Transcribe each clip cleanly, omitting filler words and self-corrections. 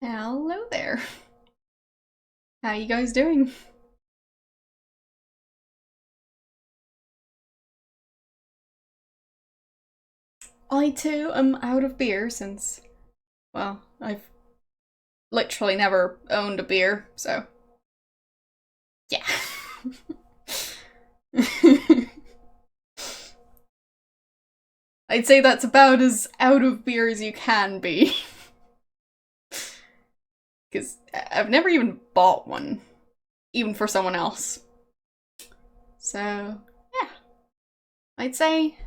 Hello there. How you guys doing? I too am out of beer since, well, I've literally never owned a beer, so yeah. I'd say that's about as out of beer as you can be. Because I've never even bought one, even for someone else. So, yeah. I'd say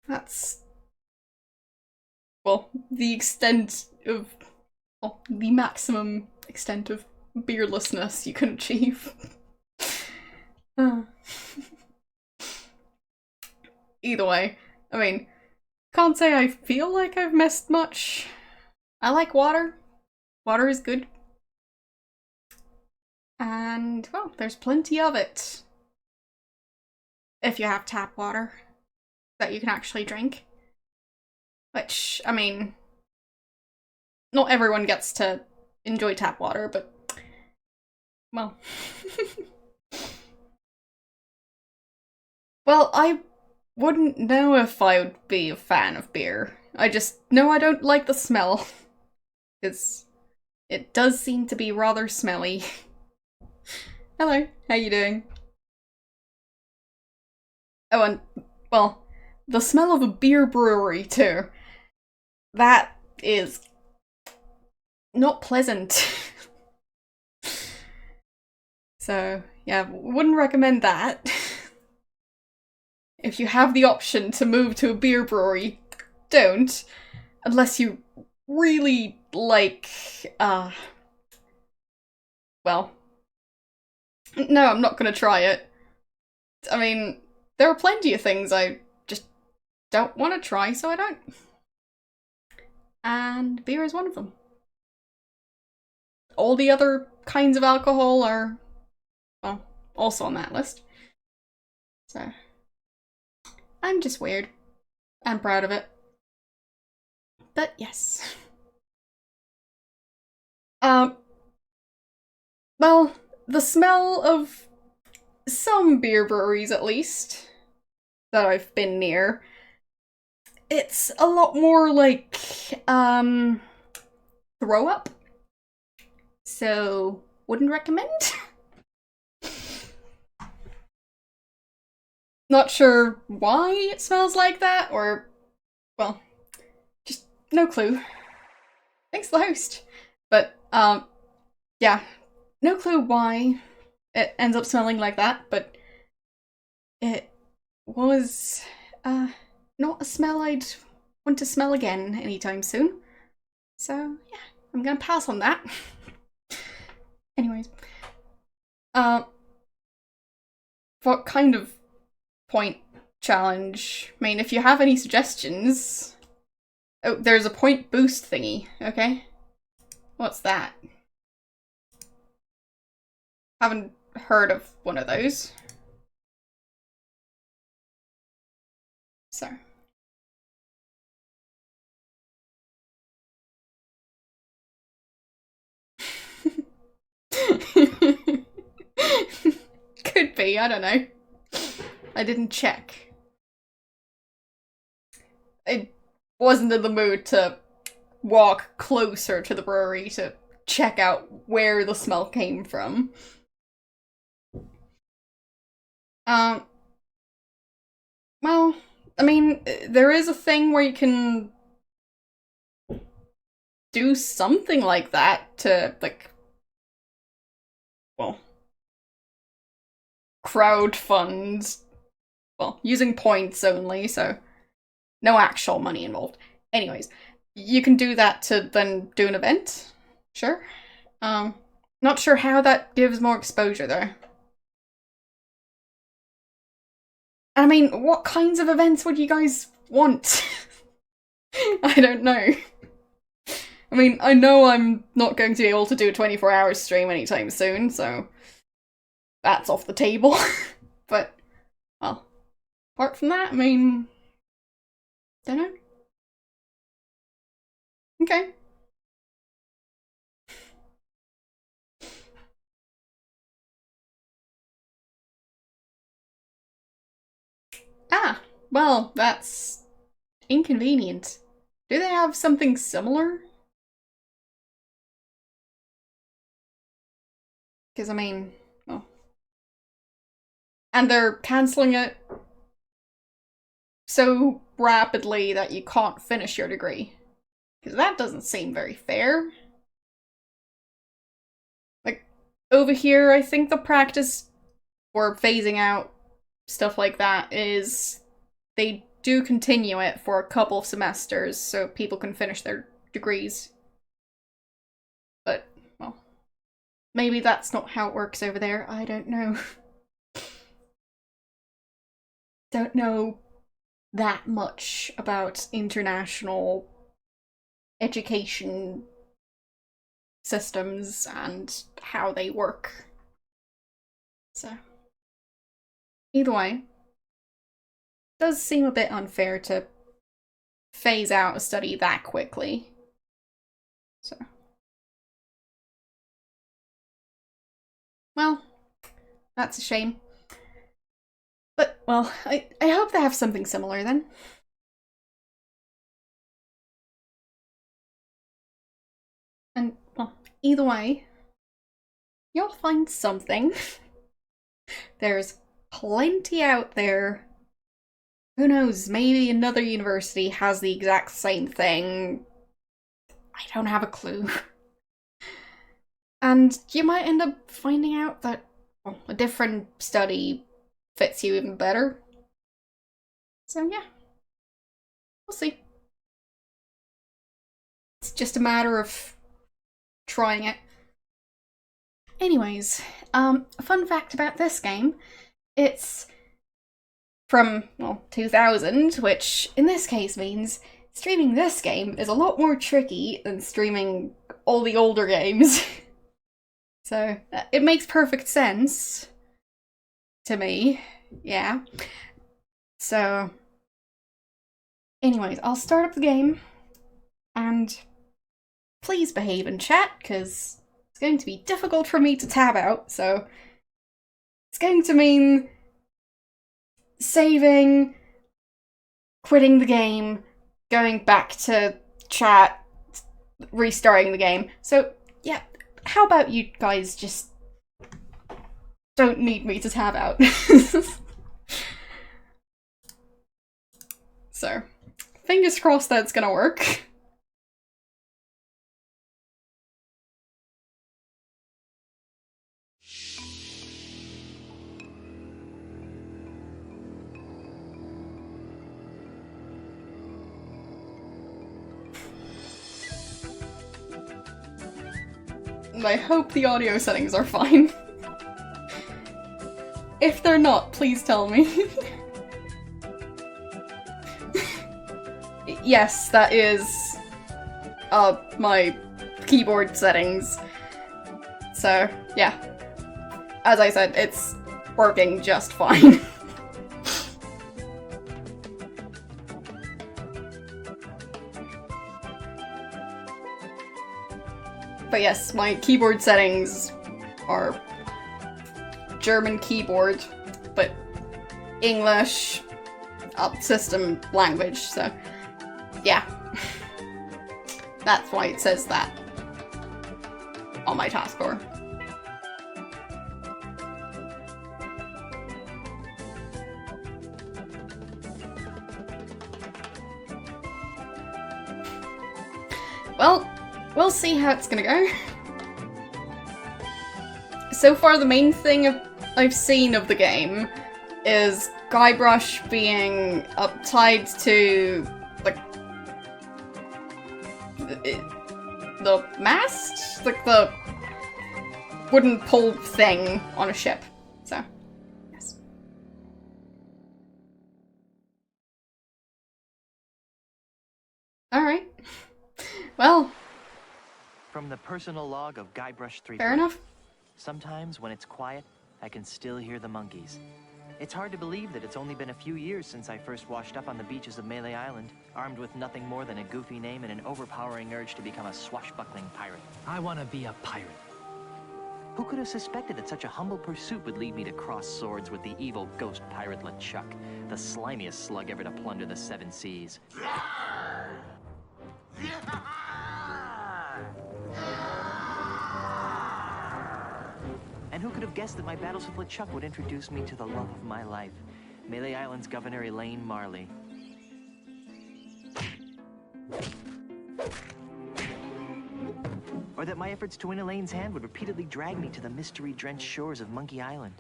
that's, well, the extent of, well, the maximum extent of beerlessness you can achieve. Either way, I mean, can't say I feel like I've missed much. I like water. Water is good. And, well, there's plenty of it. If you have tap water that you can actually drink. Which, I mean, not everyone gets to enjoy tap water, but, well. Well, I wouldn't know if I would be a fan of beer. I just know I don't like the smell. Because it does seem to be rather smelly. Hello, how you doing? Oh, and, well, the smell of a beer brewery, too. That is not pleasant. So, yeah, wouldn't recommend that. If you have the option to move to a beer brewery, don't. Unless you really like, well, no, I'm not gonna try it. I mean, there are plenty of things I just don't want to try, so I don't. And beer is one of them. All the other kinds of alcohol are, well, also on that list. So, I'm just weird. I'm proud of it. But yes. Um, well, the smell of some beer breweries, at least, that I've been near, it's a lot more like, throw up. So, wouldn't recommend. Not sure why it smells like that, or, well, just no clue. Thanks the host. But, yeah, no clue why it ends up smelling like that, but it was, not a smell I'd want to smell again anytime soon. So, yeah, I'm gonna pass on that. Anyways. What kind of point challenge? I mean, if you have any suggestions... Oh, there's a point boost thingy, okay? What's that? Haven't heard of one of those. So. Could be, I don't know. I didn't check. I wasn't in the mood to walk closer to the brewery to check out where the smell came from. Um, well, I mean, there is a thing where you can do something like that to, like, well, crowdfund, well, using points only, so no actual money involved. Anyways, you can do that to then do an event, sure. Not sure how that gives more exposure though. I mean, what kinds of events would you guys want? I don't know. I mean, I know I'm not going to be able to do a 24-hour stream anytime soon, so that's off the table. But, well, apart from that, I mean, don't know. Okay. Ah, well, that's inconvenient. Do they have something similar? Because, I mean, well. And they're cancelling it so rapidly that you can't finish your degree. Because that doesn't seem very fair. Like, over here, I think the practice for phasing out stuff like that is they do continue it for a couple of semesters so people can finish their degrees. But, well, maybe that's not how it works over there. I don't know. Don't know that much about international education systems and how they work. So, either way, it does seem a bit unfair to phase out a study that quickly. So, well, that's a shame. But, well, I hope they have something similar then. And, well, either way, you'll find something. There's plenty out there. Who knows, maybe another university has the exact same thing. I don't have a clue. And you might end up finding out that, well, a different study fits you even better. So yeah, we'll see. It's just a matter of trying it. Anyways, a fun fact about this game, it's from, well, 2000, which in this case means streaming this game is a lot more tricky than streaming all the older games. So, it makes perfect sense to me, yeah. So, anyways, I'll start up the game, and please behave in chat, because it's going to be difficult for me to tab out, so it's going to mean saving, quitting the game, going back to chat, restarting the game. So, yeah, how about you guys just don't need me to tab out? So, fingers crossed that's gonna work. I hope the audio settings are fine. If they're not, please tell me. Yes, that is my keyboard settings. So, yeah. As I said, it's working just fine. But yes, my keyboard settings are German keyboard, but English system language, so yeah. That's why it says that on my taskbar. Well, we'll see how it's gonna go. So far, the main thing I've seen of the game is Guybrush being tied to, like, the mast? Like, the wooden pole thing on a ship. So, yes. Alright. Well. From the personal log of Guybrush 3. Fair enough. Sometimes when it's quiet, I can still hear the monkeys. It's hard to believe that it's only been a few years since I first washed up on the beaches of Melee Island, armed with nothing more than a goofy name and an overpowering urge to become a swashbuckling pirate. I want to be a pirate. Who could have suspected that such a humble pursuit would lead me to cross swords with the evil ghost pirate LeChuck, the slimiest slug ever to plunder the seven seas? And who could have guessed that my battles with LeChuck would introduce me to the love of my life, Melee Island's Governor Elaine Marley? Or that my efforts to win Elaine's hand would repeatedly drag me to the mystery-drenched shores of Monkey Island.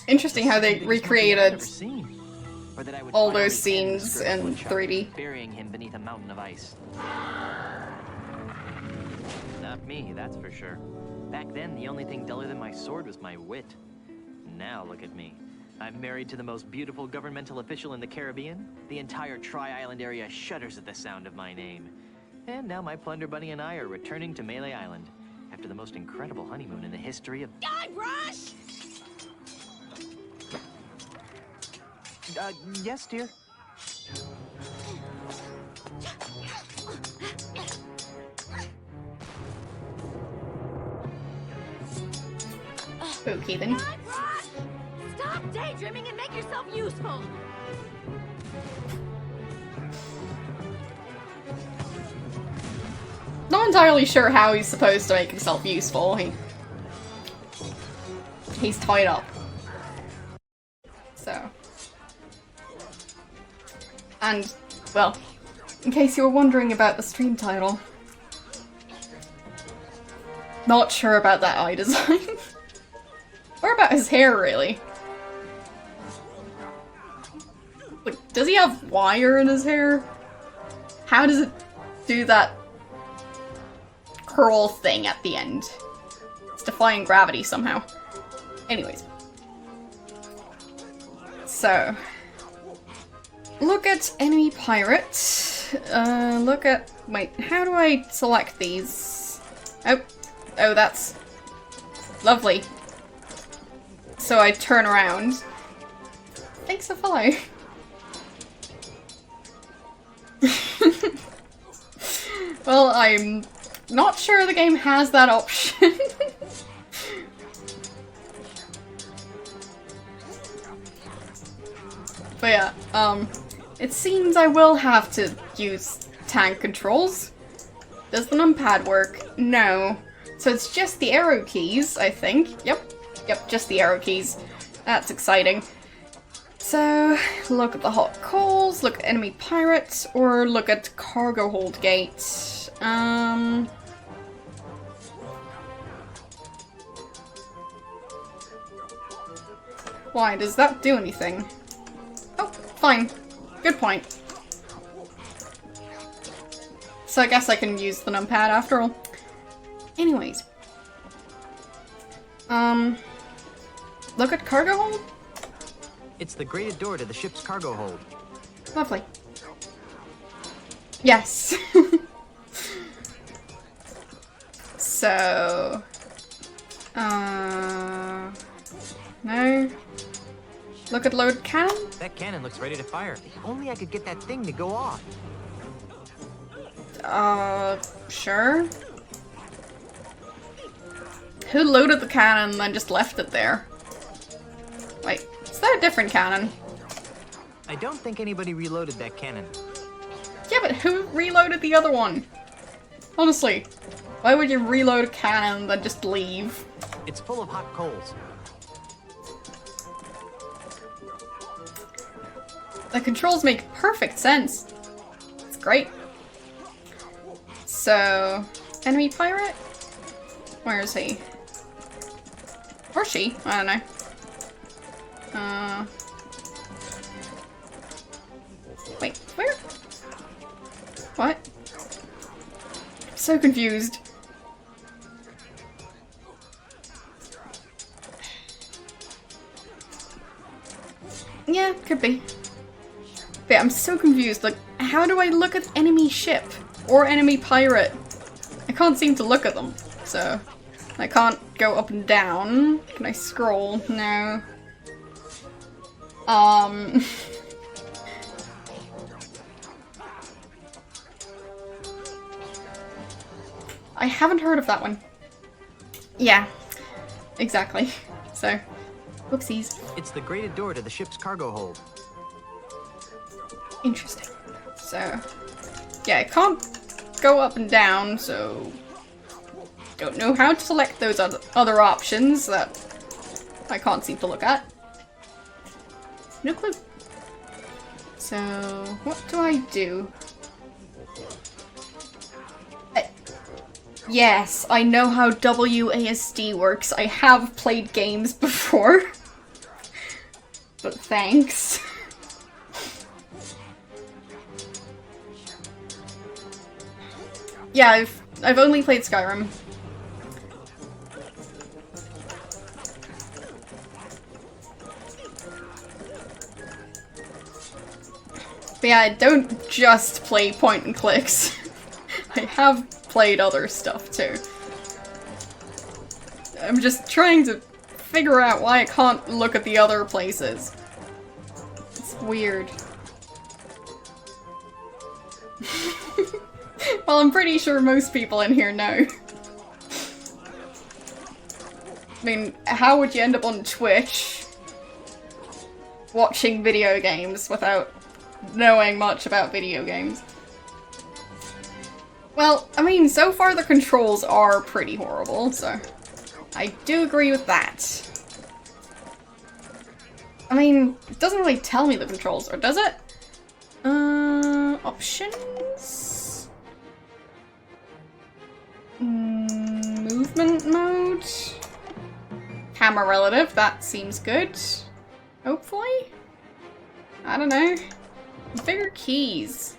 Interesting how they recreated Or that I would all finally those scenes end in the script 3D. burying him beneath a mountain of ice. Not me, that's for sure. Back then, the only thing duller than my sword was my wit. Now look at me. I'm married to the most beautiful governmental official in the Caribbean. The entire Tri-Island area shudders at the sound of my name. And now my Plunder Bunny and I are returning to Melee Island after the most incredible honeymoon in the history of... Guybrush! Yes, dear? Okay then. Guybrush! Stop daydreaming and make yourself useful! Not entirely sure how he's supposed to make himself useful. He's tied up. So. And, well, in case you were wondering about the stream title. Not sure about that eye design. Or about his hair, really. Like, does he have wire in his hair? How does it do that curl thing at the end? It's defying gravity somehow. Anyways. So. Look at enemy pirate. Look at... Wait, how do I select these? Oh, that's lovely. So I turn around. Thanks for follow. Well, I'm not sure the game has that option. But yeah, it seems I will have to use tank controls. Does the numpad work? No. So it's just the arrow keys, I think. Yep, just the arrow keys. That's exciting. So, look at the hot coals, look at enemy pirates, or look at cargo hold gate. Why, does that do anything? Oh, fine. Good point. So I guess I can use the numpad after all. Anyways. Look at cargo hold? It's the grated door to the ship's cargo hold. Lovely. Yes. So... no. Look at load cannon? That cannon looks ready to fire. If only I could get that thing to go off. Sure. Who loaded the cannon and then just left it there? Wait, is that a different cannon? I don't think anybody reloaded that cannon. Yeah, but who reloaded the other one? Honestly, why would you reload a cannon and then just leave? It's full of hot coals. The controls make perfect sense. It's great. So, enemy pirate? Where is he? Or she? I don't know. Wait, where? What? I'm so confused. Yeah, could be. But I'm so confused. Like, how do I look at enemy ship? Or enemy pirate? I can't seem to look at them, so... I can't go up and down. Can I scroll? No. I haven't heard of that one. Yeah, exactly. So, whoopsies. It's the grated door to the ship's cargo hold. Interesting. So, yeah, I can't go up and down, so don't know how to select those other options that I can't seem to look at. No clue. So, what do I do? Yes, I know how WASD works. I have played games before. But thanks. Yeah, I've only played Skyrim. But yeah, I don't just play point and clicks. I have played other stuff too. I'm just trying to figure out why I can't look at the other places. It's weird. Well, I'm pretty sure most people in here know. I mean, how would you end up on Twitch watching video games without knowing much about video games? Well, I mean, so far the controls are pretty horrible, so I do agree with that. I mean, it doesn't really tell me the controls, or does it? Options? Movement mode? Camera relative, that seems good. Hopefully? I don't know. Configure keys.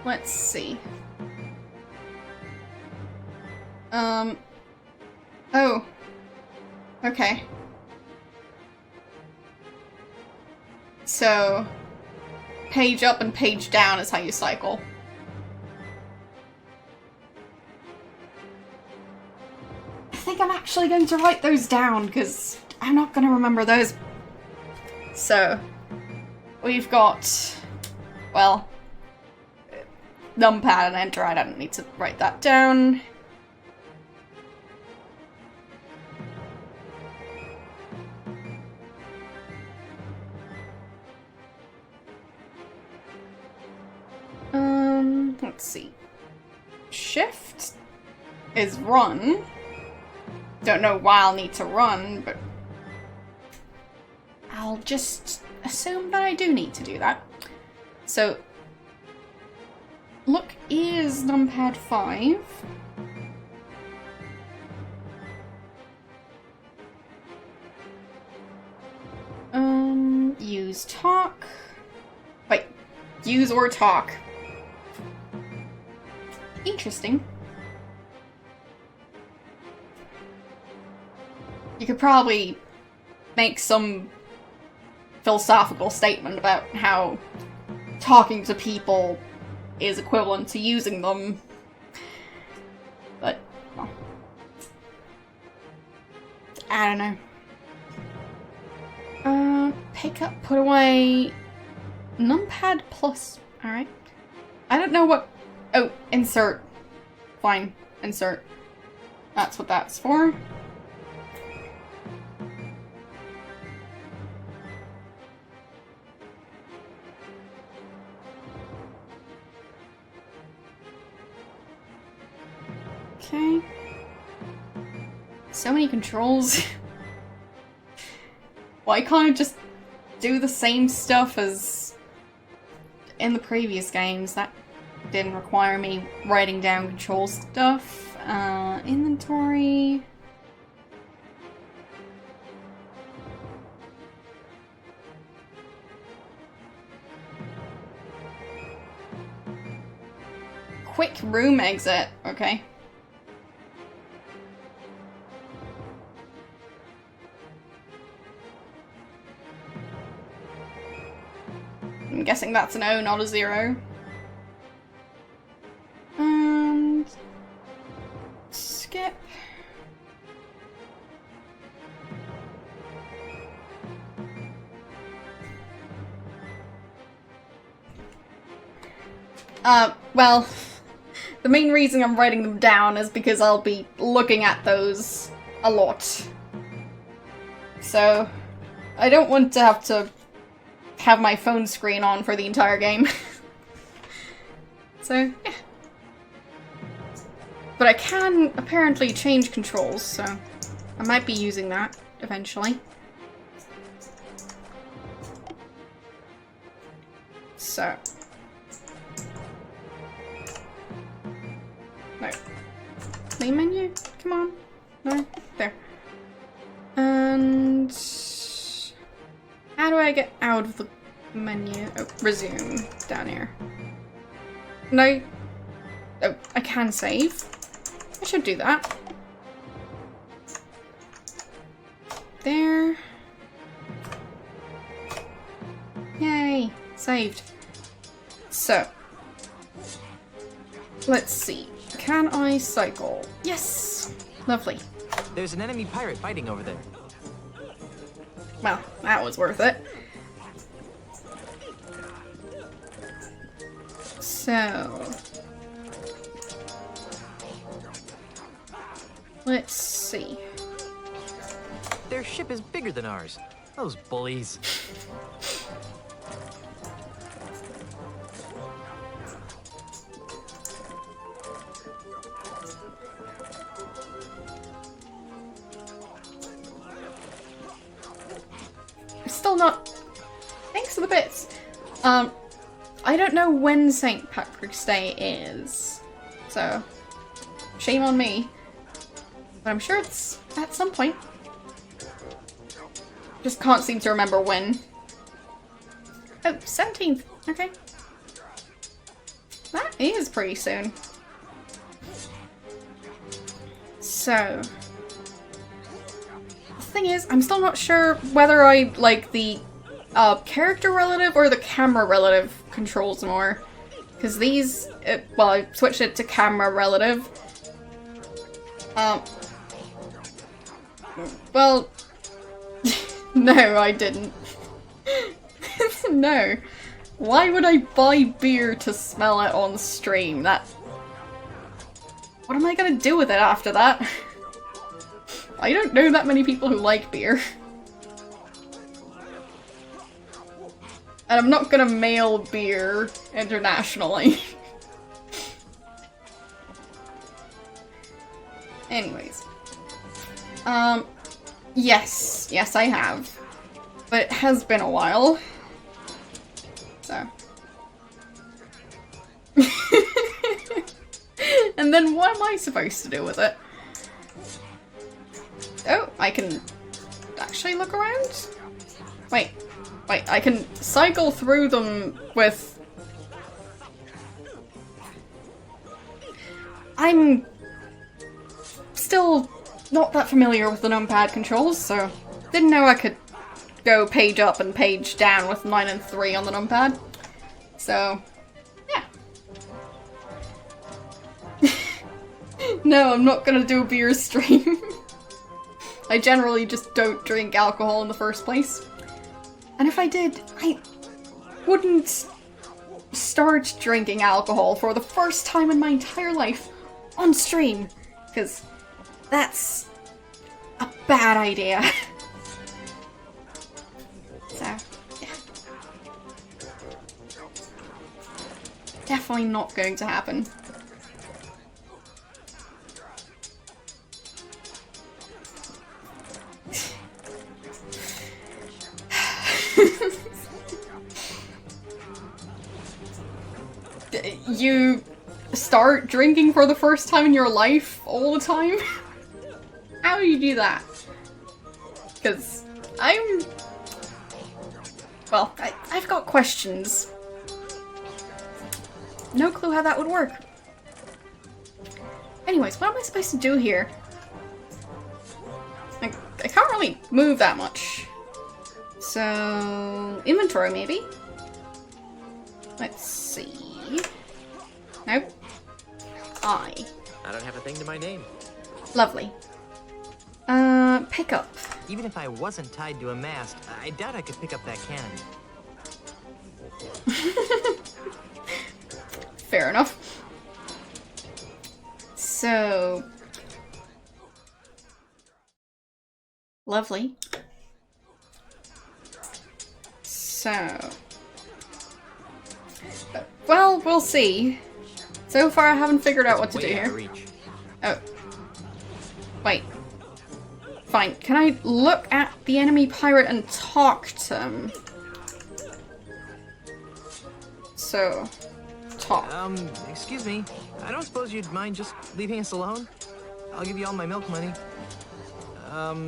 Let's see. Oh. Okay. So, page up and page down is how you cycle. I think I'm actually going to write those down, because I'm not going to remember those. So, we've got, well, numpad and enter. I don't need to write that down. Let's see. Shift is run. Don't know why I'll need to run, but I'll just assume that I do need to do that. So, look is numpad 5. Use talk. Wait, use or talk. Interesting. You could probably make some philosophical statement about how talking to people is equivalent to using them. But, well, I don't know. Pick up, put away, numpad plus, alright. I don't know what, oh, insert. Fine, insert. That's what that's for. Okay. So many controls. Why can't I just do the same stuff as in the previous games? That didn't require me writing down control stuff. Inventory. Quick room exit, okay. I'm guessing that's an O, not a 0. And skip. Well, the main reason I'm writing them down is because I'll be looking at those a lot. So, I don't want to have my phone screen on for the entire game. So, yeah. But I can apparently change controls, so I might be using that eventually. So. No. Main menu? Come on. No? There. And how do I get out of the menu? Oh, resume down here. No. Oh, I can save. I should do that. There. Yay. Saved. So. Let's see. Can I cycle? Yes! Lovely. There's an enemy pirate fighting over there. Well, that was worth it. So... let's see. Their ship is bigger than ours. Those bullies. Still not... Thanks for the bits. I don't know when St. Patrick's Day is. So, shame on me. But I'm sure it's at some point. Just can't seem to remember when. Oh, 17th. Okay. That is pretty soon. So... the thing is, I'm still not sure whether I like the character relative or the camera relative controls more. Because these... well, I switched it to camera relative. Well... no, I didn't. No. Why would I buy beer to smell it on stream? That... what am I gonna do with it after that? I don't know that many people who like beer. And I'm not gonna mail beer internationally. Anyways. Yes. Yes, I have. But it has been a while. So. And then what am I supposed to do with it? Oh, I can actually look around? Wait, I can cycle through them with... I'm still not that familiar with the numpad controls, so didn't know I could go page up and page down with 9 and 3 on the numpad. So, yeah. No, I'm not gonna do a beer stream. I generally just don't drink alcohol in the first place. And if I did, I wouldn't start drinking alcohol for the first time in my entire life on stream. Because that's a bad idea. So, yeah. Definitely not going to happen. You start drinking for the first time in your life all the time? How do you do that? Because I'm... well, I've got questions. No clue how that would work. Anyways, what am I supposed to do here? I can't really move that much. So... inventory, maybe? Let's see... nope. I don't have a thing to my name. Lovely. Pick up. Even if I wasn't tied to a mast, I doubt I could pick up that cannon. Fair enough. So... Lovely. So... Well, we'll see. So far I haven't figured out what to do here. Oh. Wait. Fine. Can I look at the enemy pirate and talk to him? So... Talk. Excuse me. I don't suppose you'd mind just leaving us alone? I'll give you all my milk money.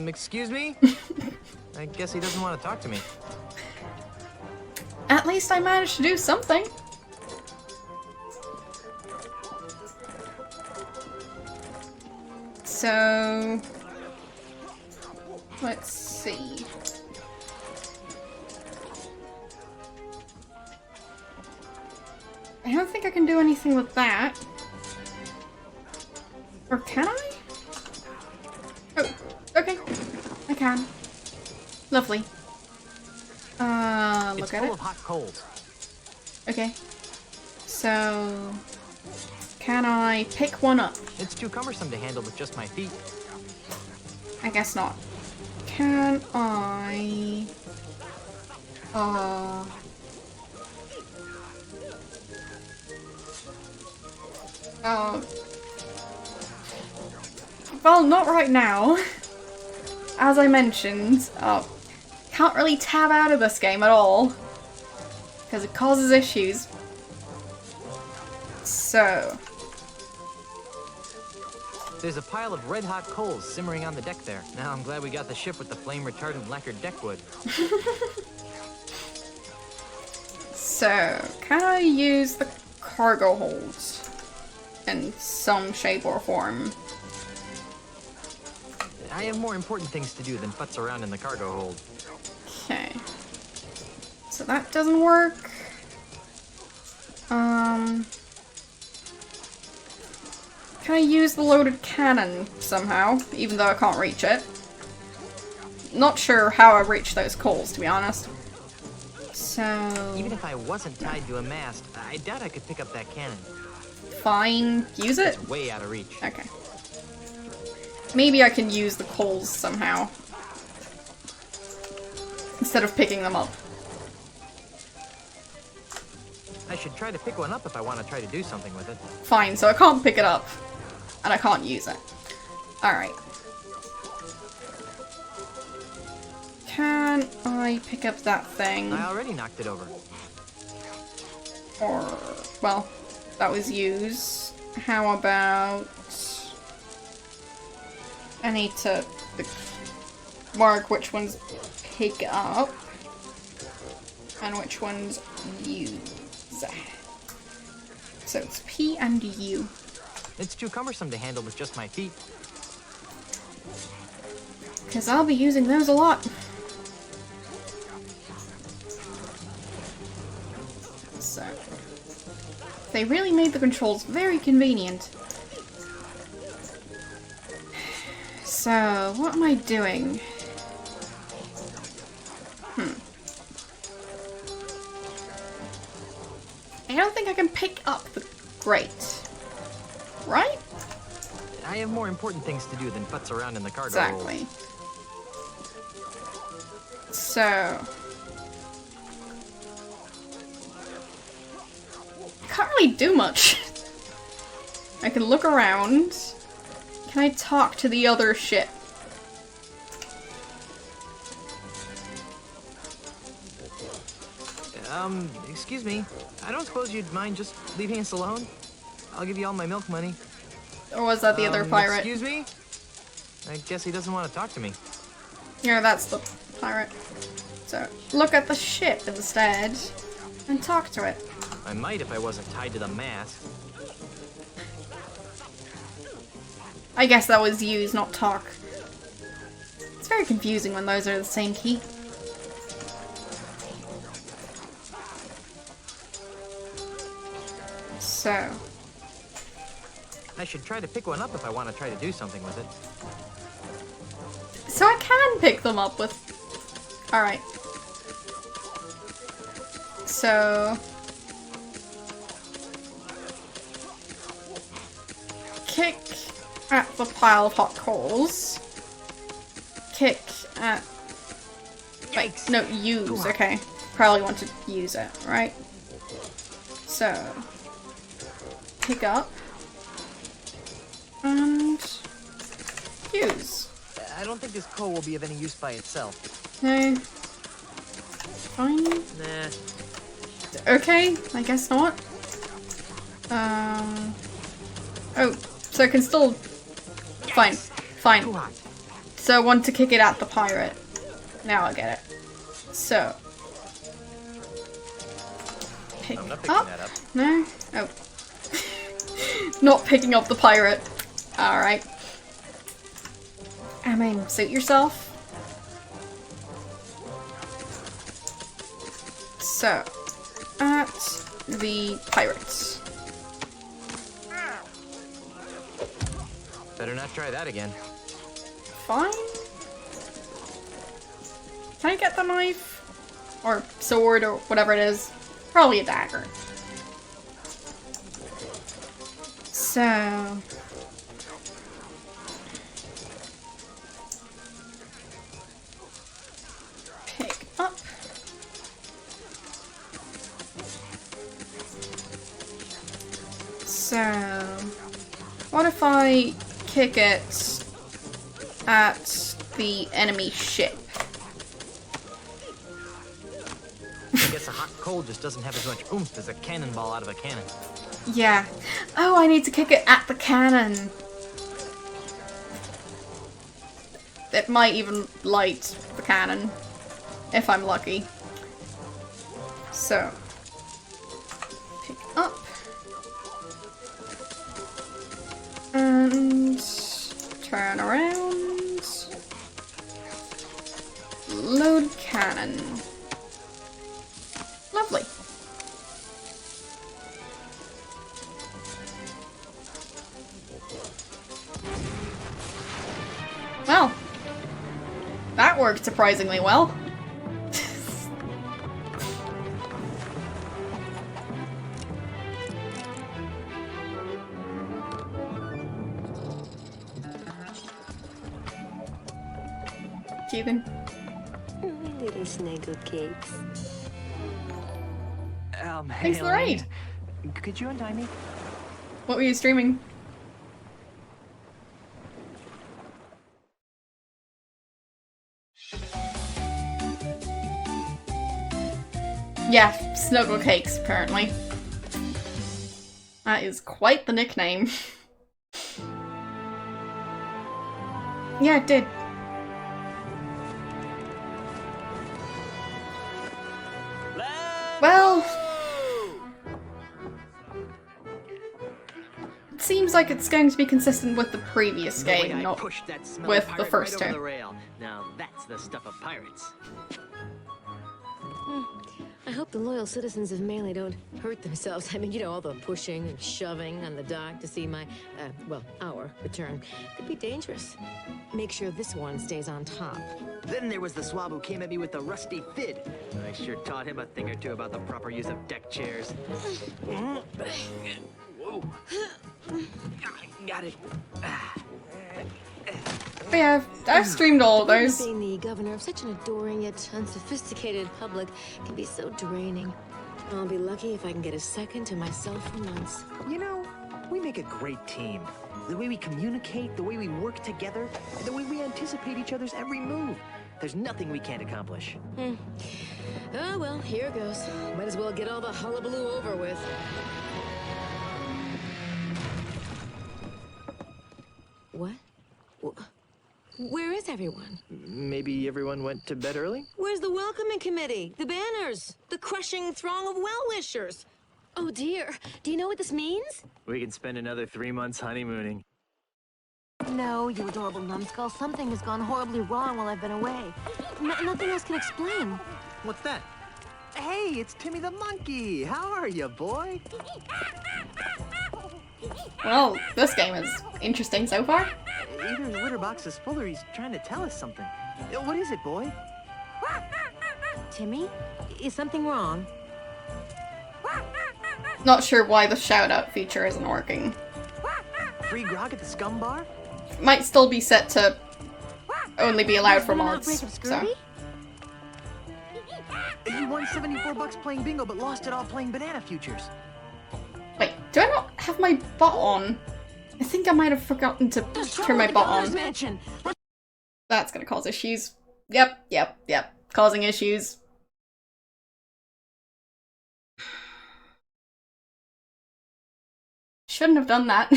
Excuse me? I guess he doesn't want to talk to me. At least I managed to do something. So... Let's see. I don't think I can do anything with that. Or can I? Oh, okay. I can. Lovely. Look at it. It's full of hot coals. Okay. So... Can I pick one up? It's too cumbersome to handle with just my feet. I guess not. Can I... Well, not right now. As I mentioned, can't really tab out of this game at all. Because it causes issues. So... There's a pile of red-hot coals simmering on the deck there. Now I'm glad we got the ship with the flame-retardant lacquered deck wood. So, can I use the cargo holds in some shape or form? I have more important things to do than futz around in the cargo hold. Okay. So that doesn't work. Can I use the loaded cannon somehow, even though I can't reach it? Not sure how I reach those coals, to be honest. So... Even if I wasn't tied to a mast, I doubt I could pick up that cannon. Fine. Use it? It's way out of reach. Okay. Maybe I can use the coals somehow. Instead of picking them up. I should try to pick one up if I want to try to do something with it. Fine, so I can't pick it up. And I can't use it. Alright. Can I pick up that thing? I already knocked it over. Or, well, that was used. How about... I need to mark which ones pick up and which ones use. So it's P and U. It's too cumbersome to handle with just my feet. Because I'll be using those a lot. So, they really made the controls very convenient. So, what am I doing? I don't think I can pick up the grate. Right? I have more important things to do than futz around in the cargo Exactly. hold. So... Can't really do much. I can look around. Can I talk to the other ship? Excuse me. I don't suppose you'd mind just leaving us alone? I'll give you all my milk money. Or was that the other pirate? Excuse me? I guess he doesn't want to talk to me. Yeah, that's the pirate. So, look at the ship instead. And talk to it. I might if I wasn't tied to the mast. I guess that was use, not talk. It's very confusing when those are the same key. So... I should try to pick one up if I want to try to do something with it. So I can pick them up with... Alright. So... kick at the pile of hot coals. Kick at... Wait, no, use, okay. Probably want to use it, right? So... pick up. And... use. I don't think this coal will be of any use by itself. No. Fine. Nah. Okay, I guess not. Oh, so I can still... Fine, fine. So I want to kick it at the pirate. Now I get it. So... pick I'm not picking that up. No? Oh. Not picking up the pirate. Alright. I mean, suit yourself. So, at the pirates. Better not try that again. Fine. Can I get the knife? Or sword, or whatever it is. Probably a dagger. So... pick up. So... what if I kick it at the enemy ship? I guess a hot coal just doesn't have as much oomph as a cannonball out of a cannon. Yeah. Oh, I need to kick it at the cannon. It might even light the cannon, if I'm lucky. So, pick up. And turn around. Load cannon. Lovely. Well, that worked surprisingly well. Keithan? My little snuggle cakes. Thanks for the raid. Could you untie me? What were you streaming? Yeah, Snuggle Cakes, apparently. That is quite the nickname. Yeah, it did. Well... it seems like it's going to be consistent with the previous game, not with the first two. Now that's the stuff of pirates. I hope the loyal citizens of Melee don't hurt themselves. I mean, you know, all the pushing and shoving on the dock to see my, well, our return could be dangerous. Make sure this one stays on top. Then there was the swab who came at me with the rusty fid. I sure taught him a thing or two about the proper use of deck chairs. Whoa. Got it. But yeah, I've streamed all of those. Being the governor of such an adoring yet unsophisticated public can be so draining. I'll be lucky if I can get a second to myself for months. You know, we make a great team. The way we communicate, the way we work together, and the way we anticipate each other's every move. There's nothing we can't accomplish. Oh, well, here goes. Might as well get all the hullabaloo over with. What? Where is everyone? Maybe everyone went to bed early? Where's the welcoming committee? The banners? The crushing throng of well-wishers? Oh dear, do you know what this means? We can spend another 3 months honeymooning. No, you adorable numbskull. Something has gone horribly wrong while I've been away. Nothing else can explain. What's that? Hey, it's Timmy the monkey. How are you, boy? Well, this game is interesting so far. Either the litter box is full or he's trying to tell us something. What is it, boy? Timmy, is something wrong? Not sure why the shout-out feature isn't working. Free grog at the scum bar? Might still be set to only be allowed for Been an mods. outbreak of So. scurvy? You won $74 playing bingo, but lost it all playing banana futures. Wait, do I not have my bot on? I think I might have forgotten to turn my bot on. Mansion. That's gonna cause issues. Yep. Causing issues. Shouldn't have done that.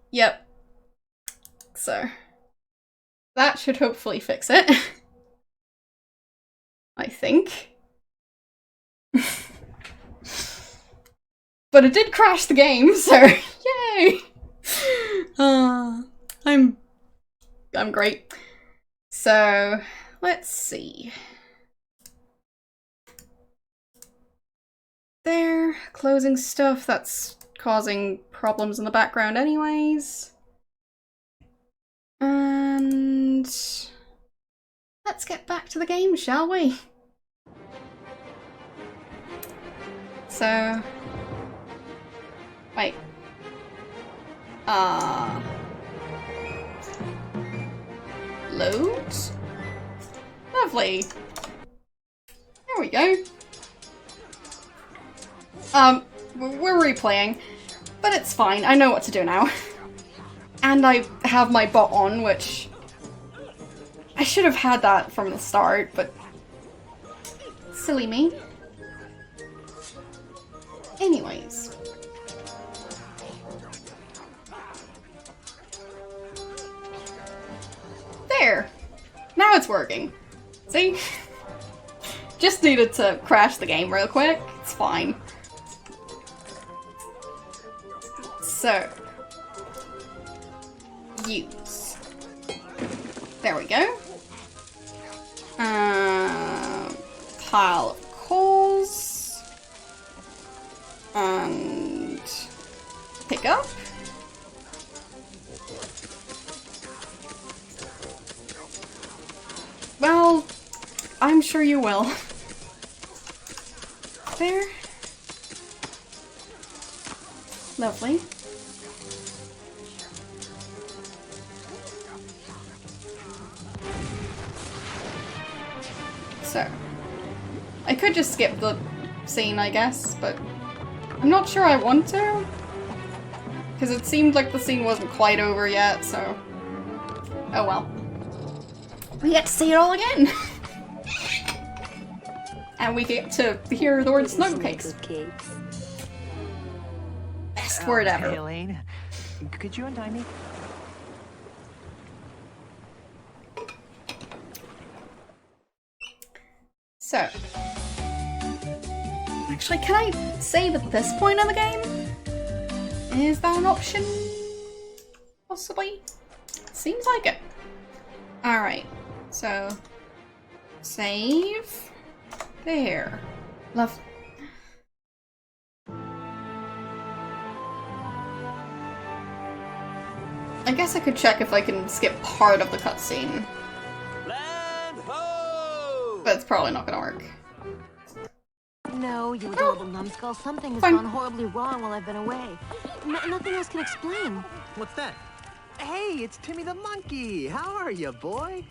Yep. So that should hopefully fix it. I think. But it did crash the game, so yay! I'm great. So let's see. There, closing stuff that's causing problems in the background anyways. And let's get back to the game, shall we? So wait. Loads? Lovely. There we go. We're replaying, but it's fine. I know what to do now. And I have my bot on, which I should have had that from the start, but silly me. Anyways. There! Now it's working. See? Just needed to crash the game real quick. It's fine. So. Use. There we go. Pile of coals. And pick up. Well, I'm sure you will. There. Lovely. So, I could just skip the scene, I guess, but I'm not sure I want to. Because it seemed like the scene wasn't quite over yet, so... Oh well. We get to see it all again! And we get to hear the word snuggle cakes. Best word ever. Hey, Elaine, could you untie me? So. Actually, can I save at this point in the game? Is that an option? Possibly? Seems like it. Alright. So. Save. There. Lovely. I guess I could check if I can skip part of the cutscene. Land ho! But it's probably not gonna work. No, you adorable numbskull. Something has Fine. gone horribly wrong while I've been away. Nothing else can explain. What's that? Hey, it's Timmy the monkey. How are you, boy?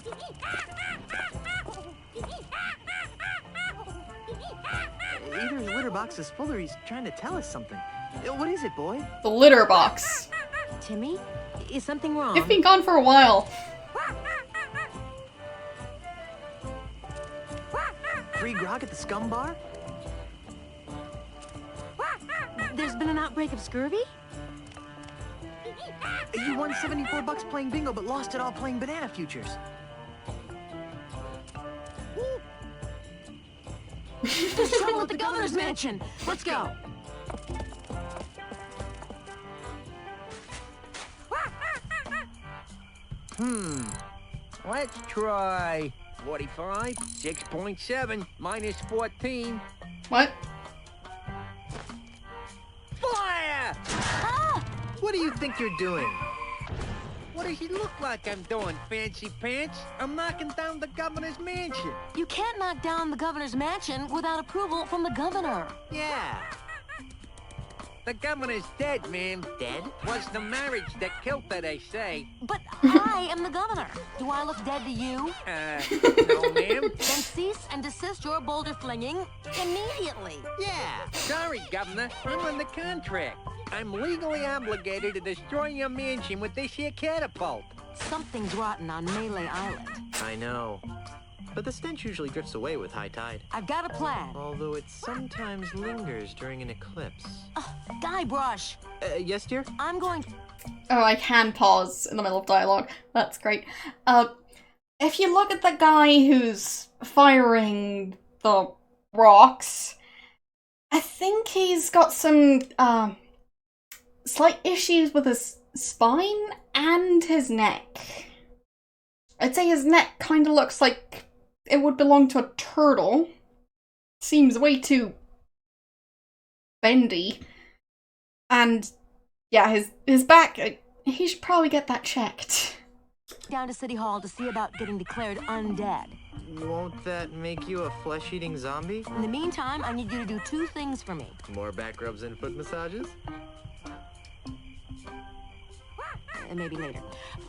Either his litter box is full or he's trying to tell us something. What is it, boy? The litter box. Timmy, is something wrong? You've been gone for a while. Free grog at the scum bar? There's been an outbreak of scurvy? You won $74 playing bingo, but lost it all playing banana futures. There's trouble at the governor's mansion. Let's go. Let's try 45, 6.7, minus 14. What? Fire! What do you think you're doing? What does it look like I'm doing, fancy pants? I'm knocking down the governor's mansion. You can't knock down the governor's mansion without approval from the governor. Yeah. The governor's dead, man. Dead? Was the marriage that killed her, they say. But I am the governor. Do I look dead to you? No, ma'am. Then cease and desist your boulder flinging immediately. Yeah. Sorry, governor. I'm under contract. I'm legally obligated to destroy your mansion with this here catapult. Something's rotten on Melee Island. I know. But the stench usually drifts away with high tide. I've got a plan. Although it sometimes lingers during an eclipse. Guybrush, Yes, dear? I'm going... Oh, I can pause in the middle of dialogue. That's great. If you look at the guy who's firing the rocks, I think he's got some, slight issues with his spine and his neck. I'd say his neck kind of looks like it would belong to a turtle. Seems way too bendy. And yeah, his back, he should probably get that checked. down to City Hall to see about getting declared undead. Won't that make you a flesh-eating zombie? In the meantime, I need you to do 2 things for me. More back rubs and foot massages? Maybe later.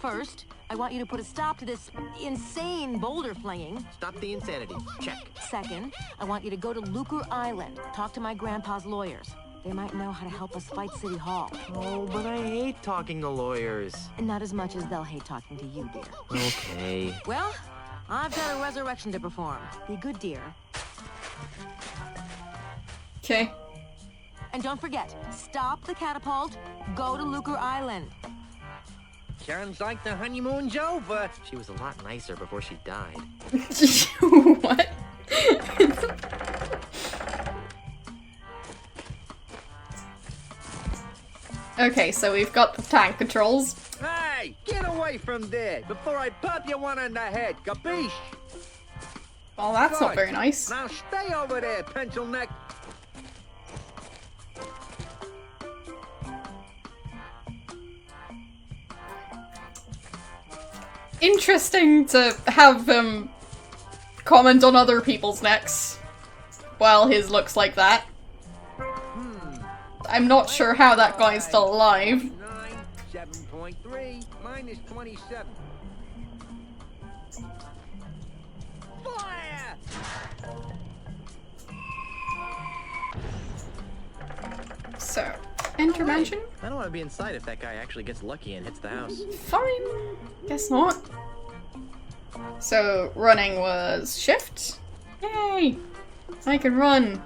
First, I want you to put a stop to this insane boulder flinging. Stop the insanity. Check. Second, I want you to go to Lucre Island, talk to my grandpa's lawyers. They might know how to help us fight City Hall. Oh, but I hate talking to lawyers. And not as much as they'll hate talking to you, dear. Okay. Well, I've got a resurrection to perform. Be good, dear. Okay. And don't forget, stop the catapult, go to Lucre Island. Sounds like the honeymoon's over. She was a lot nicer before she died. What? Okay, so we've got the tank controls. Hey, get away from there before I pop you one on the head, capiche? Well, that's not Good. very nice. Now stay over there, pencil neck. Interesting to have him comment on other people's necks while his looks like that. I'm not sure how that guy's still alive. 9, 7.3, minus 27. Fire! So, intervention? I don't want to be inside if that guy actually gets lucky and hits the house. Fine. Guess not. So, running was shift. Yay! I can run.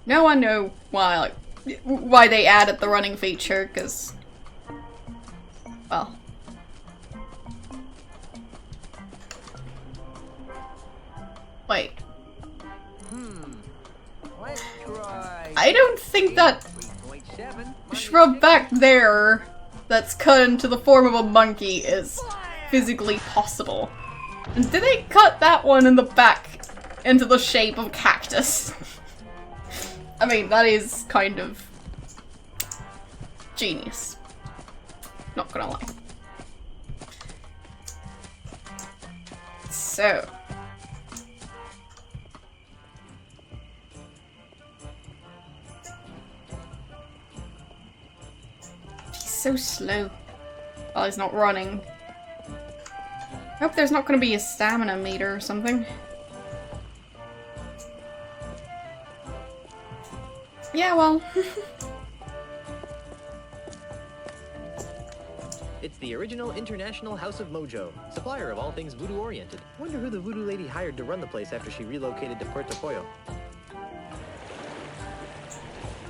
Now I know why they added the running feature, because, well. Wait. Let's try. I don't think that 3.7, shrub back there that's cut into the form of a monkey is physically possible. And did they cut that one in the back into the shape of a cactus? I mean, that is kind of genius. Not gonna lie. So. He's so slow while he's not running. I hope there's not gonna be a stamina meter or something. Yeah, well. It's the original International House of Mojo, supplier of all things voodoo-oriented. Wonder who the voodoo lady hired to run the place after she relocated to Puerto Pollo.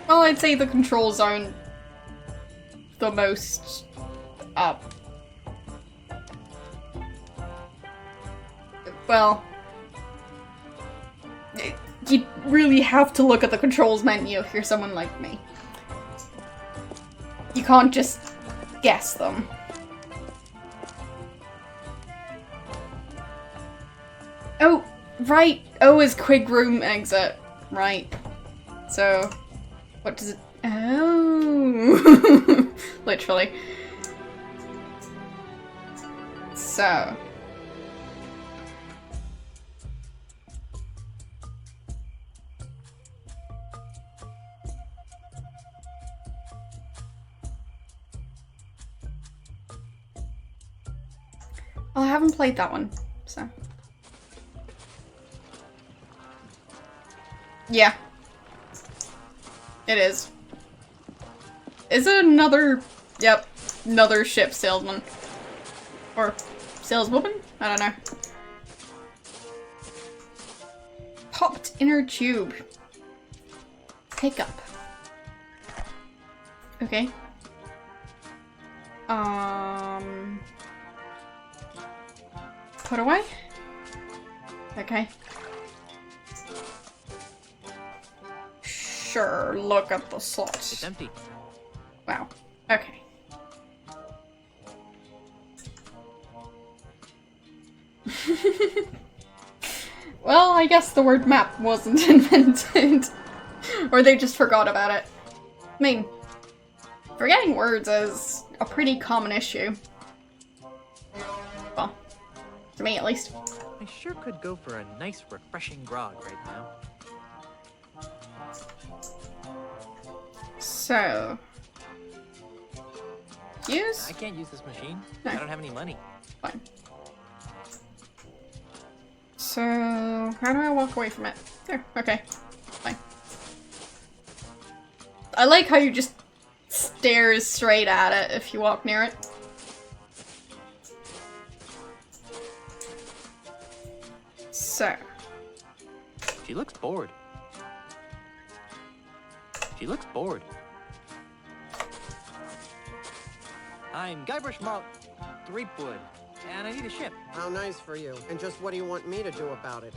Well, I'd say the controls aren't the most, well, you really have to look at the controls menu if you're someone like me. You can't just guess them. Oh, right. O is quick room exit. Right. So, what does it... Oh. Literally. So. Oh, I haven't played that one, so. Yeah. It is. Is it another... Yep. Another ship salesman. Or saleswoman? I don't know. Popped inner tube. Pickup. Okay. Put away? Okay. Sure, look at the slots. It's empty. Wow. Okay. Well, I guess the word map wasn't invented. Or they just forgot about it. I mean, forgetting words is a pretty common issue. Well, to me at least. I sure could go for a nice, refreshing grog right now. So... Use? I can't use this machine. No. I don't have any money. Fine. So, how do I walk away from it? There, okay. Fine. I like how you just stares straight at it if you walk near it. So. She looks bored. She looks bored. I'm Guybrush Threepwood, and I need a ship. How nice for you. And just what do you want me to do about it?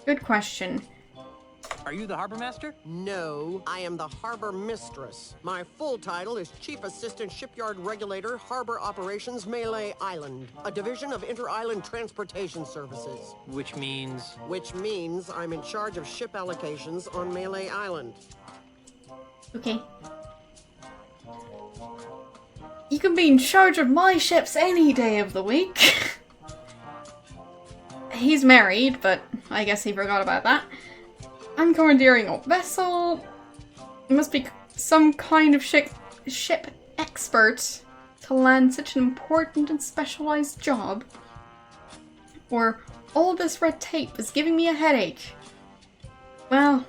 Good question. Are you the harbor master? No, I am the harbor mistress. My full title is Chief Assistant Shipyard Regulator, Harbor Operations, Malay Island, a division of Inter-Island Transportation Services. Which means... Which means I'm in charge of ship allocations on Malay Island. Okay. You can be in charge of my ships any day of the week. He's married, but I guess he forgot about that. I'm commandeering a vessel. You must be some kind of ship expert to land such an important and specialized job. Or all this red tape is giving me a headache. Well,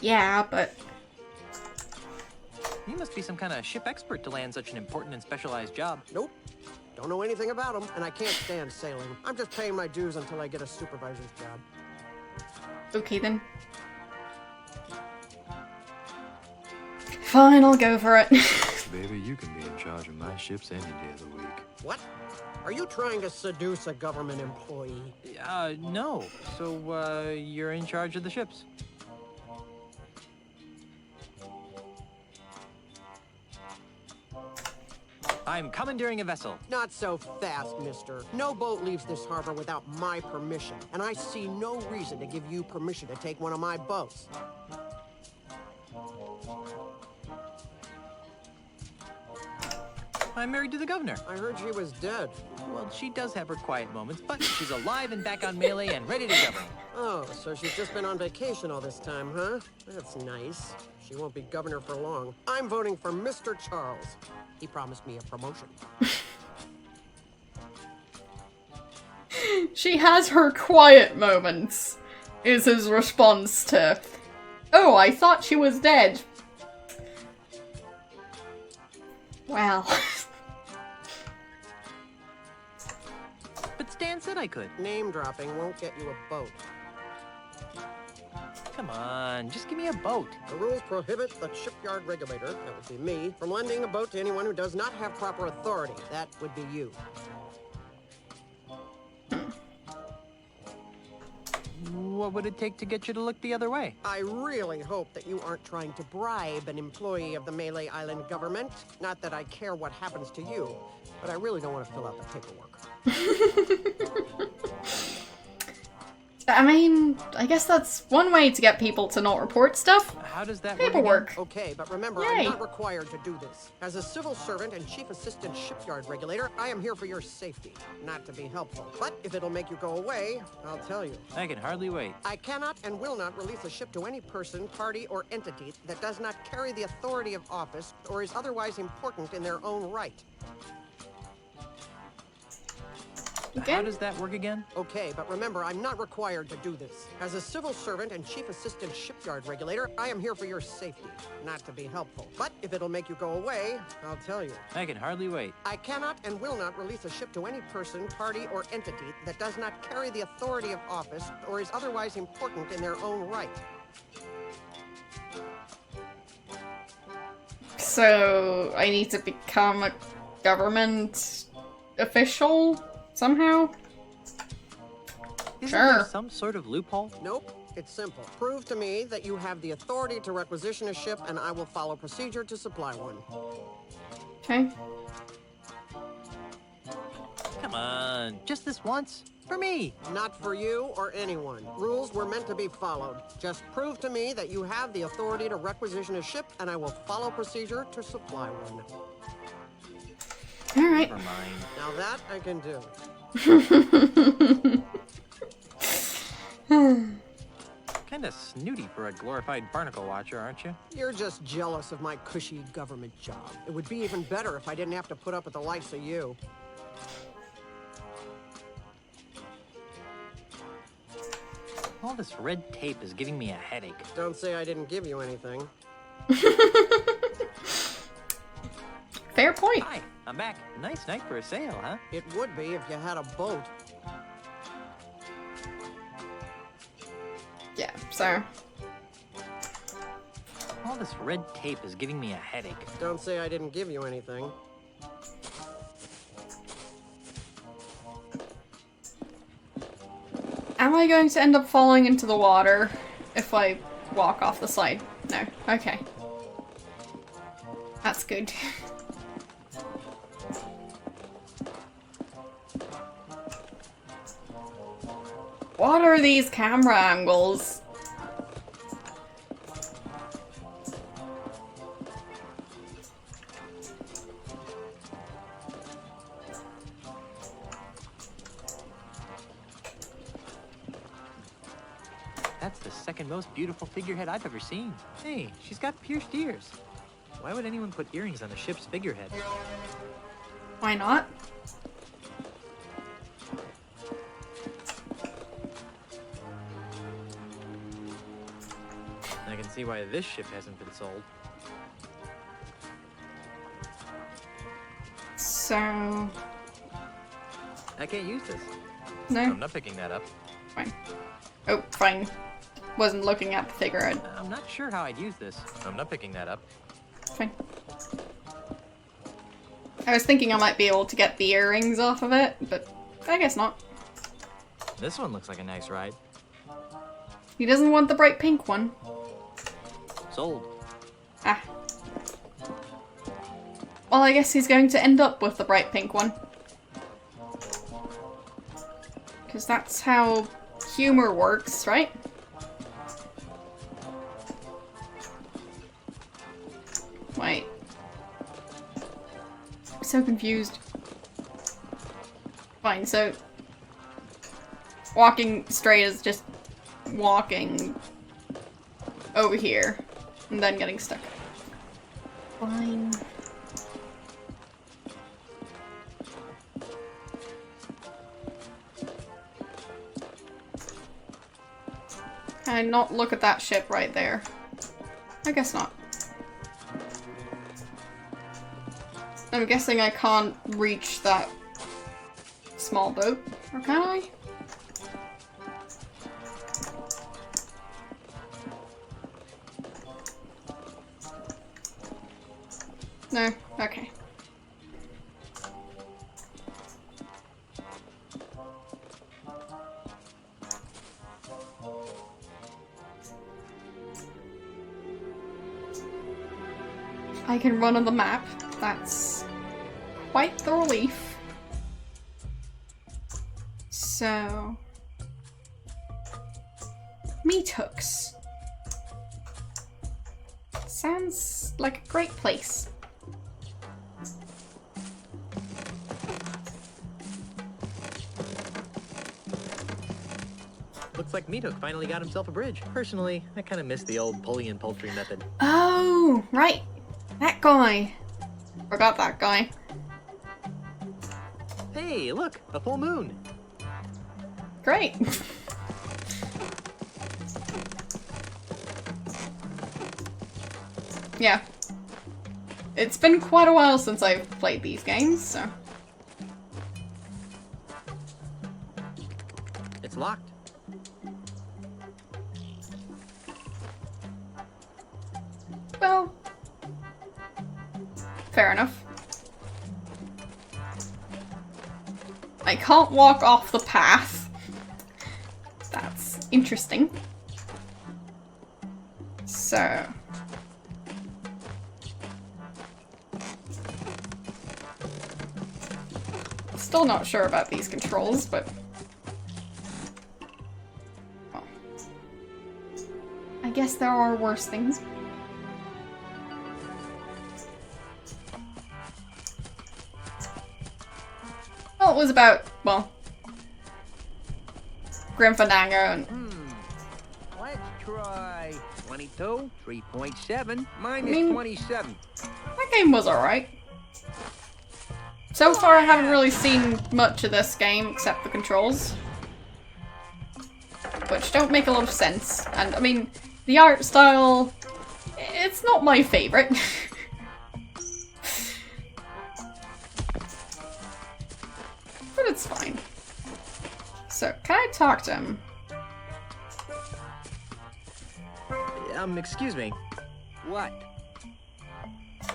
yeah, but... You must be some kind of ship expert to land such an important and specialized job. Nope. Don't know anything about them, and I can't stand sailing. I'm just paying my dues until I get a supervisor's job. Okay then. Fine, I'll go for it. Baby, you can be in charge of my ships any day of the week. What? Are you trying to seduce a government employee? No. So, you're in charge of the ships. I'm commandeering a vessel. Not so fast, mister. No boat leaves this harbor without my permission, and I see no reason to give you permission to take one of my boats. I'm married to the governor. I heard she was dead. Well, she does have her quiet moments, but she's alive and back on Melee and ready to govern. Oh, so she's just been on vacation all this time, huh? That's nice. She won't be governor for long. I'm voting for Mr. Charles. He promised me a promotion. She has her quiet moments, is his response to, oh, I thought she was dead. Well. But Stan said I could. Name dropping won't get you a boat. Come on, just give me a boat. The rules prohibit the shipyard regulator, that would be me, from lending a boat to anyone who does not have proper authority. That would be you. What would it take to get you to look the other way? I really hope that you aren't trying to bribe an employee of the Malay Island government. Not that I care what happens to you, but I really don't want to fill out the paperwork. I mean, I guess that's one way to get people to not report stuff. How does that Paperwork. Okay, but remember, Yay. I'm not required to do this. As a civil servant and chief assistant shipyard regulator, I am here for your safety, not to be helpful. But if it'll make you go away, I'll tell you. I can hardly wait. I cannot and will not release a ship to any person, party, or entity that does not carry the authority of office or is otherwise important in their own right. How does that work again? Okay, but remember, I'm not required to do this. As a civil servant and chief assistant shipyard regulator, I am here for your safety, not to be helpful. But if it'll make you go away, I'll tell you. I can hardly wait. I cannot and will not release a ship to any person, party, or entity that does not carry the authority of office or is otherwise important in their own right. So I need to become a government official somehow? Isn't Sure. there some sort of loophole? Nope, it's simple. Prove to me that you have the authority to requisition a ship, and I will follow procedure to supply one. Okay. Come on, just this once? For me. Not for you or anyone. Rules were meant to be followed. Just prove to me that you have the authority to requisition a ship, and I will follow procedure to supply one. Alright. Never mind. Now that I can do. Kinda snooty for a glorified barnacle watcher, aren't you? You're just jealous of my cushy government job. It would be even better if I didn't have to put up with the likes of you. All this red tape is giving me a headache. Don't say I didn't give you anything. Fair point. Hi, I'm back. Nice night for a sail, huh? It would be if you had a boat. Yeah, so. All this red tape is giving me a headache. Don't say I didn't give you anything. Am I going to end up falling into the water if I walk off the side? No. Okay. That's good. What are these camera angles? That's the second most beautiful figurehead I've ever seen. Hey, she's got pierced ears. Why would anyone put earrings on a ship's figurehead? Why not? I can see why this ship hasn't been sold. So... I can't use this. No? I'm not picking that up. Fine. Oh, fine. Wasn't looking at the figurehead. I'm not sure how I'd use this. I'm not picking that up. Fine. I was thinking I might be able to get the earrings off of it, but I guess not. This one looks like a nice ride. He doesn't want the bright pink one. Sold. Ah. Well, I guess he's going to end up with the bright pink one. Because that's how humor works, right? Wait. I'm so confused. Fine, so... walking straight is just walking over here and then getting stuck. Fine. Can I not look at that ship right there? I guess not. I'm guessing I can't reach that small boat, or can I? No? Okay. I can run on the map. That's quite the relief. So... Meat hooks. Sounds like a great place. Looks like Meat Hook finally got himself a bridge. Personally, I kind of miss the old pulley and poultry method. Oh, right. That guy. Forgot that guy. Hey, look, a full moon. Great. Yeah. It's been quite a while since I've played these games, so... It's locked. Well... Fair enough. I can't walk off the path. That's interesting. So... Still not sure about these controls, but... Well, I guess there are worse things. Well, it was about, well... Grim Fandango and... Let's try 22, 3.7, minus I mean- 27. That game was alright. So far I haven't really seen much of this game except the controls. Which don't make a lot of sense. And I mean, the art style, it's not my favourite. But it's fine. So, can I talk to him? Excuse me. What?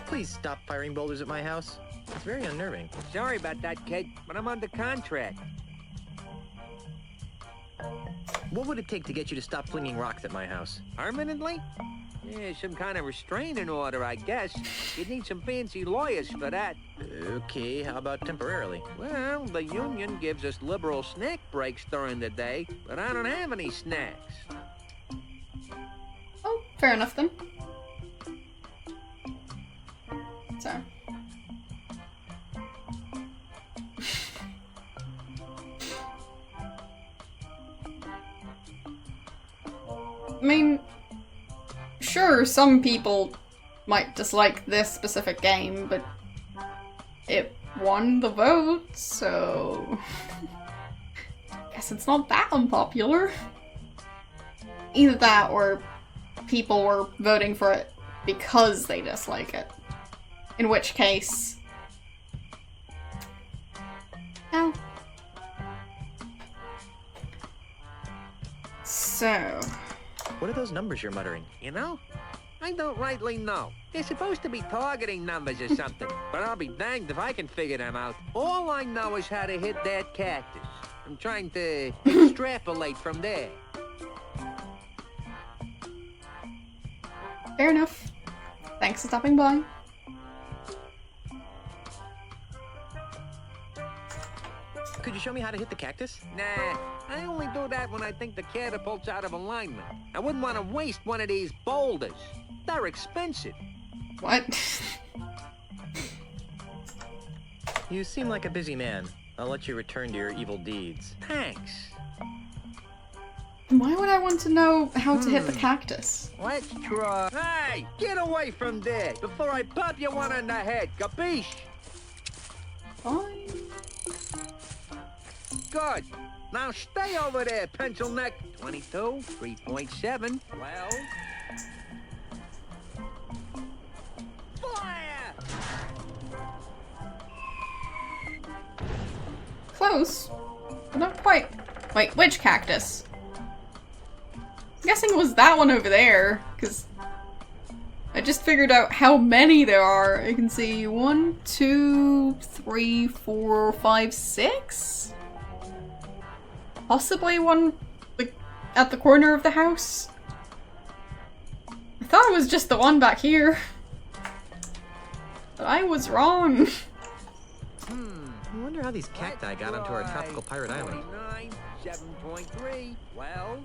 Please stop firing boulders at my house. It's very unnerving. Sorry about that, kid, but I'm under contract. What would it take to get you to stop flinging rocks at my house? Permanently? Yeah, some kind of restraining order, I guess. You'd need some fancy lawyers for that. Okay, how about temporarily? Well, the union gives us liberal snack breaks during the day, but I don't have any snacks. Oh, fair enough then. So. I mean, sure, some people might dislike this specific game, but it won the vote, so... guess it's not that unpopular. Either that, or people were voting for it because they dislike it. In which case... Oh. So... What are those numbers you're muttering? You know? I don't rightly know. They're supposed to be targeting numbers or something, but I'll be danged if I can figure them out. All I know is how to hit that cactus. I'm trying to extrapolate from there. Fair enough. Thanks for stopping by. Could you show me how to hit the cactus? Nah, I only do that when I think the catapult's out of alignment. I wouldn't want to waste one of these boulders. They're expensive. What? You seem like a busy man. I'll let you return to your evil deeds. Thanks. Why would I want to know how to hit the cactus? Let's try... Hey, get away from there before I pop you one on the head, capiche? Fine. Good. Now stay over there, pencil neck. 22, 3.7, 12. Fire! Close. But not quite. Wait, which cactus? I'm guessing it was that one over there, because I just figured out how many there are. I can see 1, 2, 3, 4, 5, 6? Possibly one like, at the corner of the house? I thought it was just the one back here. But I was wrong. I wonder how these cacti got onto our tropical pirate island. 49, 7.3, 12.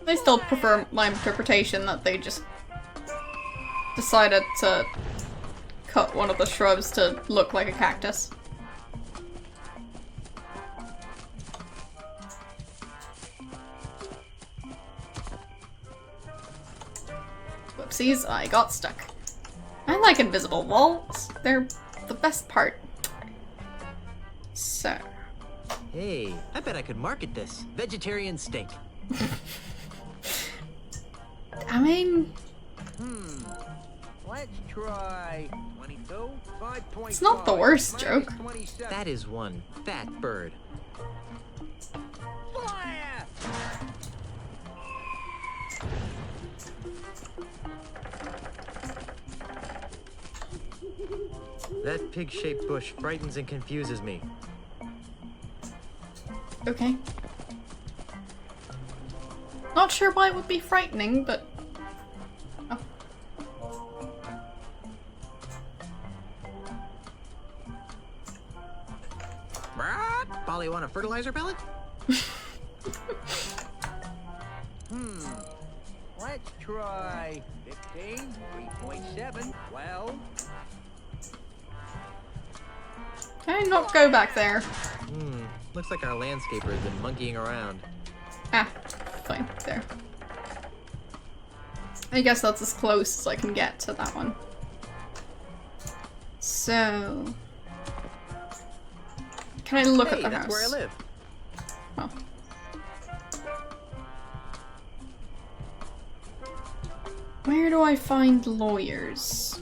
I still prefer my interpretation that they just decided to cut one of the shrubs to look like a cactus. Whoopsies, I got stuck. I like invisible walls. They're the best part. So. Hey, I bet I could market this. Vegetarian steak. I mean, Let's try 22, 5.5. it's not the worst joke. That is one fat bird. Fire! That pig-shaped bush frightens and confuses me. Okay. Not sure why it would be frightening, but... Oh. Polly, want a fertilizer pellet? Let's try 15, 3.7, 12. Can I not go back there? Looks like our landscaper has been monkeying around. Ah, fine, there. I guess that's as close as I can get to that one. So... Can I look at the that's house? where I live. Oh. Where do I find lawyers?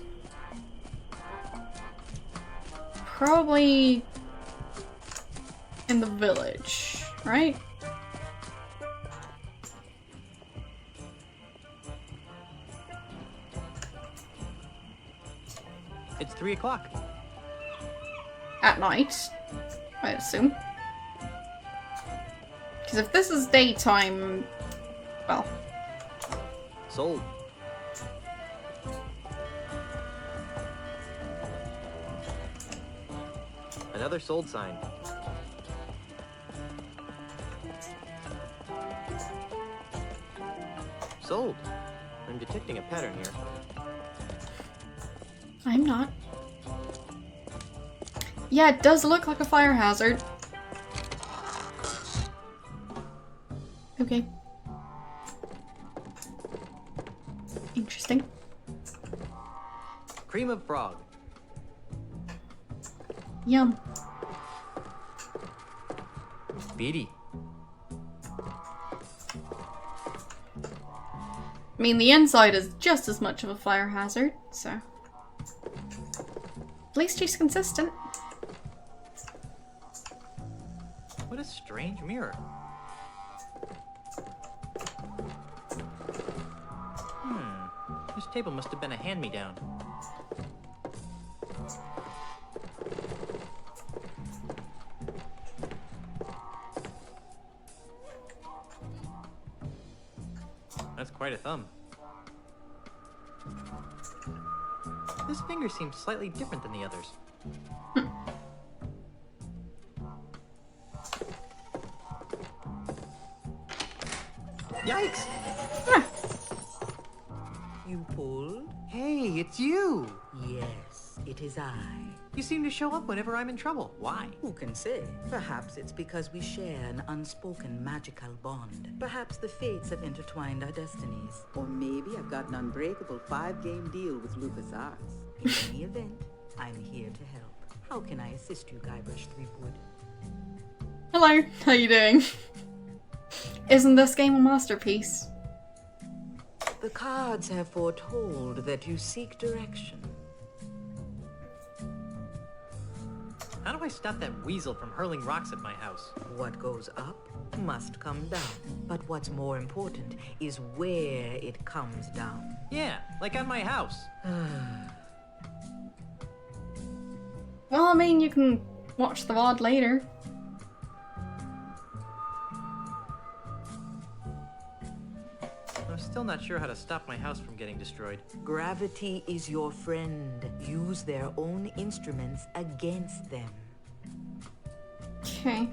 Probably in the village, right? It's 3 o'clock. At night, I assume. Because if this is daytime, well, Sold. Another sold sign. Sold. I'm detecting a pattern here. I'm not. Yeah, it does look like a fire hazard. Okay. Interesting. Cream of frog. Yum. Beady. I mean, the inside is just as much of a fire hazard, so... At least she's consistent. What a strange mirror. This table must have been a hand-me-down. That's quite a thumb. This finger seems slightly different than the others. Yikes! You pulled? Hey, it's you! Yes, it is I. You seem to show up whenever I'm in trouble. Why? Who can say? Perhaps it's because we share an unspoken magical bond. Perhaps the fates have intertwined our destinies. Or maybe I've got an unbreakable 5-game deal with LucasArts. In any event, I'm here to help. How can I assist you, Guybrush Threepwood? Hello, how you doing? Isn't this game a masterpiece? The cards have foretold that you seek direction. How do I stop that weasel from hurling rocks at my house? What goes up must come down. But what's more important is where it comes down. Yeah, like on my house. Well, I mean, you can watch the VOD later. I'm still not sure how to stop my house from getting destroyed. Gravity is your friend. Use their own instruments against them. Okay.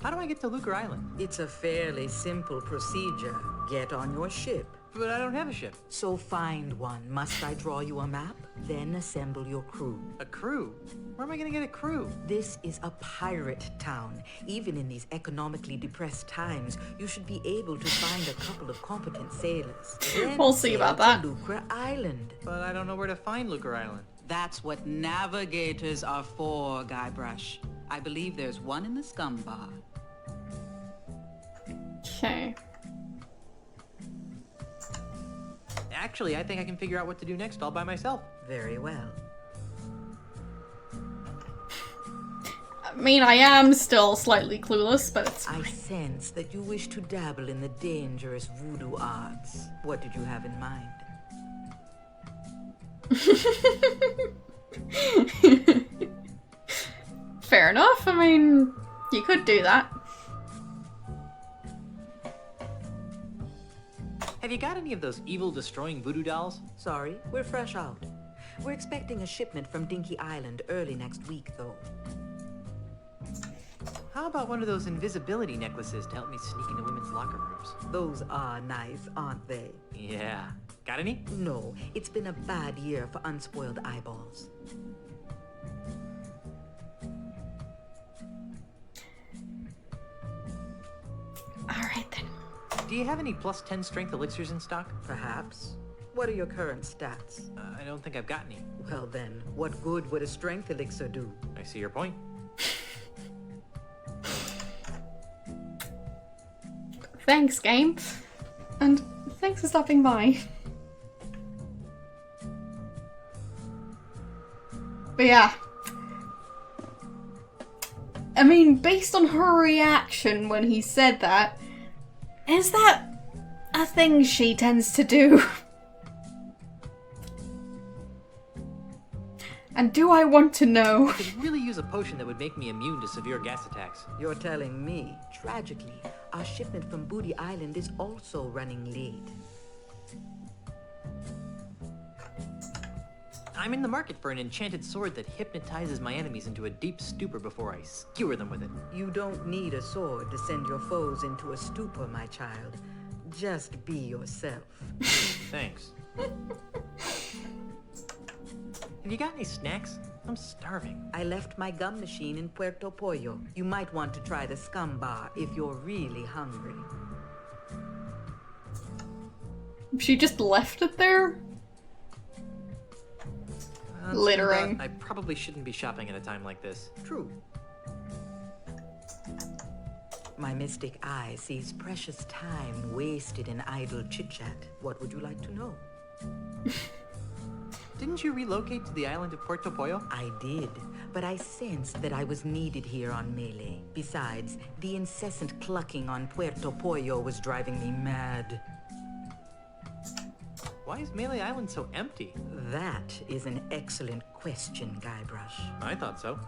How do I get to Lucre Island? It's a fairly simple procedure. Get on your ship. But I don't have a ship. So find one. Must I draw you a map? Then assemble your crew. A crew? Where am I gonna get a crew? This is a pirate town. Even in these economically depressed times, you should be able to find a couple of competent sailors. Then We'll see about sail that. to Lucre Island. But I don't know where to find Lucre Island. That's what navigators are for, Guybrush. I believe there's one in the scum bar. Okay. Actually, I think I can figure out what to do next all by myself. Very well. I mean, I am still slightly clueless, but it's I sense that you wish to dabble in the dangerous voodoo arts. What did you have in mind? fair enough. I mean, you could do that. Have you got any of those evil destroying voodoo dolls? Sorry, we're fresh out. We're expecting a shipment from Dinky Island early next week, though. How about one of those invisibility necklaces to help me sneak into women's locker rooms? Those are nice, aren't they? Yeah. Got any? No, it's been a bad year for unspoiled eyeballs. Alright then. Do you have any plus 10 strength elixirs in stock? Perhaps. What are your current stats? I don't think I've got any. Well then, what good would a strength elixir do? I see your point. Thanks, game. And thanks for stopping by. But yeah. I mean, based on her reaction when he said that, is that a thing she tends to do? And do I want to know? I could really use a potion that would make me immune to severe gas attacks. You're telling me. Tragically, our shipment from Booty Island is also running late. I'm in the market for an enchanted sword that hypnotizes my enemies into a deep stupor before I skewer them with it. You don't need a sword to send your foes into a stupor, my child. Just be yourself. Thanks. Have you got any snacks? I'm starving. I left my gum machine in Puerto Pollo. You might want to try the scum bar if you're really hungry. She just left it there? Littering. I probably shouldn't be shopping at a time like this. True. My mystic eye sees precious time wasted in idle chit-chat. What would you like to know? Didn't you relocate to the island of Puerto Pollo? I did, but I sensed that I was needed here on Melee. Besides, the incessant clucking on Puerto Pollo was driving me mad. Why is Melee Island so empty? That is an excellent question, Guybrush. I thought so.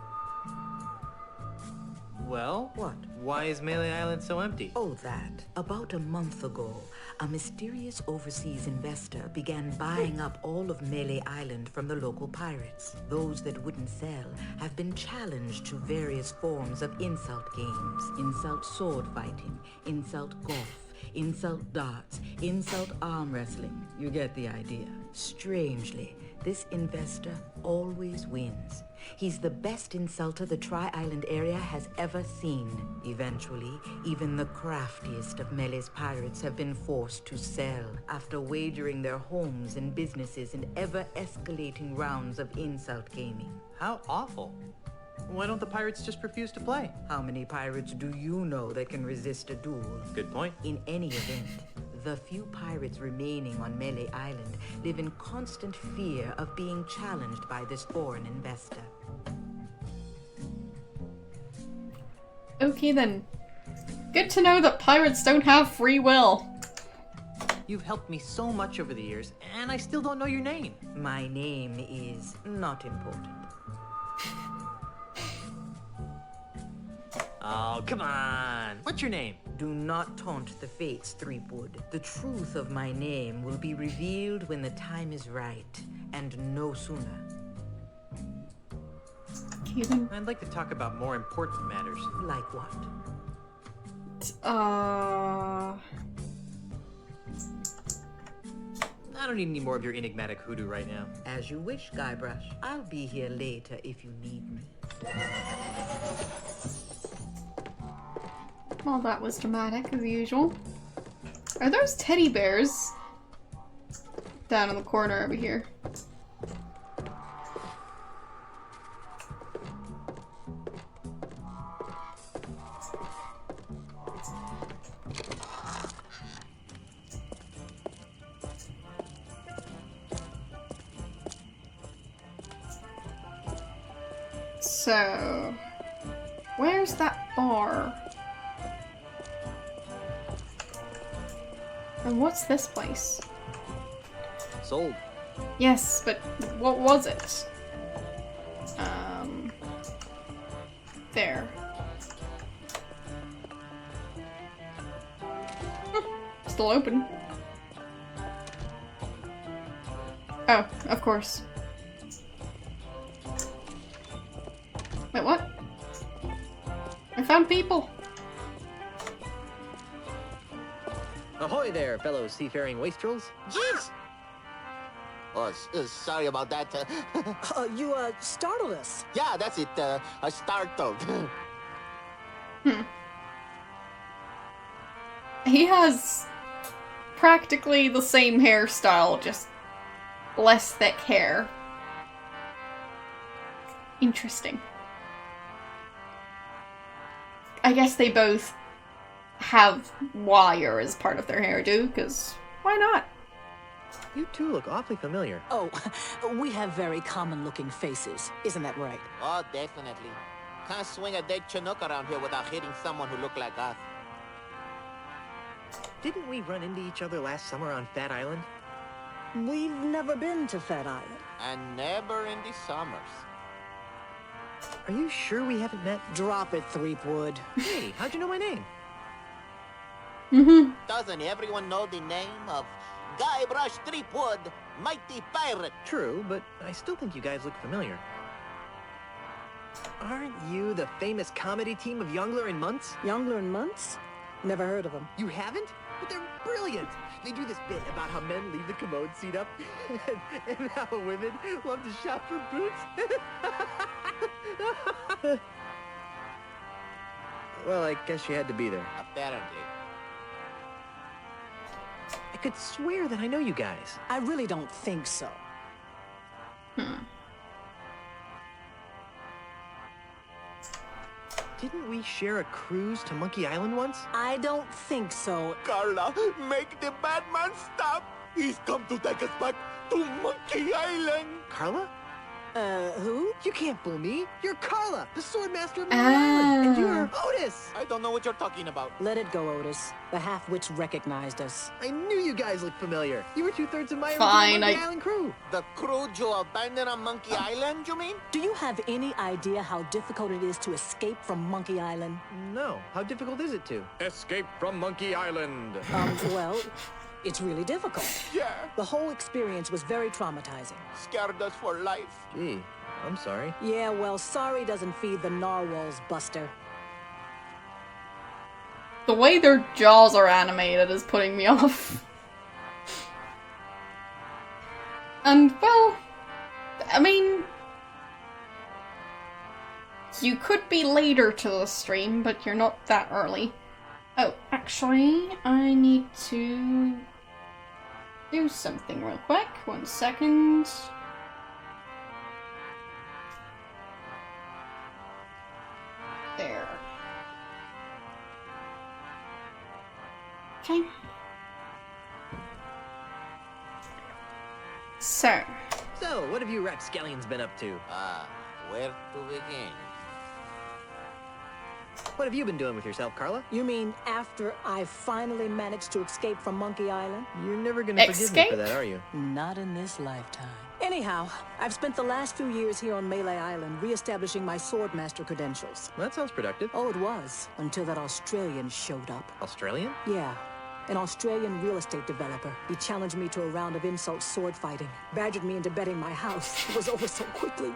Well? What? Why is Melee Island so empty? Oh, that. About a month ago, a mysterious overseas investor began buying up all of Melee Island from the local pirates. Those that wouldn't sell have been challenged to various forms of insult games. Insult sword fighting, insult golf, insult darts, insult arm wrestling. You get the idea. Strangely, this investor always wins. He's the best insulter the Tri-Island area has ever seen. Eventually, even the craftiest of Melee's pirates have been forced to sell after wagering their homes and businesses in ever-escalating rounds of insult gaming. How awful. Why don't the pirates just refuse to play? How many pirates do you know that can resist a duel? Good point. In any event, the few pirates remaining on Melee Island live in constant fear of being challenged by this foreign investor. Okay then. Good to know that pirates don't have free will. You've helped me so much over the years, and I still don't know your name. My name is not important. Oh, come on. What's your name? Do not taunt the fates, Threepwood. The truth of my name will be revealed when the time is right, and no sooner. Okay then. I'd like to talk about more important matters. Like what? I don't need any more of your enigmatic hoodoo right now. As you wish, Guybrush. I'll be here later if you need me. Well, that was dramatic as usual. Are those teddy bears down in the corner over here? So, where's that bar? And what's this place? Sold. Yes, but what was it? There. Still open. Oh, of course. Wait, what? I found people! Ahoy there, fellow seafaring wastrels. Jeez! Oh, sorry about that. You, startled us. Yeah, that's it. I startled. He has practically the same hairstyle, just less thick hair. Interesting. I guess they both have wire as part of their hairdo, because why not? You two look awfully familiar. Oh, we have very common-looking faces. Isn't that right? Oh, definitely. Can't swing a dead Chinook around here without hitting someone who looked like us. Didn't we run into each other last summer on Fat Island? We've never been to Fat Island. And never in the summers. Are you sure we haven't met? Drop it, Threepwood. Hey, how'd you know my name? Doesn't everyone know the name of Guybrush Threepwood, mighty pirate? True, but I still think you guys look familiar. Aren't you the famous comedy team of Youngler and Muntz? Youngler and Muntz? Never heard of them. You haven't? But they're brilliant! They do this bit about how men leave the commode seat up and how women love to shop for boots. Well, I guess you had to be there. Apparently. I could swear that I know you guys. I really don't think so. Didn't we share a cruise to Monkey Island once? I don't think so. Carla, make the bad man stop! He's come to take us back to Monkey Island! Carla? Who? You can't fool me. You're Carla, the swordmaster of Monkey Island. And you're Otis. I don't know what you're talking about. Let it go, Otis. The half-wits recognized us. I knew you guys looked familiar. You were two-thirds of my Fine, original Monkey Island crew. The crew you abandoned on Monkey Island, you mean? Do you have any idea how difficult it is to escape from Monkey Island? No. How difficult is it to? Escape from Monkey Island. Well, it's really difficult. Yeah. The whole experience was very traumatizing. Scared us for life. Gee, I'm sorry. Yeah, well, sorry doesn't feed the narwhals, Buster. The way their jaws are animated is putting me off. And, well, I mean, you could be later to the stream, but you're not that early. Oh, actually, I need to do something real quick. 1 second. There. Okay. So, What have you rapscallions been up to? Where to begin? What have you been doing with yourself, Carla? You mean after I finally managed to escape from Monkey Island? You're never gonna forgive me for that, are you? Not in this lifetime. Anyhow, I've spent the last few years here on Melee Island re-establishing my swordmaster credentials. That sounds productive. Oh, it was, until that Australian showed up. Australian? Yeah. An Australian real estate developer. He challenged me to a round of insult sword fighting, badgered me into betting my house. It was over so quickly.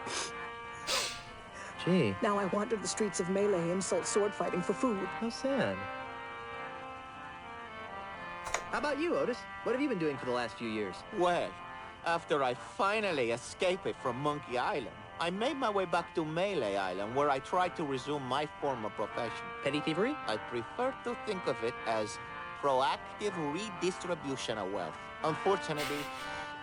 Gee. Now I wander the streets of Melee insult sword fighting for food. How sad. about you, Otis? What have you been doing for the last few years? Well, after I finally escaped from Monkey Island, I made my way back to Melee Island, where I tried to resume my former profession. Petty thievery? I prefer to think of it as proactive redistribution of wealth. Unfortunately,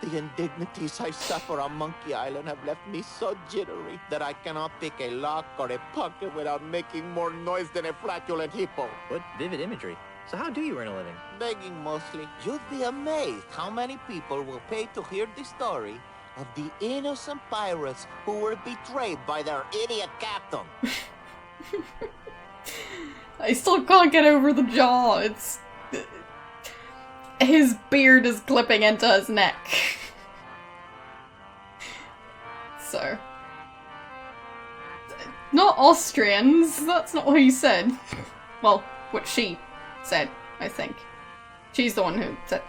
the indignities I suffer on Monkey Island have left me so jittery that I cannot pick a lock or a pocket without making more noise than a flatulent hippo. What vivid imagery. So how do you earn a living? Begging mostly. You'd be amazed how many people will pay to hear the story of the innocent pirates who were betrayed by their idiot captain. I still can't get over the jaw. It's... His beard is clipping into his neck. So... Not Austrians, that's not what he said. Well, what she said, I think. She's the one who said...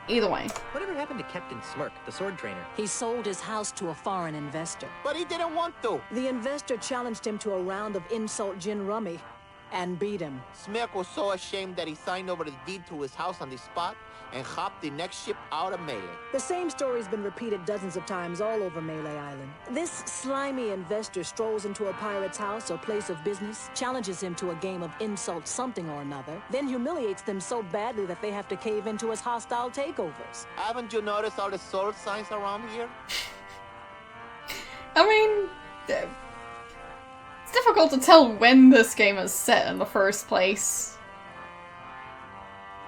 Either way. Whatever happened to Captain Smirk, the sword trainer? He sold his house to a foreign investor. But he didn't want to. The investor challenged him to a round of insult gin rummy and beat him. Smirk was so ashamed that he signed over the deed to his house on the spot and hopped the next ship out of Melee. The same story's been repeated dozens of times all over Melee Island. This slimy investor strolls into a pirate's house or place of business, challenges him to a game of insult something or another, then humiliates them so badly that they have to cave into his hostile takeovers. Haven't you noticed all the sword signs around here? I mean... It's difficult to tell when this game is set in the first place.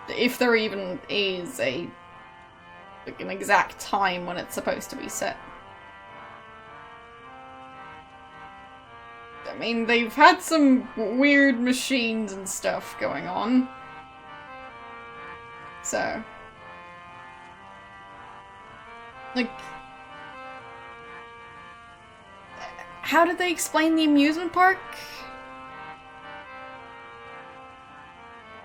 If there even is an exact time when it's supposed to be set. I mean, they've had some weird machines and stuff going on. So... Like... How did they explain the amusement park?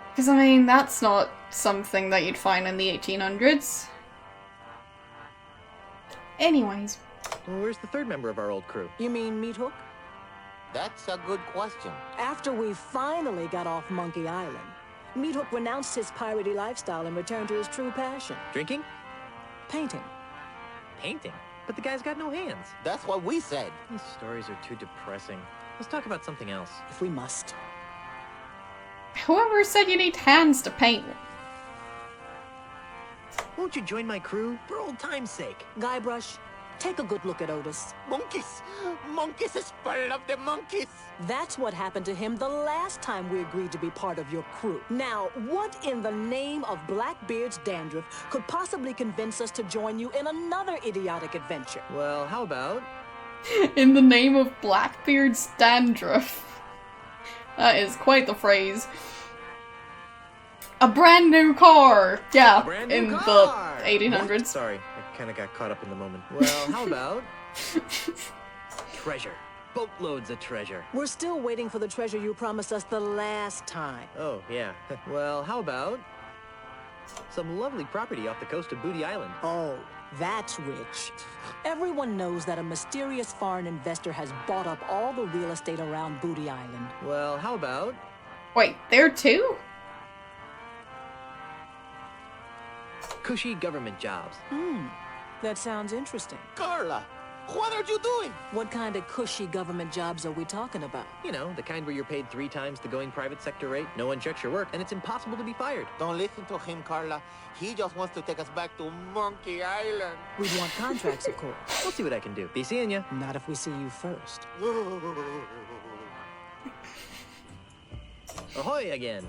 Because, I mean, that's not something that you'd find in the 1800s. Anyways. Well, where's the third member of our old crew? You mean Meat Hook? That's a good question. After we finally got off Monkey Island, Meat Hook renounced his piratey lifestyle and returned to his true passion. Drinking? Painting. Painting? But the guy's got no hands. That's what we said. These stories are too depressing. Let's talk about something else. If we must. Whoever said you need hands to paint? Won't you join my crew? For old time's sake. Guybrush, take a good look at Otis. Monkeys! Monkeys is full of the monkeys! That's what happened to him the last time we agreed to be part of your crew. Now, what in the name of Blackbeard's dandruff could possibly convince us to join you in another idiotic adventure? Well, how about... In the name of Blackbeard's dandruff. That is quite the phrase. A brand new car! Yeah, in the 1800s. What? Sorry, I kind of got caught up in the moment. Well, how about... treasure. Boatloads of treasure. We're still waiting for the treasure you promised us the last time. Oh, yeah. Well, how about... some lovely property off the coast of Booty Island. Oh, that's rich. Everyone knows that a mysterious foreign investor has bought up all the real estate around Booty Island. Well, how about... Wait, there too? cushy government jobs. That sounds interesting. Carla, what are you doing? What kind of cushy government jobs are we talking about? You know, the kind where you're paid 3 times the going private sector rate, no one checks your work, and it's impossible to be fired. Don't listen to him, Carla. He just wants to take us back to Monkey Island. We want contracts, of course. We'll see what I can do. Be seeing ya. Not if we see you first. Ahoy again.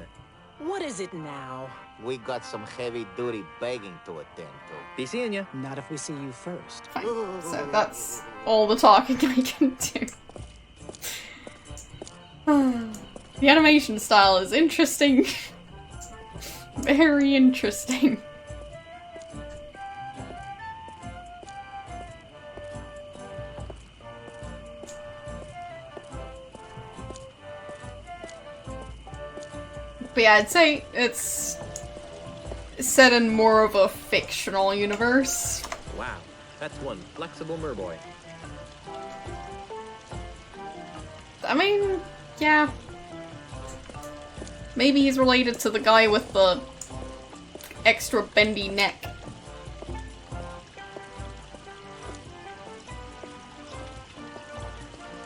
What is it now? We got some heavy-duty begging to attend to. Be seeing ya. Not if we see you first. Fine. So that's all the talking I can do. The animation style is interesting. Very interesting. But yeah, I'd say it's set in more of a fictional universe. Wow, that's one flexible merboy. I mean, yeah. Maybe he's related to the guy with the extra bendy neck.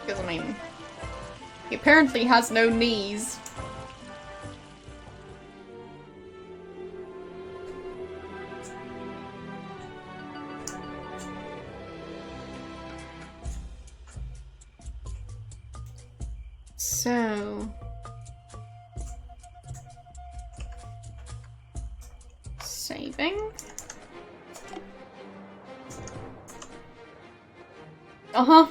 Because, I mean, he apparently has no knees. So... saving. Uh-huh.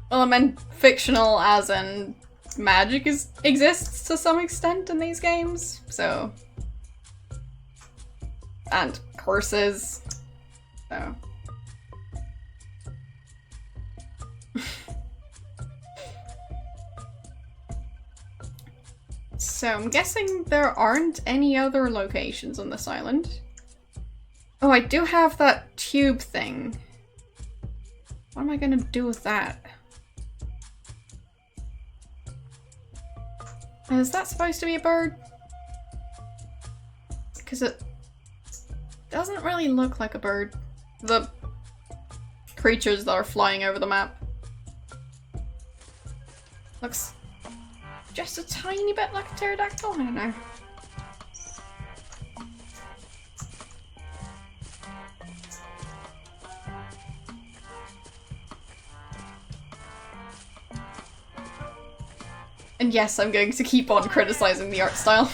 Well, I meant fictional as in magic exists to some extent in these games, so... and curses, so... So I'm guessing there aren't any other locations on this island. Oh, I do have that tube thing. What am I gonna do with that? Is that supposed to be a bird? Because it doesn't really look like a bird. The creatures that are flying over the map. Looks just a tiny bit like a pterodactyl? I don't know. And yes, I'm going to keep on criticizing the art style.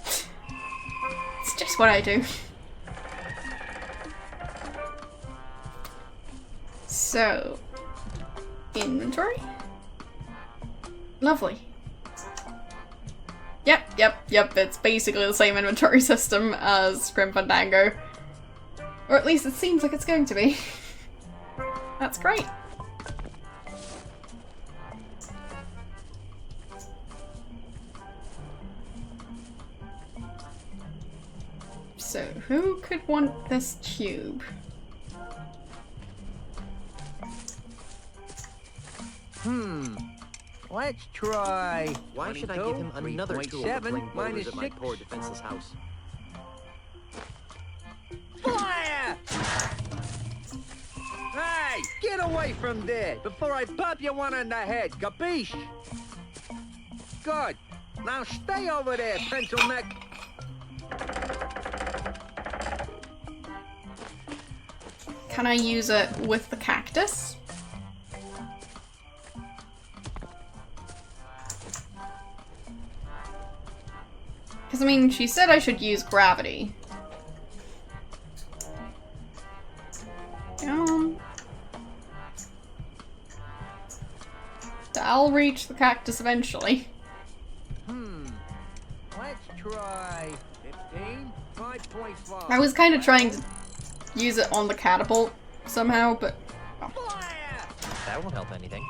It's just what I do. So, inventory? Lovely. Yep, it's basically the same inventory system as Grim Fandango. Or at least it seems like it's going to be. That's great. So, who could want this tube? Let's try. Why should I give him another tool for playing boulders at my poor defenseless house? Fire! Hey, get away from there before I pop you one on the head, capiche? Good. Now stay over there, pencil neck. Can I use it with the cactus? Because, I mean, she said I should use gravity. I'll reach the cactus eventually. Let's try 15, 5.5. I was kind of trying to use it on the catapult somehow, but... oh. That won't help anything.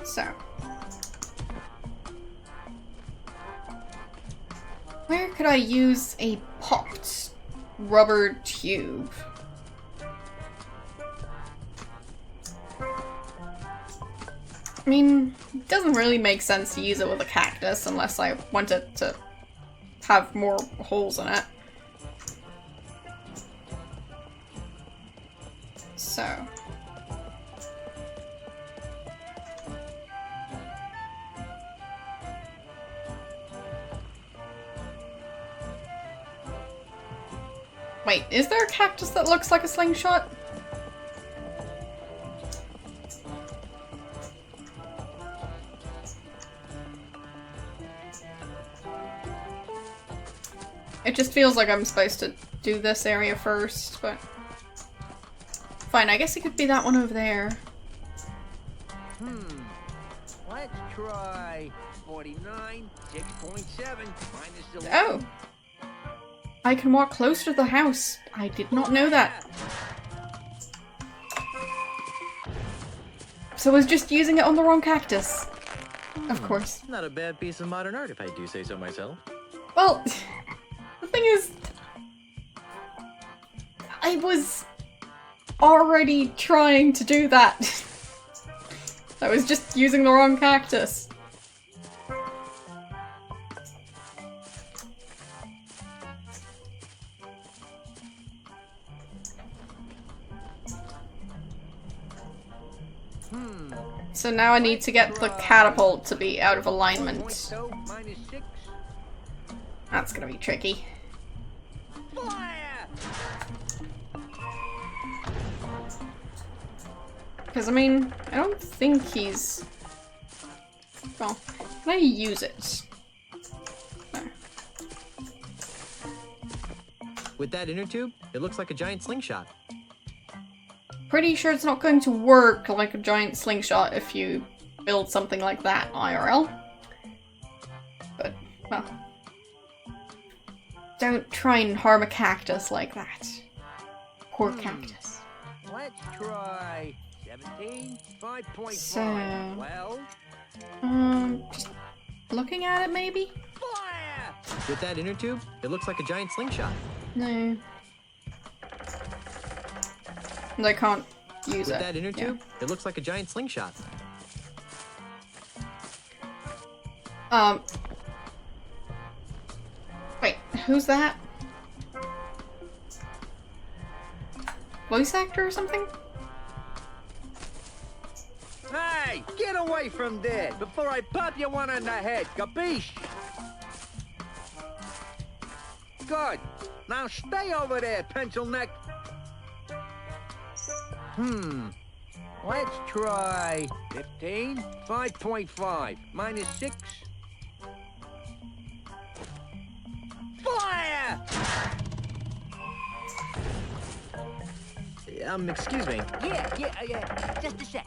So. Where could I use a popped rubber tube? I mean, it doesn't really make sense to use it with a cactus unless I want it to have more holes in it. So. Wait, is there a cactus that looks like a slingshot? It just feels like I'm supposed to do this area first, but... fine, I guess it could be that one over there. Let's try 49, 6.7, minus 11. Oh! I can walk closer to the house. I did not know that. So I was just using it on the wrong cactus. Of course. Not a bad piece of modern art if I do say so myself. Well, the thing is, I was already trying to do that. I was just using the wrong cactus. So now I need to get the catapult to be out of alignment. That's gonna be tricky. Because, I mean, I don't think he's... Well, can I use it? No. With that inner tube, it looks like a giant slingshot. Pretty sure it's not going to work like a giant slingshot if you build something like that IRL. But, well... Don't try and harm a cactus like that. Poor cactus. Let's try 17, 5.5. So... Well... just looking at it, maybe? With that inner tube, it looks like a giant slingshot. No. And I can't use With it. that inner tube, it looks like a giant slingshot. Wait, who's that? Voice actor or something? Hey, get away from there before I pop you one on the head, capiche? Good. Now stay over there, pencil neck. Let's try 15, 5.5, minus 6. Fire! Excuse me. Yeah, just a sec.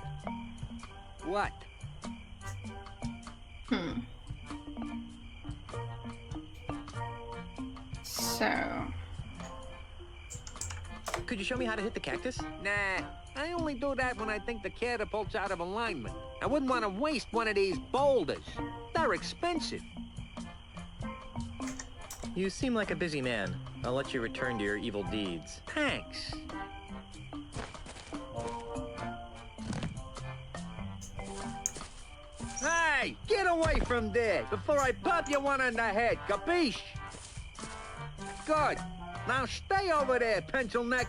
What? So... Could you show me how to hit the cactus? Nah, I only do that when I think the catapult's out of alignment. I wouldn't want to waste one of these boulders. They're expensive. You seem like a busy man. I'll let you return to your evil deeds. Thanks. Hey, get away from there before I pop you one on the head, capiche? Good. Now stay over there, pencil neck.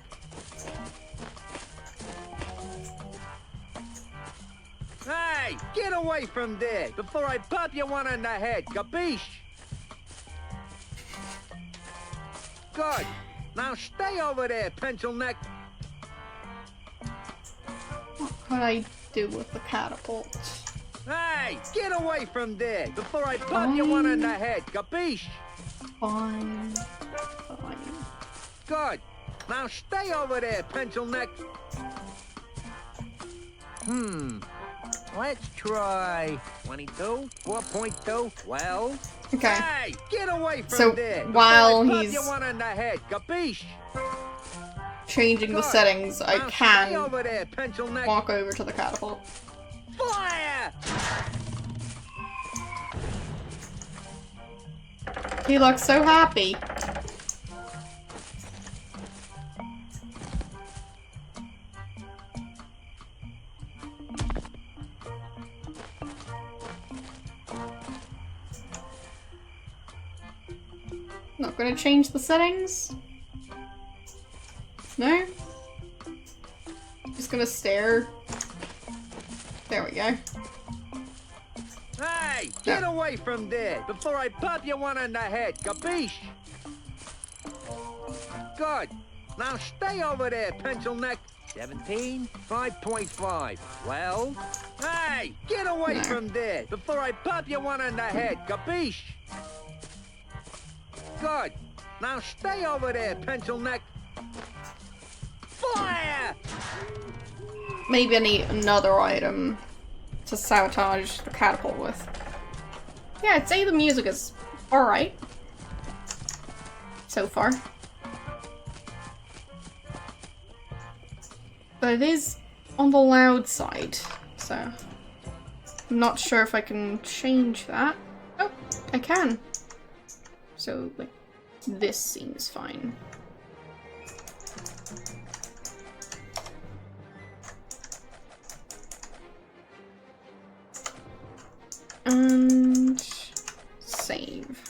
Hey, get away from there before I pop you one on the head, capiche? Good. Now stay over there, pencil neck. What could I do with the catapult? Hey, get away from there before I pop you one on the head, capiche? Fine. Good. Now stay over there, pencil neck. Let's try 22, 4.2, well. Okay. Hey, get away from So, there. while before I pop he's- you one on the head, capiche? Changing the Good. settings, I Now can stay over there, pencil neck. walk over to the catapult. Fire! He looks so happy. Not gonna change the settings? No? Just gonna stare. There we go. Hey, get away from there before I pop you one on the head, capiche? Good. Now stay over there, pencil neck. 17, 5.5. Well? Hey, get away from there before I pop you one on the head, capiche? Good. Now stay over there, pencil neck. Fire! Maybe I need another item to sabotage the catapult with. Yeah, I'd say the music is alright. So far. But it is on the loud side, so I'm not sure if I can change that. Oh, I can. So, like, this seems fine. And save.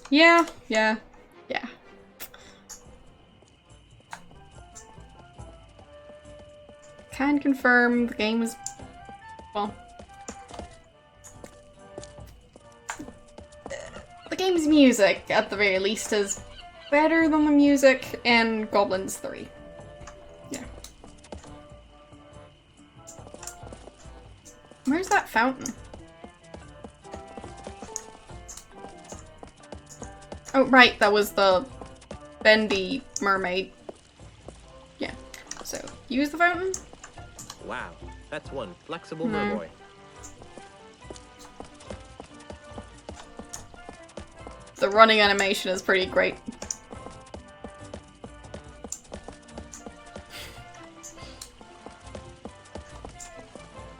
Yeah. Can confirm the game is, well, the game's music, at the very least, is better than the music in Goblins 3. Yeah. Where's that fountain? Oh, right, that was the bendy mermaid. Yeah. So, use the fountain? Wow, that's one flexible merboy. The running animation is pretty great.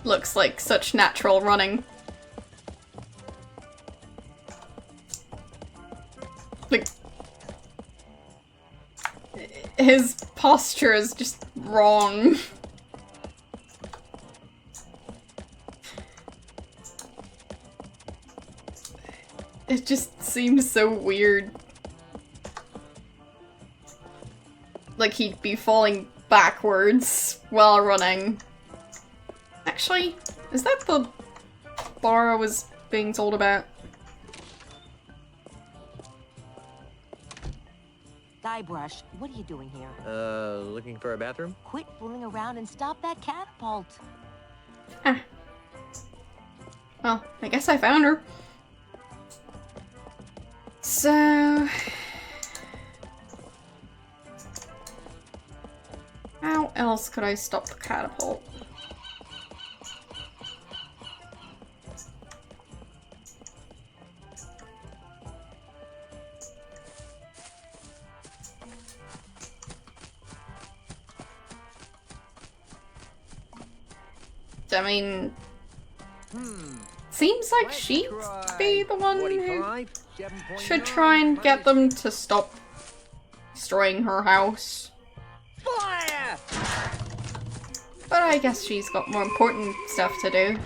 Looks like such natural running. Like, his posture is just wrong. It just seems so weird. Like he'd be falling backwards while running. Actually, is that the bar I was being told about? Guybrush, what are you doing here? Looking for a bathroom? Quit fooling around and stop that catapult. Ah. Well, I guess I found her. So... how else could I stop the catapult? I mean, seems like she'd be the one who should try and get them to stop destroying her house. Fire! But I guess she's got more important stuff to do.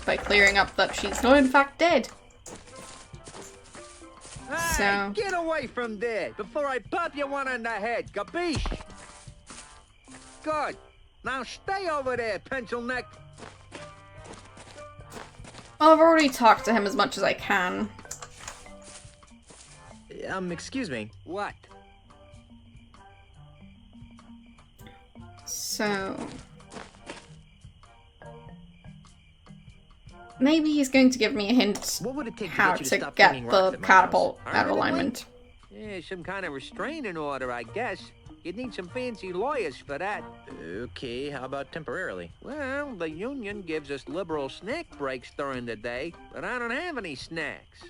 By clearing up that she's not in fact dead. Hey, So... get away from there before I pop you one on the head, capiche? Good. Now stay over there, pencil neck. well, I've already talked to him as much as I can. Excuse me. What? So... maybe he's going to give me a hint What would it take how to to stop get flinging the rocks at my catapult house? out of alignment. Yeah, some kind of restraining order, I guess. You'd need some fancy lawyers for that. Okay, how about temporarily? Well, the union gives us liberal snack breaks during the day, but I don't have any snacks.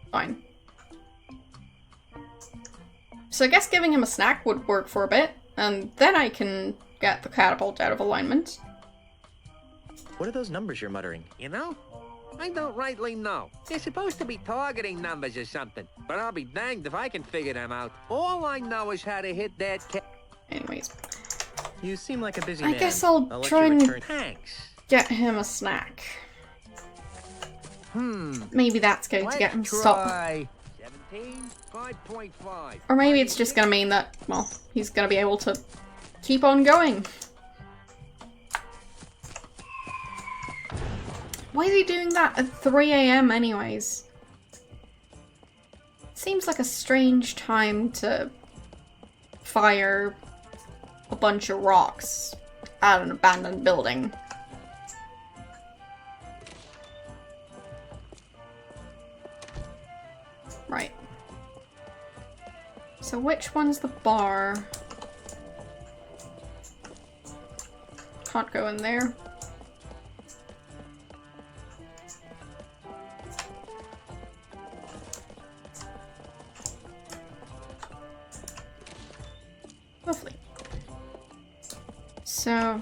Fine. So I guess giving him a snack would work for a bit, and then I can get the catapult out of alignment. What are those numbers you're muttering? You know? I don't rightly know. They're supposed to be targeting numbers or something, but I'll be danged if I can figure them out. All I know is how to hit that Anyways. You seem like a busy I man. guess I'll let try you and return. Thanks. get him a snack. Maybe that's going to get him stopped. 17, 5.5. Or maybe it's just gonna mean that, well, he's gonna be able to keep on going. Why is he doing that at 3 AM anyways? Seems like a strange time to fire a bunch of rocks at an abandoned building. Right. So which one's the bar? Can't go in there. Lovely. So...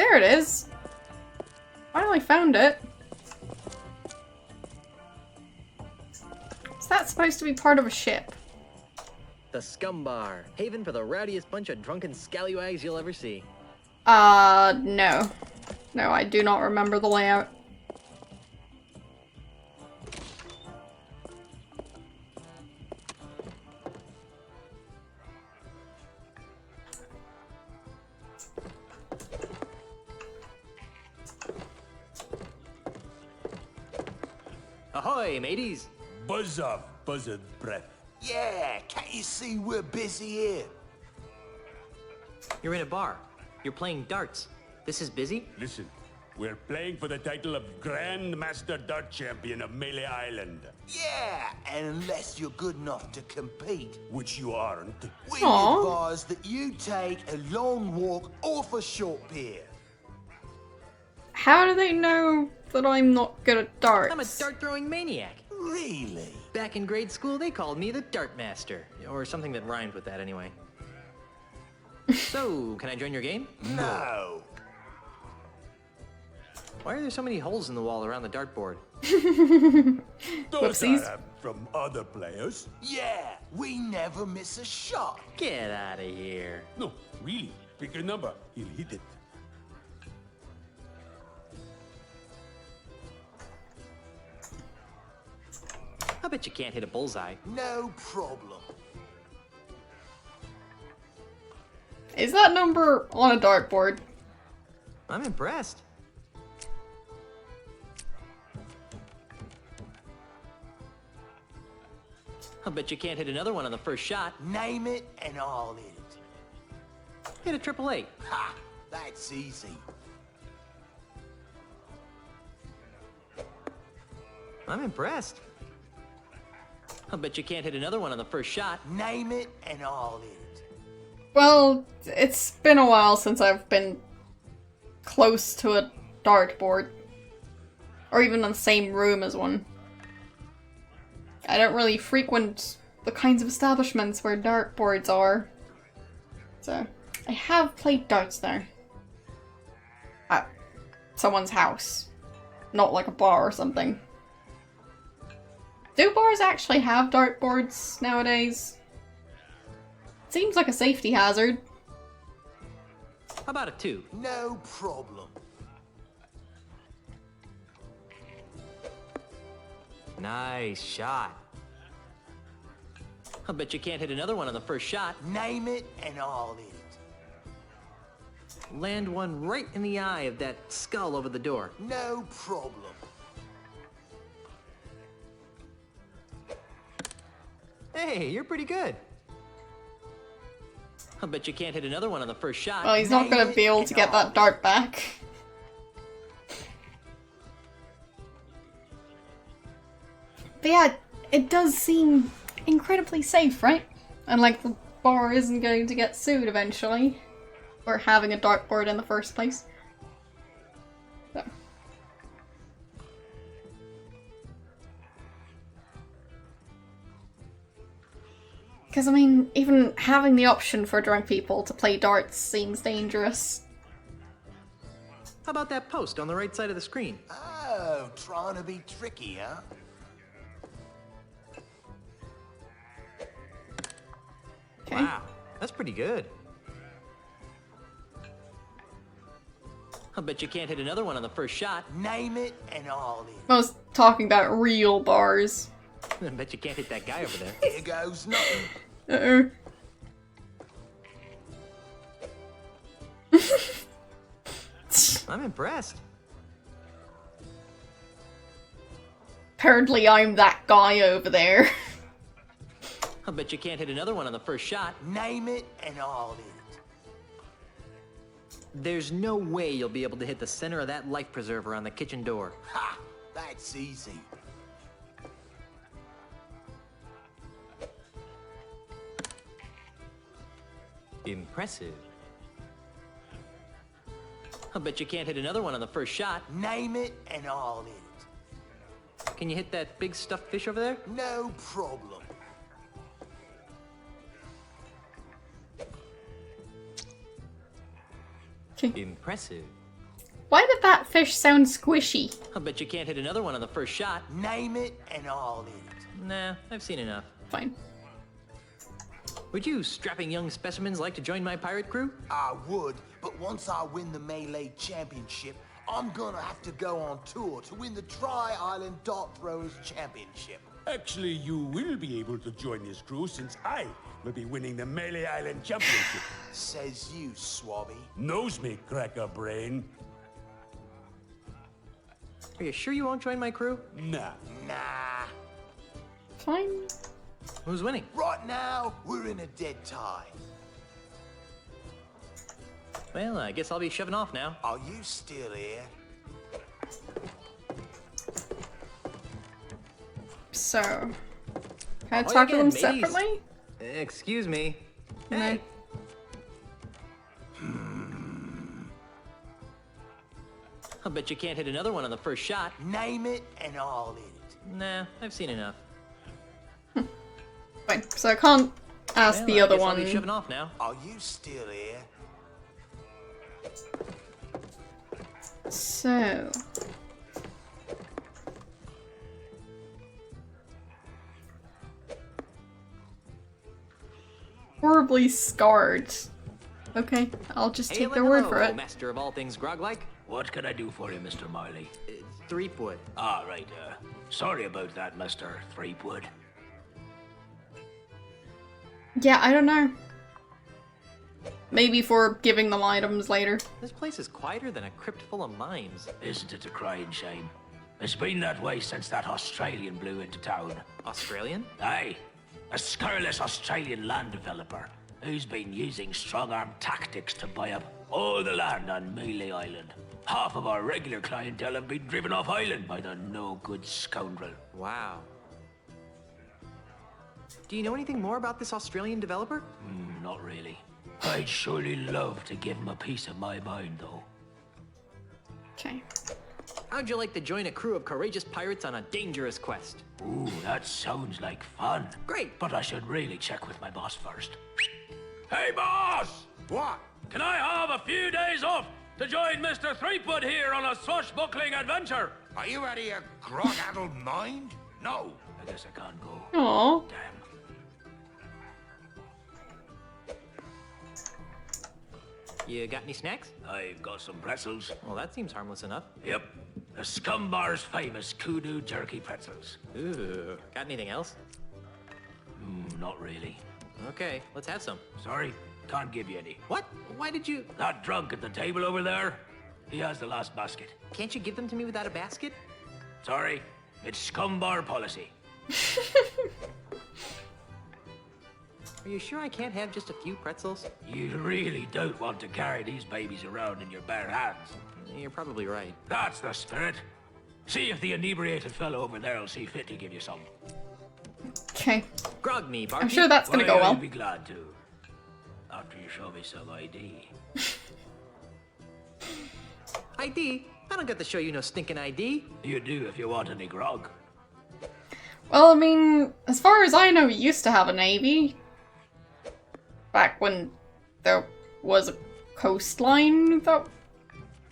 There it is. Finally found it. Is that supposed to be part of a ship? The Scum Bar, haven for the rowdiest bunch of drunken scallywags you'll ever see. No. No, I do not remember the layout. Ahoy, mateys! Buzz up, buzzard breath. Yeah, can't you see we're busy here? You're in a bar. You're playing darts. This is busy? Listen, we're playing for the title of Grand Master Dart Champion of Melee Island. Yeah, and unless you're good enough to compete, Which you aren't. we Aw. advise that you take a long walk off a short pier. How do they know that I'm not good at darts? I'm a dart-throwing maniac. Really? Back in grade school, they called me the Dart Master. Or something that rhymed with that, anyway. So, can I join your game? No. Why are there so many holes in the wall around the dartboard? Those Whoopsies. are from other players. Yeah, we never miss a shot. Get out of here. No, really. Pick a number. He'll hit it. I bet you can't hit a bullseye. No problem. Is that number on a dartboard? I'm impressed. I bet you can't hit another one on the first shot. Name it and I'll hit it. Hit a triple eight. Ha! That's easy. I'm impressed. I bet you can't hit another one on the first shot. Name it and I'll hit it. Well, it's been a while since I've been close to a dartboard. Or even in the same room as one. I don't really frequent the kinds of establishments where dartboards are. So, I have played darts there. At someone's house. Not like a bar or something. Do bars actually have dartboards nowadays? Seems like a safety hazard. How about a 2? No problem. Nice shot. I bet you can't hit another one on the first shot. Name it and I'll hit it. Land one right in the eye of that skull over the door. No problem. Hey, you're pretty good. I bet you can't hit another one on the first shot. Well, he's not gonna be able to get that dart back. But yeah, it does seem incredibly safe, right? And like the bar isn't going to get sued eventually for having a dartboard in the first place. So. Because, I mean, even having the option for drunk people to play darts seems dangerous. How about that post on the right side of the screen? Oh, trying to be tricky, huh? Okay. Wow, that's pretty good. I bet you can't hit another one on the first shot. Name it and I'll hit it. I was talking about real bars. I bet you can't hit that guy over there. Here goes nothing. Uh-oh. I'm impressed. Apparently I'm that guy over there. I bet you can't hit another one on the first shot. Name it and I'll hit it. There's no way you'll be able to hit the center of that life preserver on the kitchen door. Ha! That's easy. Impressive. I bet you can't hit another one on the first shot. Name it and I'll hit it. Can you hit that big stuffed fish over there? No problem. Impressive. Why did that fish sound squishy? I'll bet you can't hit another one on the first shot. Name it and I'll eat it. Nah, I've seen enough. Fine. Would you strapping young specimens like to join my pirate crew? I would, but once I win the Melee Championship, I'm gonna have to go on tour to win the Tri-Island Dart Throwers Championship. Actually, you will be able to join this crew since I will be winning the Melee Island Championship. Says you, Swabby. Knows me, cracker brain. Are you sure you won't join my crew? Nah. Nah. Fine. Who's winning? Right now, we're in a dead tie. Well, I guess I'll be shoving off now. Are you still here? So, can I Ahoy talk to again, them mateys. separately? Excuse me. No. Hey. I'll bet you can't hit another one on the first shot. Name it and I'll eat it. Nah, I've seen enough. Fine. So I can't ask Well, the I other guess one. I'll be shoving off now. Are you still here? So. Horribly scarred. Okay, I'll just take their word for it. Master of all things grog-like. What can I do for you, Mr. Marley? Threepwood. Ah, right, sorry about that, Mr. Threepwood. Yeah, I don't know. Maybe for giving them items later. This place is quieter than a crypt full of mimes. Isn't it a crying shame? It's been that way since that Australian blew into town. Australian? Aye. A scurrilous Australian land developer who's been using strong-arm tactics to buy up all the land on Melee Island. Half of our regular clientele have been driven off island by the no-good scoundrel. Wow. Do you know anything more about this Australian developer? Not really. I'd surely love to give him a piece of my mind, though. Okay. How'd you like to join a crew of courageous pirates on a dangerous quest? Ooh, that sounds like fun. Great. But I should really check with my boss first. Hey, boss! What? Can I have a few days off to join Mr. Threepwood here on a swashbuckling adventure? Are you out of your grog-addled mind? No. I guess I can't go. Aww. Damn. You got any snacks? I've got some pretzels. Well, that seems harmless enough. Yep. The Scumbar's famous kudu jerky pretzels. Ooh. Got anything else? Not really. Okay, let's have some. Sorry, can't give you any. What? Why did you... That drunk at the table over there, he has the last basket. Can't you give them to me without a basket? Sorry, it's Scumbar policy. Are you sure I can't have just a few pretzels? You really don't want to carry these babies around in your bare hands. You're probably right. That's the spirit. See if the inebriated fellow over there will see fit to give you some. Okay. Grog me, Barky. I'm sure that's gonna go well. I'll be glad to. After you show me some ID. ID? I don't got to show you no stinking ID. You do if you want any grog. Well, I mean, as far as I know, you used to have a navy. Back when there was a coastline that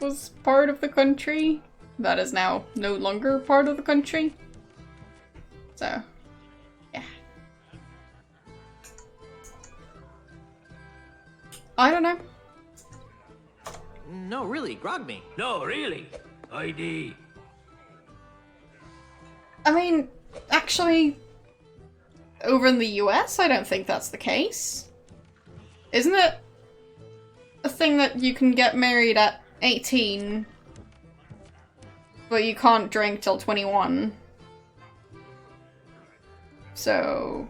was part of the country. That is now no longer part of the country. So, yeah. I don't know. No, really, grog me. No, really. ID. I mean, actually, over in the US, I don't think that's the case. Isn't it a thing that you can get married at 18, but you can't drink till 21? So...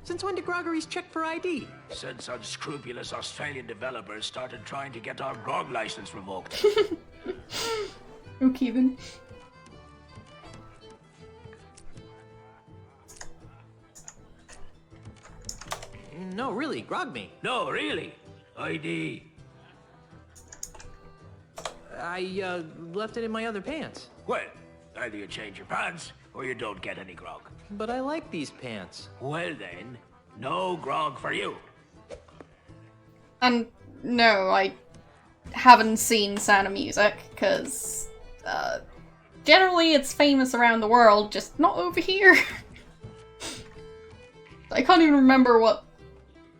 Since when do groggeries check for ID? Since unscrupulous Australian developers started trying to get our grog license revoked. Okay then. No, really, grog me. No, really. ID. I, left it in my other pants. Well, either you change your pants or you don't get any grog. But I like these pants. Well then, no grog for you. And no, I haven't seen Sound of Music, because generally it's famous around the world, just not over here. I can't even remember what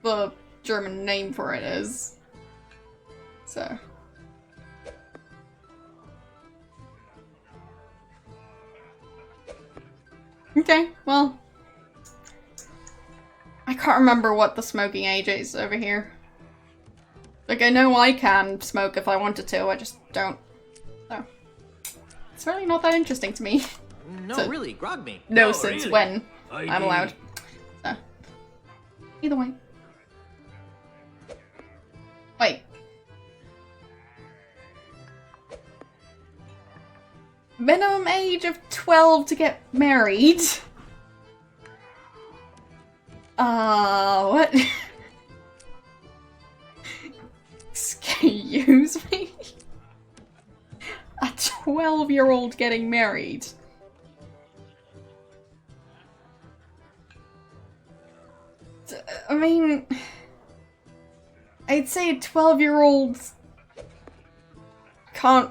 the German name for it is. So. Okay, well. I can't remember what the smoking age is over here. Like, I know I can smoke if I wanted to, I just don't. So. It's really not that interesting to me. No, So, really, grog me. No, No, since really. when I'm allowed. So. Either way. Wait. Minimum age of 12 to get married? What? Excuse me? A 12-year-old getting married? I mean, I'd say a 12-year-old can't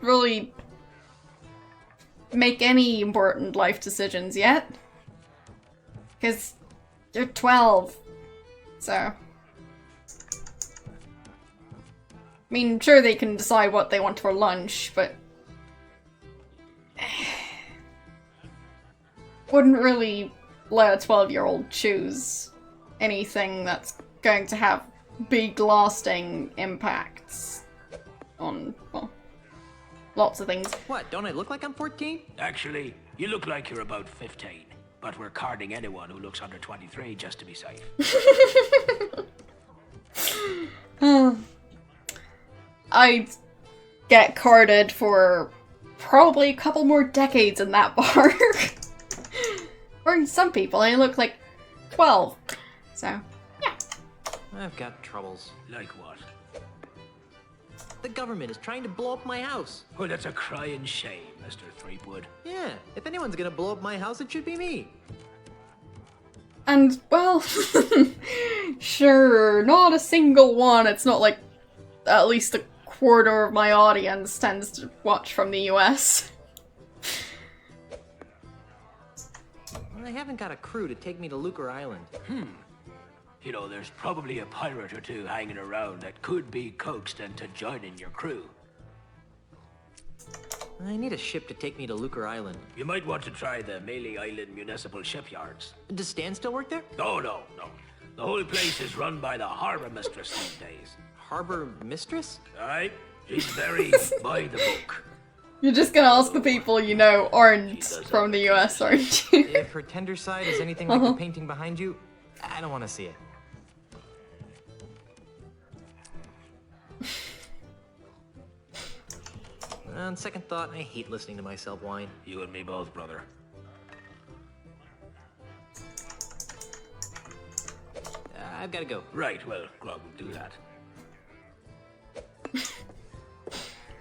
really make any important life decisions yet. Because you're 12. So. I mean, sure they can decide what they want for lunch, but wouldn't really let a 12-year-old choose anything that's going to have big lasting impacts on, well, lots of things. What, don't I look like I'm 14? Actually, you look like you're about 15. But we're carding anyone who looks under 23 just to be safe. I'd get carded for probably a couple more decades in that bar. Or some people, they look like 12. So, yeah. I've got troubles. Like what? The government is trying to blow up my house. Well, that's a crying shame, Mr. Threepwood. Yeah, if anyone's gonna blow up my house, it should be me. And, well, sure, not a single one. It's not like at least a quarter of my audience tends to watch from the US. I haven't got a crew to take me to Lucre Island. You know, there's probably a pirate or two hanging around that could be coaxed into joining your crew. I need a ship to take me to Lucre Island. You might want to try the Melee Island Municipal Shipyards. Does Stan still work there? Oh, no. The whole place is run by the harbor mistress these days. Harbor mistress? Aye, she's very by the book. You're just gonna ask the people you know aren't from the US, aren't you? If her tender side is anything like the painting behind you, I don't want to see it. On second thought, I hate listening to myself whine. You and me both, brother. I've got to go. Right, well, Grog will do that.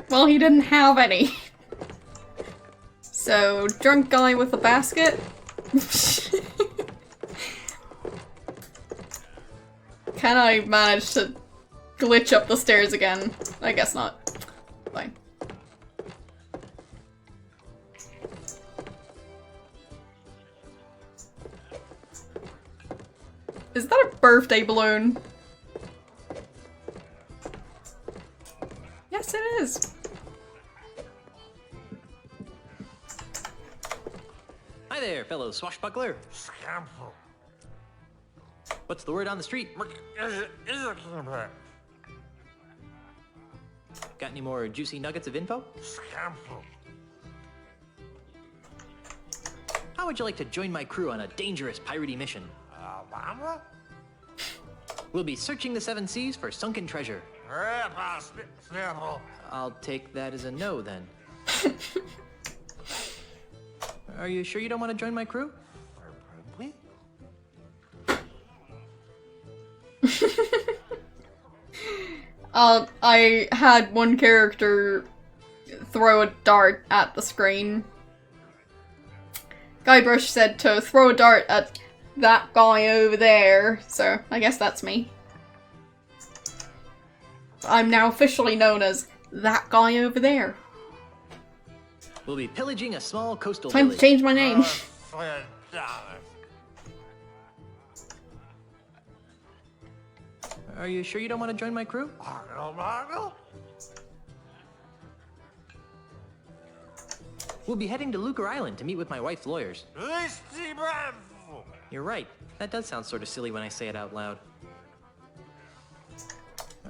Well, he didn't have any. So, drunk guy with a basket? Can I manage to glitch up the stairs again? I guess not. Fine. Is that a birthday balloon? Yes, it is. Hi there, fellow swashbuckler. Scamper. What's the word on the street? Got any more juicy nuggets of info? Scamper. How would you like to join my crew on a dangerous piratey mission? Mama? We'll be searching the seven seas for sunken treasure. Scamper. I'll take that as a no, then. Are you sure you don't want to join my crew? I had one character throw a dart at the screen. Guybrush said to throw a dart at that guy over there, so I guess that's me. I'm now officially known as that guy over there. We'll be pillaging a small coastal Time to village. change my name. Are you sure you don't want to join my crew? We'll be heading to Lucre Island to meet with my wife's lawyers. You're right. That does sound sort of silly when I say it out loud.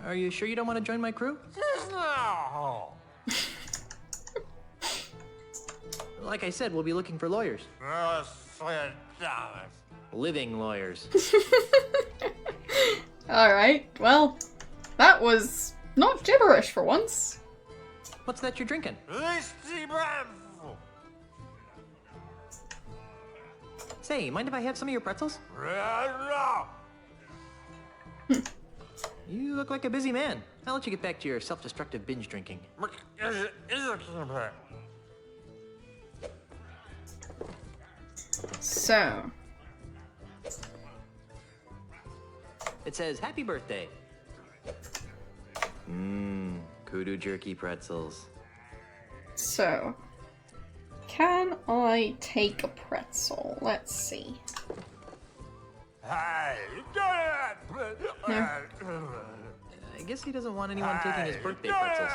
Are you sure you don't want to join my crew? Like I said, we'll be looking for lawyers. Living lawyers. Alright, well, that was not gibberish for once. What's that you're drinking? Say, mind if I have some of your pretzels? You look like a busy man. I'll let you get back to your self-destructive binge drinking. So. It says, happy birthday. Mmm, kudu jerky pretzels. So. Can I take a pretzel? Let's see. No. I guess he doesn't want anyone taking his birthday pretzels.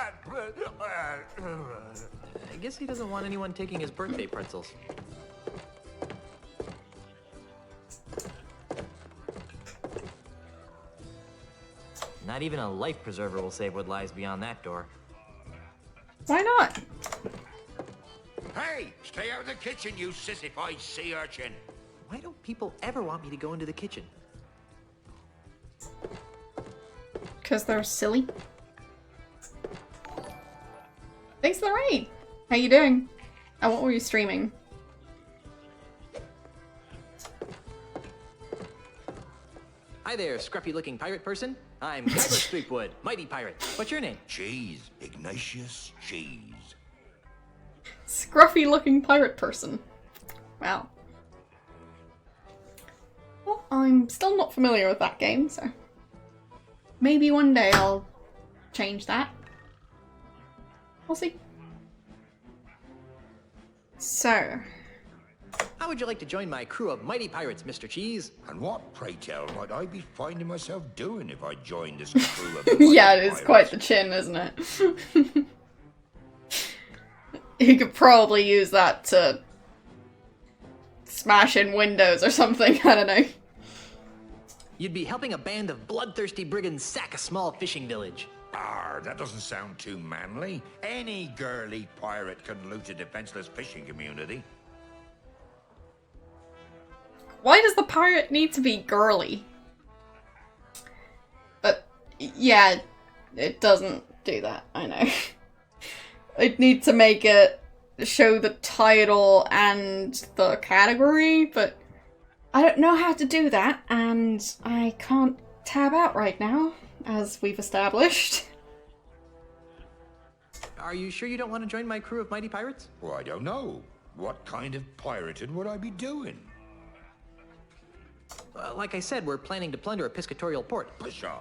I guess he doesn't want anyone taking his birthday pretzels. Not even a life preserver will save what lies beyond that door. Why not? Hey, stay out of the kitchen, you sissified sea urchin. Why don't people ever want me to go into the kitchen? Because they're silly. Thanks for the raid. How you doing? And what were you streaming? Hi there, scruffy-looking pirate person. I'm Guybrush Threepwood, mighty pirate. What's your name? Cheese, Ignatius Cheese. Scruffy looking pirate person. Wow. Well, I'm still not familiar with that game, so maybe one day I'll change that. We'll see. So. How would you like to join my crew of mighty pirates, Mr. Cheese? And what, pray tell, might I be finding myself doing if I joined this crew of Yeah, it is quite the chin, isn't it? You could probably use that to smash in windows or something, I don't know. You'd be helping a band of bloodthirsty brigands sack a small fishing village. That doesn't sound too manly. Any girly pirate can loot a defenseless fishing community. Why does the pirate need to be girly? But, yeah, it doesn't do that, I know. I'd need to make it show the title and the category, but I don't know how to do that, and I can't tab out right now, as we've established. Are you sure you don't want to join my crew of mighty pirates? Well, I don't know. What kind of pirating would I be doing? Like I said, we're planning to plunder a piscatorial port. Pshaw.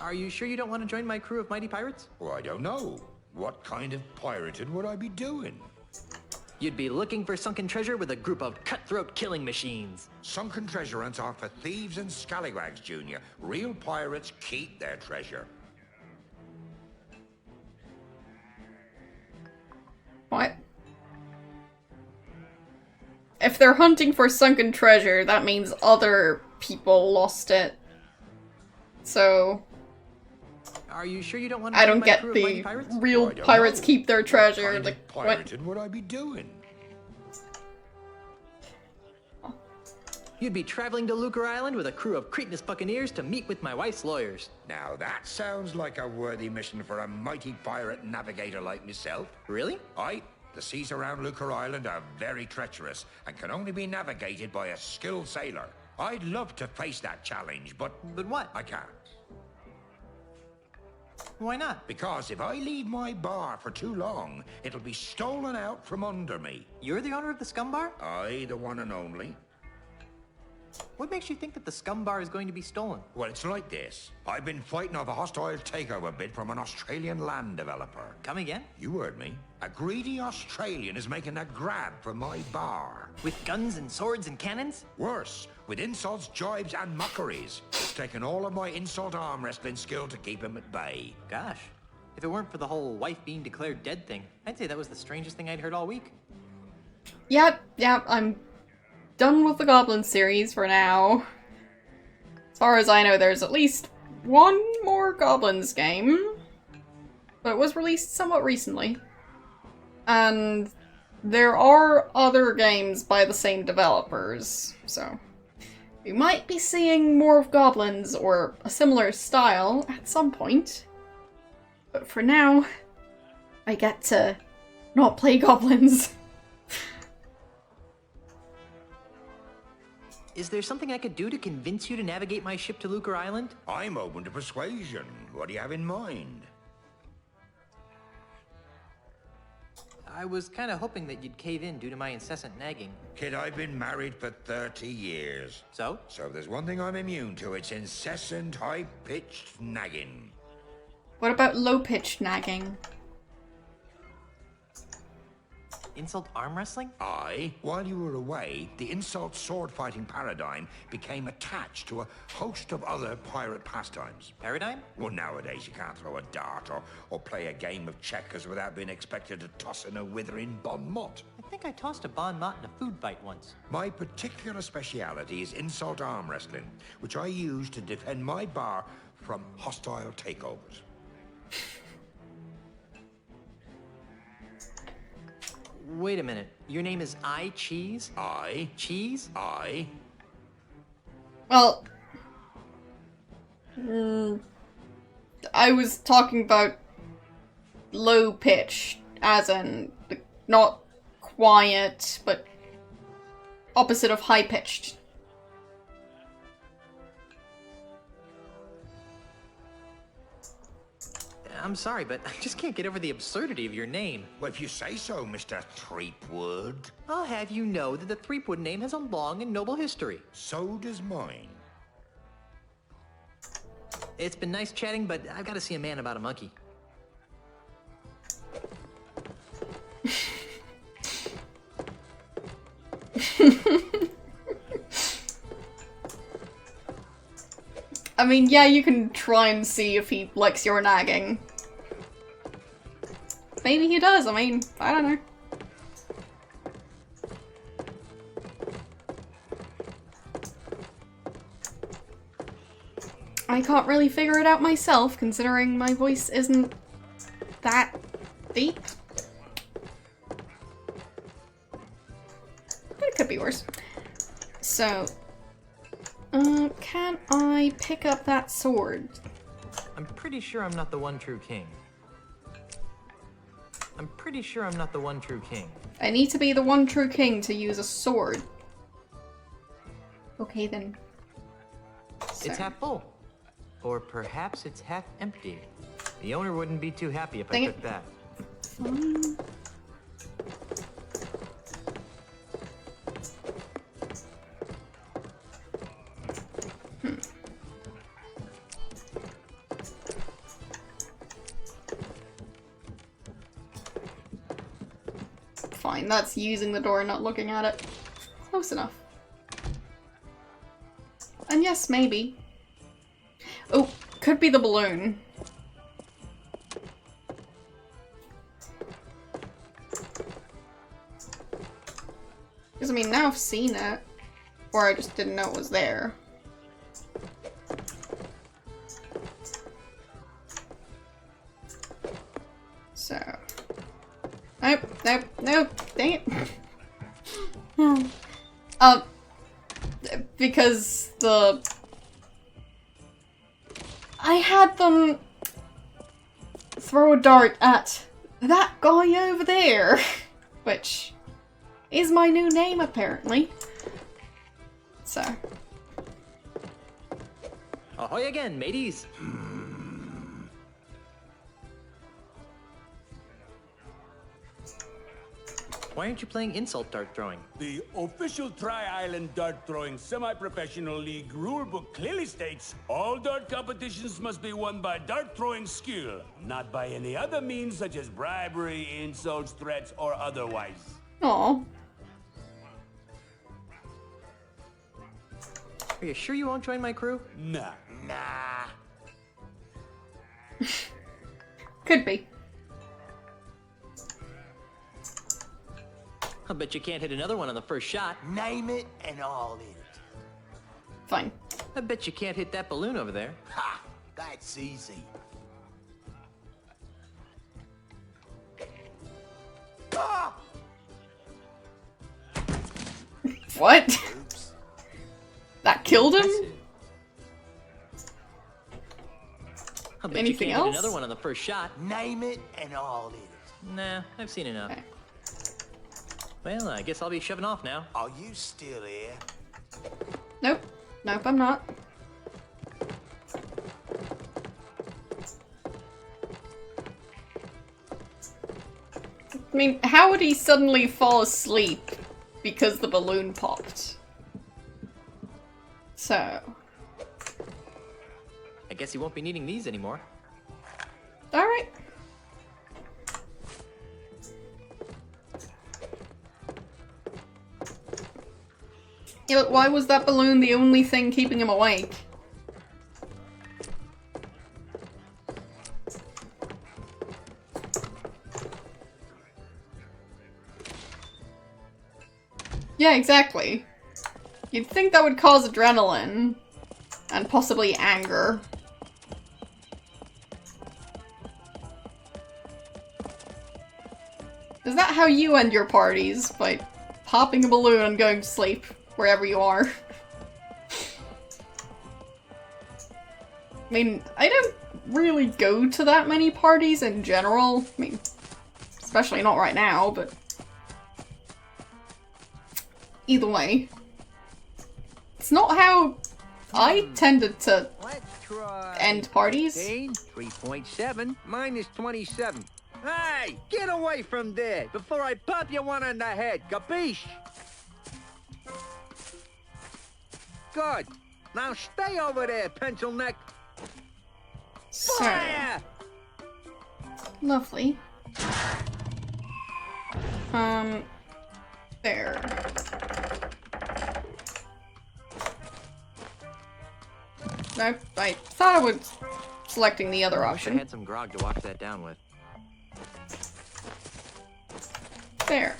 Are you sure you don't want to join my crew of mighty pirates? Well, I don't know. What kind of pirating would I be doing? You'd be looking for sunken treasure with a group of cutthroat killing machines. Sunken treasure hunts are for thieves and scallywags, Junior. Real pirates keep their treasure. What? If they're hunting for sunken treasure, that means other people lost it. So... Are you sure you don't want to I join don't my get crew of the mighty pirates? real Well, I don't pirates know. keep their treasure. What kind Like, of what? pirating would I be doing? You'd be traveling to Lucre Island with a crew of cretinous buccaneers to meet with my wife's lawyers. Now that sounds like a worthy mission for a mighty pirate navigator like myself. Really? Aye. The seas around Lucre Island are very treacherous and can only be navigated by a skilled sailor. I'd love to face that challenge, but what? I can't. Why not? Because if I leave my bar for too long, it'll be stolen out from under me. You're the owner of the scum bar? Aye, the one and only. What makes you think that the scum bar is going to be stolen? Well, it's like this. I've been fighting off a hostile takeover bid from an Australian land developer. Come again? You heard me. A greedy Australian is making a grab for my bar. With guns and swords and cannons? Worse, with insults, jibes, and mockeries. It's taken all of my insult arm wrestling skill to keep him at bay. Gosh, if it weren't for the whole wife being declared dead thing, I'd say that was the strangest thing I'd heard all week. Yep, I'm done with the Goblin series for now. As far as I know, there's at least one more Goblins game, but it was released somewhat recently. And there are other games by the same developers, so we might be seeing more of Goblins or a similar style at some point. But for now, I get to not play Goblins. Is there something I could do to convince you to navigate my ship to Lucre Island? I'm open to persuasion. What do you have in mind? I was kind of hoping that you'd cave in due to my incessant nagging. Kid, I've been married for 30 years. So? So if there's one thing I'm immune to, it's incessant, high-pitched nagging. What about low-pitched nagging? Insult arm wrestling? Aye. While you were away, the insult sword-fighting paradigm became attached to a host of other pirate pastimes. Paradigm? Well, nowadays you can't throw a dart or play a game of checkers without being expected to toss in a withering bon mot. I think I tossed a bon mot in a food fight once. My particular speciality is insult arm wrestling, which I use to defend my bar from hostile takeovers. Wait a minute. Your name is I Cheese? Aye. Cheese? Aye. Well, I was talking about low pitch, as in not quiet, but opposite of high pitched. I'm sorry, but I just can't get over the absurdity of your name. Well, if you say so, Mr. Threepwood. I'll have you know that the Threepwood name has a long and noble history. So does mine. It's been nice chatting, but I've got to see a man about a monkey. I mean, yeah, you can try and see if he likes your nagging. Maybe he does, I mean, I don't know. I can't really figure it out myself, considering my voice isn't that deep. It could be worse. So, can I pick up that sword? I'm pretty sure I'm not the one true king. I'm pretty sure I'm not the one true king. I need to be the one true king to use a sword. Okay then. So. It's half full. Or perhaps it's half empty. The owner wouldn't be too happy if Dang I took it. that. Fine. Fine, that's using the door, not looking at it. Close enough. And yes, maybe. Oh, could be the balloon. Because, I mean, now I've seen it. Or I just didn't know it was there. So. Nope, nope, nope, dang it. Because I had them throw a dart at that guy over there, which is my new name apparently. So. Ahoy again, mateys! Why aren't you playing insult dart throwing? The official Tri-Island Dart Throwing Semi-Professional League rulebook clearly states all dart competitions must be won by dart throwing skill, not by any other means such as bribery, insults, threats, or otherwise. Aw. Are you sure you won't join my crew? Nah. Nah. Could be. I'll bet you can't hit another one on the first shot. Name it and I'll hit it. Fine. I bet you can't hit that balloon over there. Ha! That's easy. Ah! What? Oops. That killed him? I'll bet Anything you can't else? hit another one on the first shot. Name it and I'll hit it. Nah, I've seen enough. Okay. Well, I guess I'll be shoving off now. Are you still here? Nope. Nope, I'm not. I mean, how would he suddenly fall asleep because the balloon popped? So... I guess you won't be needing these anymore. Alright. Yeah, but why was that balloon the only thing keeping him awake? Yeah, exactly. You'd think that would cause adrenaline. And possibly anger. Is that how you end your parties? By popping a balloon and going to sleep wherever you are? I mean, I don't really go to that many parties in general. I mean, especially not right now, but... Either way. It's not how I tended to end parties. 3.7 minus 27. Hey, get away from there before I pop you one on the head, capiche? Good. Now stay over there, pencil neck. So, Fire! lovely. There. Nope, I thought I was selecting the other I option. had some grog to wash that down with. There.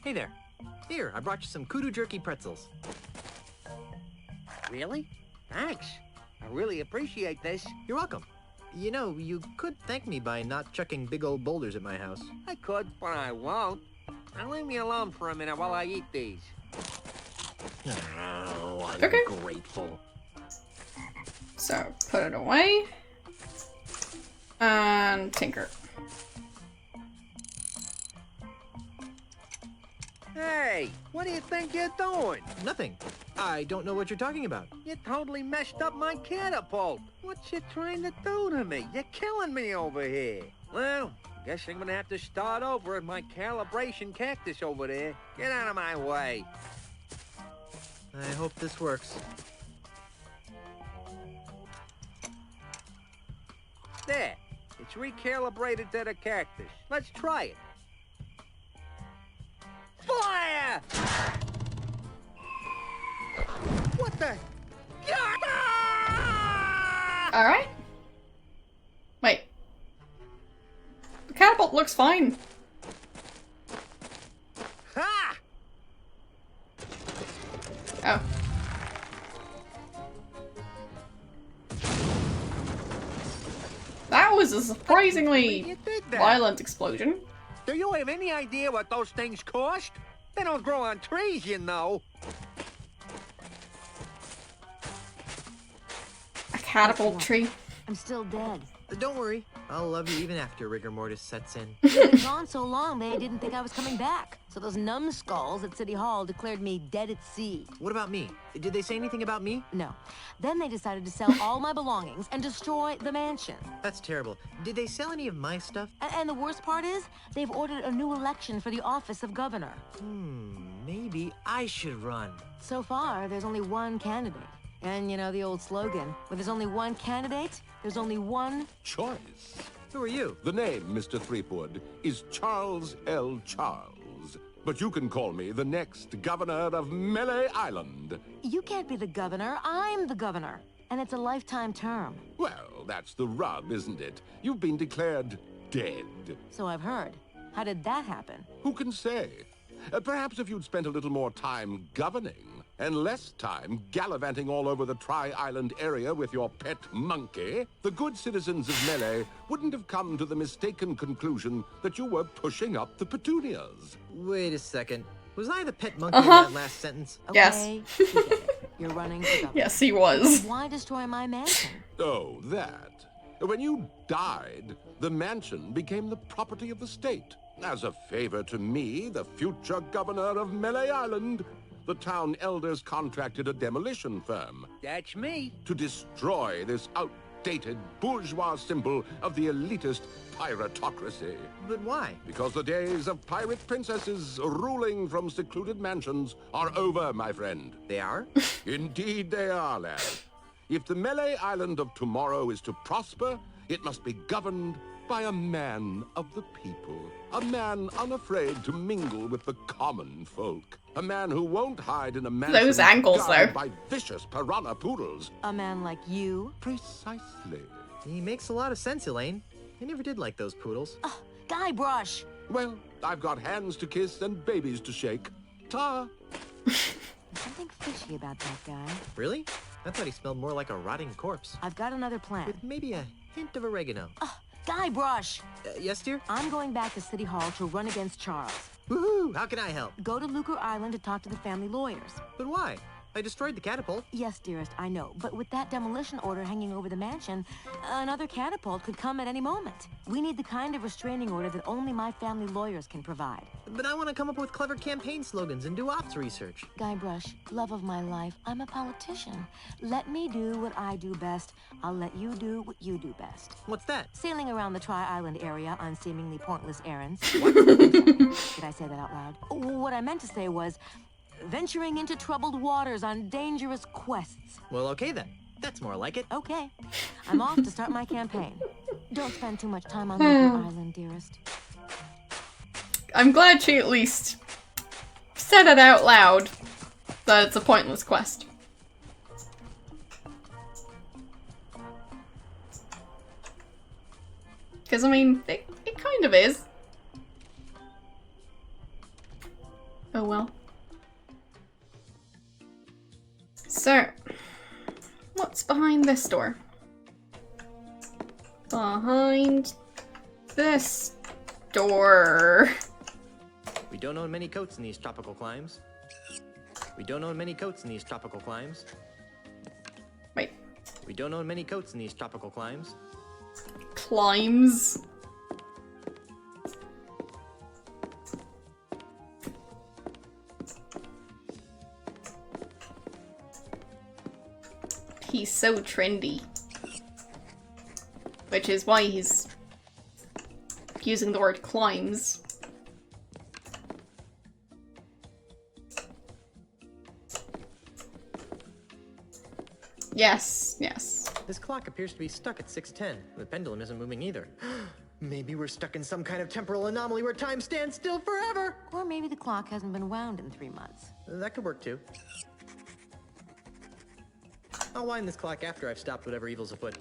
Hey there. Here, I brought you some kudu jerky pretzels. Really? Thanks. I really appreciate this. You're welcome. You know, you could thank me by not chucking big old boulders at my house. I could, but I won't. Now leave me alone for a minute while I eat these. Oh, I'm Okay. grateful. So, put it away. And tinker. Hey, what do you think you're doing? Nothing. I don't know what you're talking about. You totally messed up my catapult. What you trying to do to me? You're killing me over here. Well, guess I'm gonna have to start over at my calibration cactus over there. Get out of my way. I hope this works. There. It's recalibrated to the cactus. Let's try it. Fire! What the? Alright. Wait. The catapult looks fine. Ha! Oh. That was a surprisingly You did that. violent explosion. Do you have any idea what those things cost? They don't grow on trees, you know. A catapult tree. I'm still dead. Don't worry. I'll love you even after rigor mortis sets in. I've been gone so long, they didn't think I was coming back. So those numbskulls at City Hall declared me dead at sea. What about me? Did they say anything about me? No. Then they decided to sell all my belongings and destroy the mansion. That's terrible. Did they sell any of my stuff? And the worst part is, they've ordered a new election for the office of governor. Maybe I should run. So far, there's only one candidate. And you know the old slogan, where there's only one candidate, there's only one choice. Who are you? The name, Mr. Threepwood, is Charles L. Charles. But you can call me the next governor of Melee Island. You can't be the governor, I'm the governor. And it's a lifetime term. Well, that's the rub, isn't it? You've been declared dead. So I've heard. How did that happen? Who can say? Perhaps if you'd spent a little more time governing, and less time gallivanting all over the Tri-Island area with your pet monkey, the good citizens of Melee wouldn't have come to the mistaken conclusion that you were pushing up the petunias. Wait a second. Was I the pet monkey in that last sentence? Yes. Okay, we get it. You're running for governor. Yes, he was. Why destroy my mansion? Oh, that. When you died, the mansion became the property of the state. As a favor to me, the future governor of Melee Island, the town elders contracted a demolition firm. That's me. To destroy this outdated bourgeois symbol of the elitist piratocracy. But why? Because the days of pirate princesses ruling from secluded mansions are over, my friend. They are? Indeed they are, lad. If the Melee Island of tomorrow is to prosper, it must be governed by a man of the people. A man unafraid to mingle with the common folk. A man who won't hide in a mansion those ankles, guarded though. by vicious piranha poodles. A man like you? Precisely. He makes a lot of sense, Elaine. I never did like those poodles. Guybrush! Well, I've got hands to kiss and babies to shake. Ta! Something fishy about that guy. Really? I thought he smelled more like a rotting corpse. I've got another plan. With maybe a hint of oregano. Guybrush! Yes, dear? I'm going back to City Hall to run against Charles. Woohoo! How can I help? Go to Lucre Island to talk to the family lawyers. But why? I destroyed the catapult. Yes, dearest, I know. But with that demolition order hanging over the mansion, another catapult could come at any moment. We need the kind of restraining order that only my family lawyers can provide. But I want to come up with clever campaign slogans and do ops research. Guybrush, love of my life, I'm a politician. Let me do what I do best. I'll let you do what you do best. What's that? Sailing around the Tri-Island area on seemingly pointless errands. Did I say that out loud? What I meant to say was, venturing into troubled waters on dangerous quests. Well, okay then. That's more like it. Okay. I'm off to start my campaign. Don't spend too much time on Lucre Island, dearest. I'm glad she at least said it out loud that it's a pointless quest. Because, I mean, it kind of is. Oh well. So, what's behind this door? Behind this door. We don't own many coats in these tropical climes. We don't own many coats in these tropical climes. Wait. We don't own many coats in these tropical climes. Climbs. He's so trendy. Which is why he's using the word climbs. Yes, yes. This clock appears to be stuck at 6:10. The pendulum isn't moving either. Maybe we're stuck in some kind of temporal anomaly where time stands still forever. Or maybe the clock hasn't been wound in 3 months. That could work too. I'll wind this clock after I've stopped whatever evil's afoot.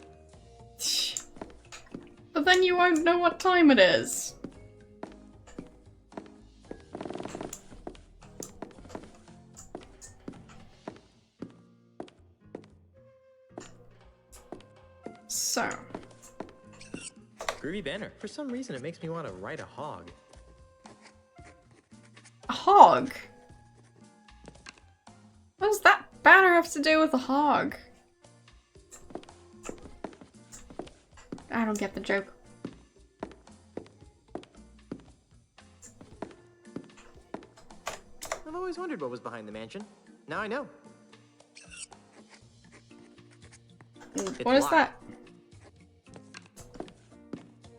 But then you won't know what time it is. So. Groovy banner. For some reason, it makes me want to ride a hog. A hog? What does that banner have to do with a hog? I don't get the joke. always wondered what was behind the mansion. Now I know. What is that?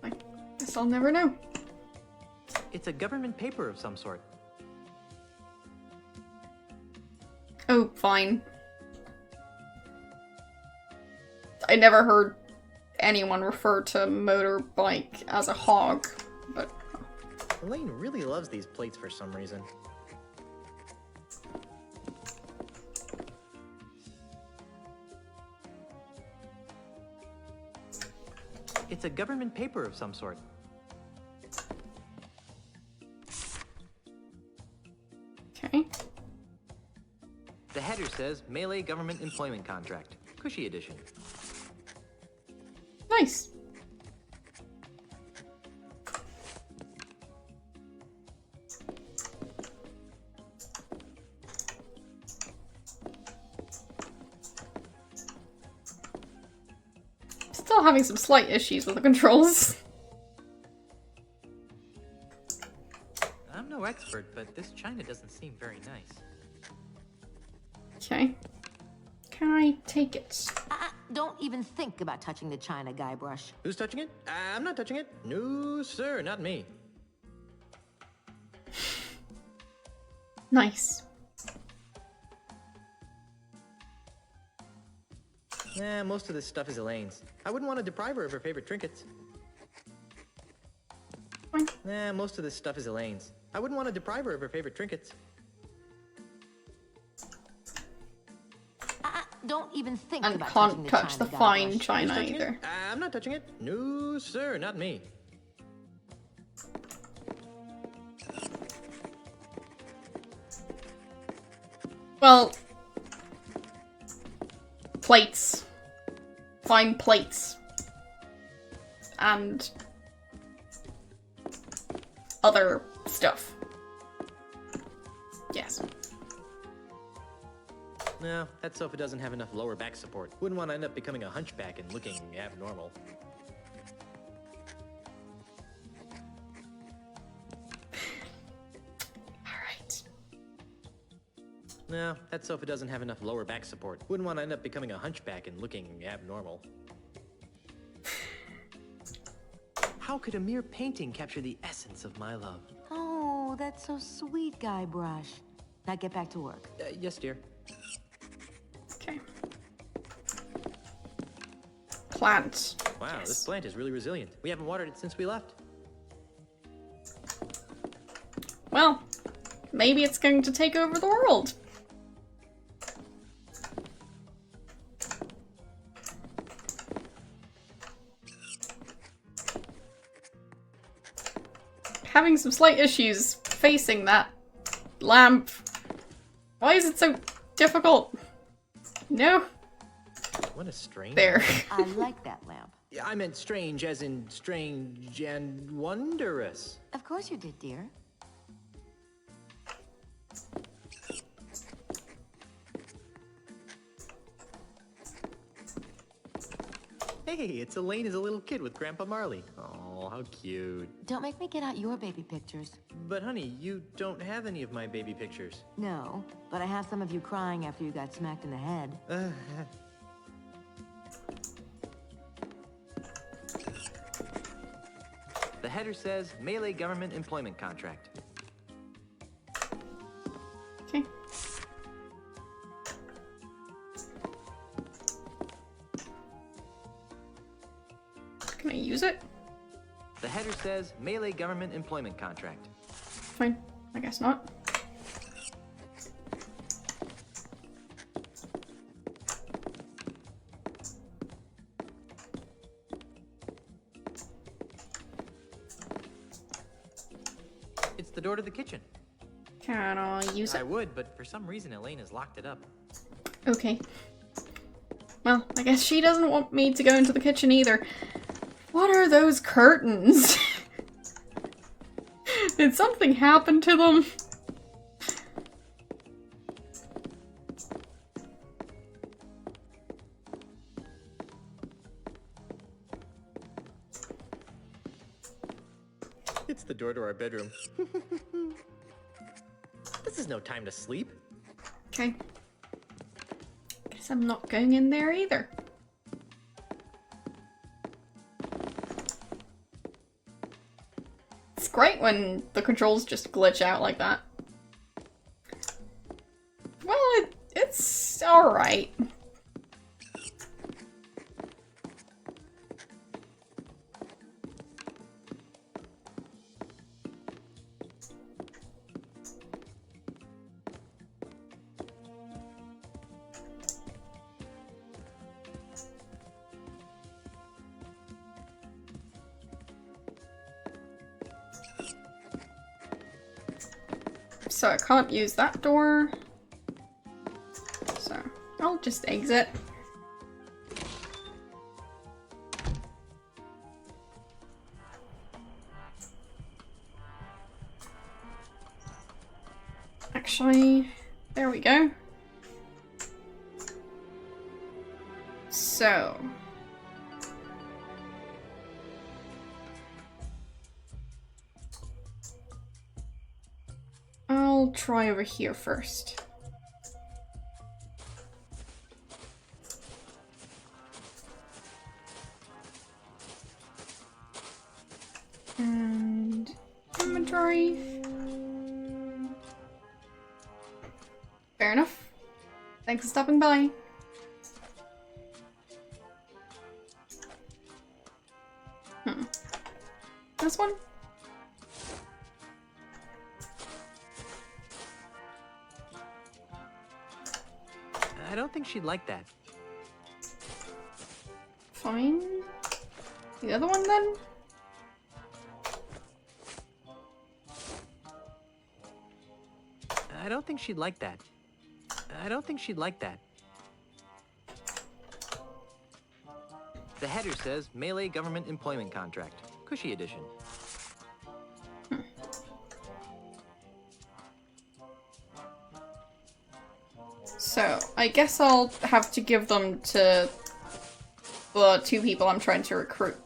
I guess I'll never know. It's a government paper of some sort. Oh, fine. I never heard anyone refer to motorbike as a hog, but... Elaine really loves these plates for some reason. It's a government paper of some sort. Okay. The header says Melee Government Employment Contract. Cushy edition. Nice. Still having some slight issues with the controls. I'm no expert, but this china doesn't seem very nice. Okay. Can I take it? Don't even think about touching the china, Guybrush. Who's touching it? I'm not touching it. No, sir, not me. Nice. Most of this stuff is Elaine's. I wouldn't want to deprive her of her favorite trinkets. Most of this stuff is Elaine's. I wouldn't want to deprive her of her favorite trinkets. Don't even think and about can't touch the china, fine Guybrush. china Who's touching either. it? I'm not touching it. No, sir, not me. Well, plates. Fine plates. And other stuff. Yes. No, that sofa doesn't have enough lower back support. Wouldn't want to end up becoming a hunchback and looking abnormal. Alright. No, that sofa doesn't have enough lower back support. Wouldn't want to end up becoming a hunchback and looking abnormal. How could a mere painting capture the essence of my love? Oh, that's so sweet, Guybrush. Now get back to work. Yes, dear. Okay. Plant. Wow, Yes. this plant is really resilient. We haven't watered it since we left. Well, maybe it's going to take over the world. Having some slight issues facing that lamp. Why is it so difficult? No. What a strange... There. I like that lamp. Yeah, I meant strange as in strange and wondrous. Of course you did, dear. Hey, it's Elaine as a little kid with Grandpa Marley. Oh, how cute. Don't make me get out your baby pictures. But honey, you don't have any of my baby pictures. No, but I have some of you crying after you got smacked in the head. The header says Melee Government Employment Contract. Okay. Can I use it? The header says Melee Government Employment Contract. Fine. I guess not. It's the door to the kitchen. Can I use I it? would, but for some reason Elaine has locked it up. Okay. Well, I guess she doesn't want me to go into the kitchen either. What are those curtains? Did something happen to them? It's the door to our bedroom. This is is no time to sleep. Okay. Guess I'm not going in there either. It's great when the controls just glitch out like that. Well, it's alright. So I can't use that door. So I'll just exit. Actually, there we go. So I'll try over here first. And inventory. Fair enough. Thanks for stopping by. This one? I don't think she'd like that. Fine. The other one then? I don't think she'd like that. I don't think she'd like that. The header says Melee Government Employment Contract. Cushy edition. So, I guess I'll have to give them to the two people I'm trying to recruit.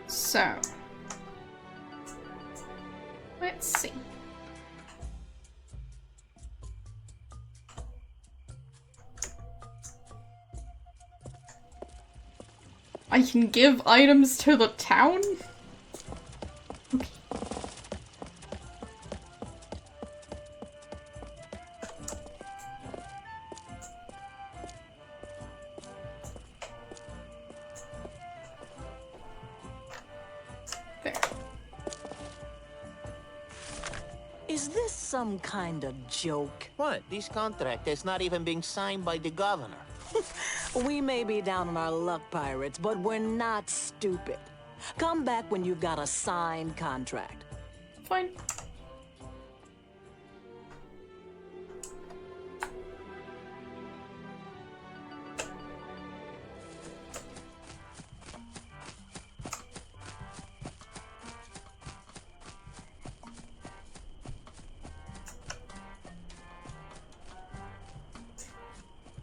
So, let's see. I can give items to the town? Okay. There. Is this some kind of joke? What? This contract is not even being signed by the governor. We may be down on our luck, pirates, but we're not stupid. Come back when you've got a signed contract. Fine.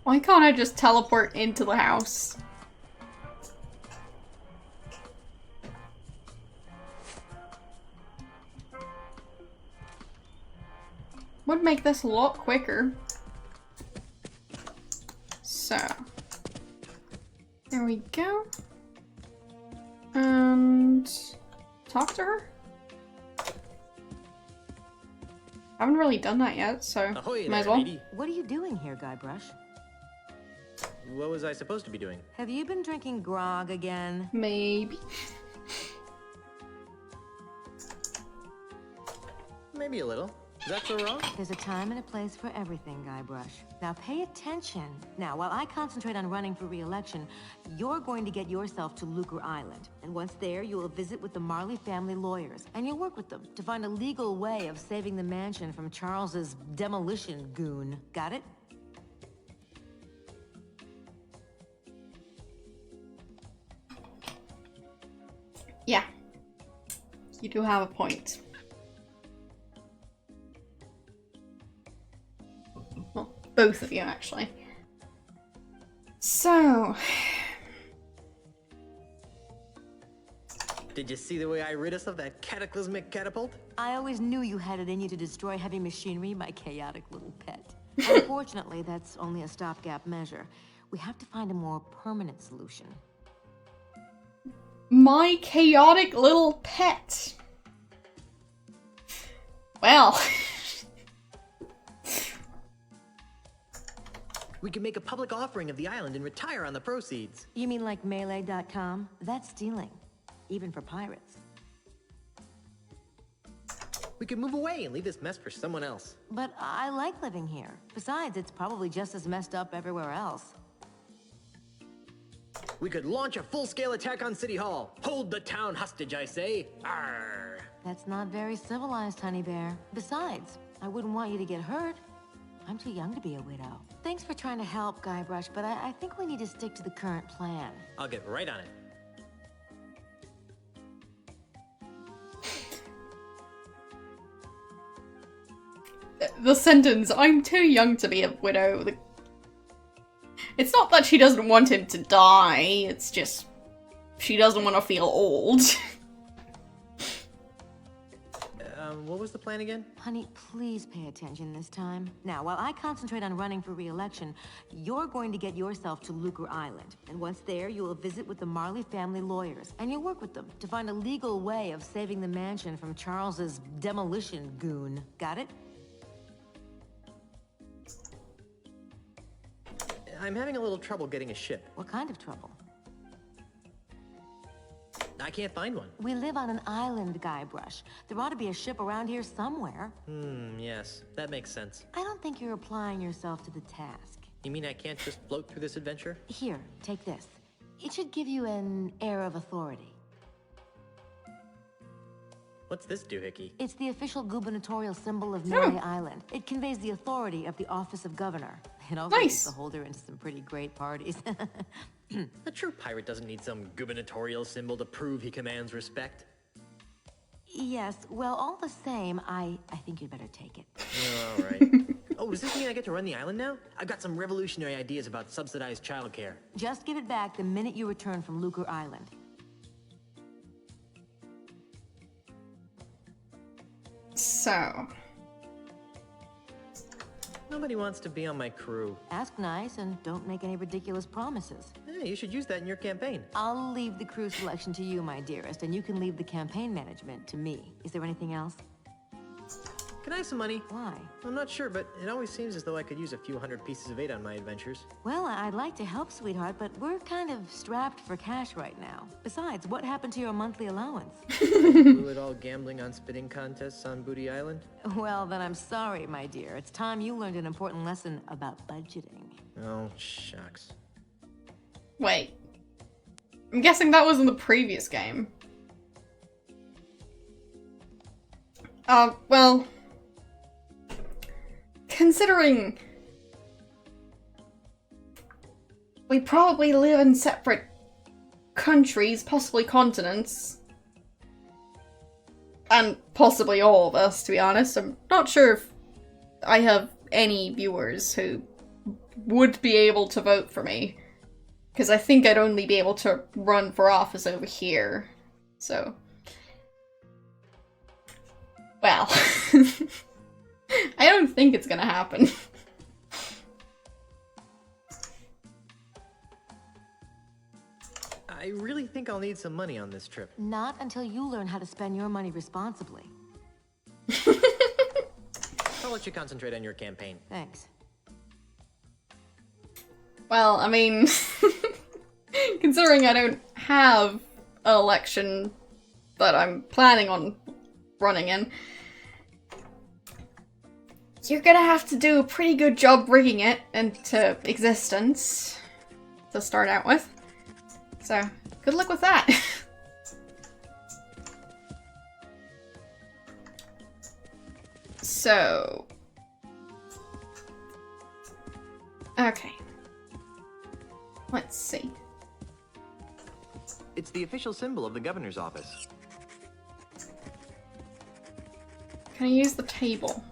Why can't I just teleport into the house? Would make this a lot quicker. So, there we go. And talk to her? I haven't really done that yet, so Ahoy might as there, well. lady. What are you doing here, Guybrush? What was I supposed to be doing? Have you been drinking grog again? Maybe. Maybe a little. Is that so wrong? There's a time and a place for everything, Guybrush. Now pay attention. Now, while I concentrate on running for re-election, you're going to get yourself to Lucre Island. And once there, you will visit with the Marley family lawyers. And you'll work with them to find a legal way of saving the mansion from Charles's demolition goon. Got it? Yeah. You do have a point. Well, both of you, actually. So... Did you see the way I rid us of that cataclysmic catapult? I always knew you had it in you to destroy heavy machinery, my chaotic little pet. Unfortunately, that's only a stopgap measure. We have to find a more permanent solution. My chaotic little pet. Well. We could make a public offering of the island and retire on the proceeds. You mean like Melee.com? That's stealing. Even for pirates. We could move away and leave this mess for someone else. But I like living here. Besides, it's probably just as messed up everywhere else. We could launch a full-scale attack on City Hall. Hold the town hostage, I say. Arr! That's not very civilized, Honey Bear. Besides, I wouldn't want you to get hurt. I'm too young to be a widow. Thanks for trying to help, Guybrush, but I think we need to stick to the current plan. I'll get right on it. The sentence, I'm too young to be a widow. It's not that she doesn't want him to die, it's just she doesn't want to feel old. What was the plan again? Honey, please pay attention this time. Now, while I concentrate on running for re-election, you're going to get yourself to Lucre Island. And once there, you will visit with the Marley family lawyers, and you'll work with them to find a legal way of saving the mansion from Charles's demolition goon. Got it? I'm having a little trouble getting a ship. What kind of trouble? I can't find one. We live on an island, Guybrush. There ought to be a ship around here somewhere. Yes, that makes sense. I don't think you're applying yourself to the task. You mean I can't just float through this adventure? Here, take this. It should give you an air of authority. What's this doohickey? It's the official gubernatorial symbol of Melee Island. It conveys the authority of the office of governor. It also gets the holder into some pretty great parties. A true pirate doesn't need some gubernatorial symbol to prove he commands respect. Yes, well, all the same, I think you'd better take it. All right. Oh, does this mean I get to run the island now? I've got some revolutionary ideas about subsidized childcare. Just give it back the minute you return from Lucre Island. So... Nobody wants to be on my crew. Ask nice and don't make any ridiculous promises. Hey, you should use that in your campaign. I'll leave the crew selection to you, my dearest, and you can leave the campaign management to me. Is there anything else? Can I have some money? Why? I'm not sure, but it always seems as though I could use a few hundred pieces of 8 on my adventures. Well, I'd like to help, sweetheart, but we're kind of strapped for cash right now. Besides, what happened to your monthly allowance? Blew it all gambling on spitting contests on Booty Island? Well, then I'm sorry, my dear. It's time you learned an important lesson about budgeting. Oh, shucks. Wait. I'm guessing that was in the previous game. Well... Considering we probably live in separate countries, possibly continents, and possibly all of us, to be honest. I'm not sure if I have any viewers who would be able to vote for me, because I think I'd only be able to run for office over here, so... Well... I don't think it's gonna happen. I really think I'll need some money on this trip. Not until you learn how to spend your money responsibly. I'll let you concentrate on your campaign. Thanks. Well, I mean, considering I don't have an election that I'm planning on running in, you're gonna have to do a pretty good job rigging it into existence to start out with. So, good luck with that. So... Okay. Let's see. It's the official symbol of the governor's office. Can I use the table?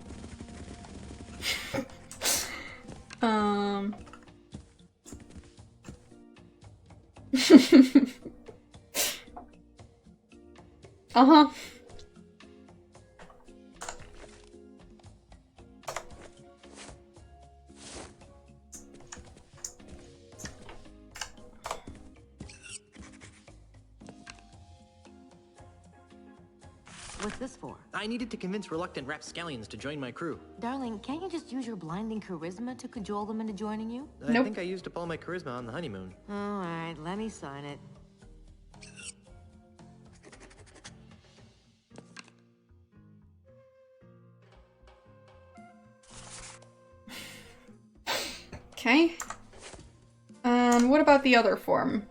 Uh-huh. What's this for? I needed to convince reluctant rapscallions to join my crew. Darling, can't you just use your blinding charisma to cajole them into joining you? I think I used up all my charisma on the honeymoon. All right, let me sign it. Okay. And what about the other form?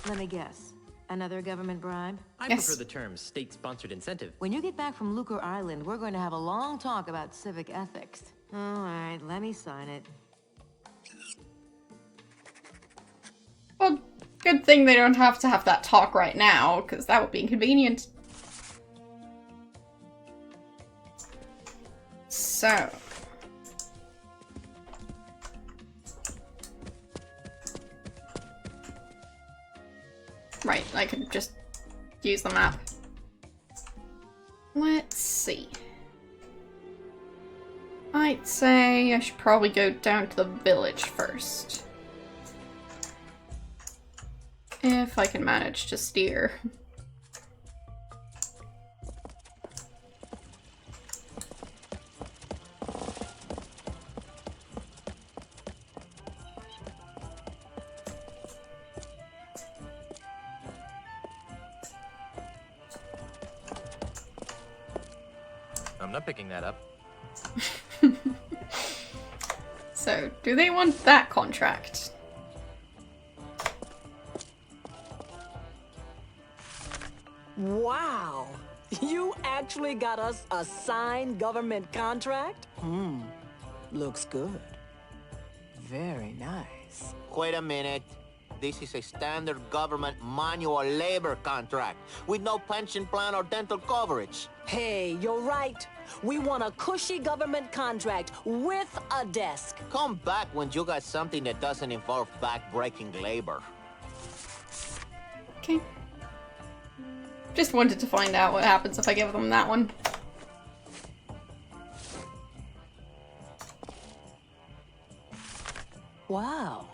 Let me guess. Another government bribe? I prefer the term state-sponsored incentive. When you get back from Lucre Island, we're going to have a long talk about civic ethics. All right, let me sign it. Well, good thing they don't have to have that talk right now, because that would be inconvenient. So. Right, I could just use the map. Let's see. I'd say I should probably go down to the village first. If I can manage to steer. I'm not picking that up. So, do they want that contract? Wow! You actually got us a signed government contract? Looks good. Very nice. Wait a minute. This is a standard government manual labor contract with no pension plan or dental coverage. Hey, you're right. We want a cushy government contract with a desk. Come back when you got something that doesn't involve back-breaking labor. Okay. Just wanted to find out what happens if I give them that one. Wow.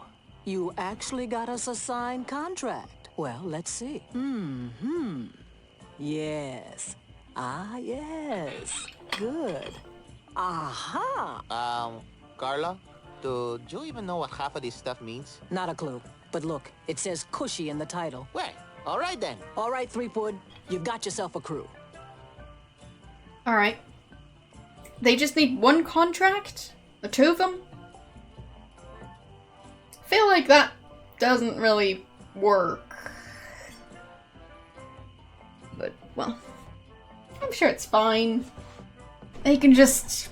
You actually got us a signed contract. Well, let's see. Yes. Ah, yes. Good. Aha! Carla, do you even know what half of this stuff means? Not a clue. But look, it says cushy in the title. Well, all right then. All right, Threepwood. You've got yourself a crew. Alright. They just need one contract? The two of them? I feel like that doesn't really work. But, well, I'm sure it's fine. They can just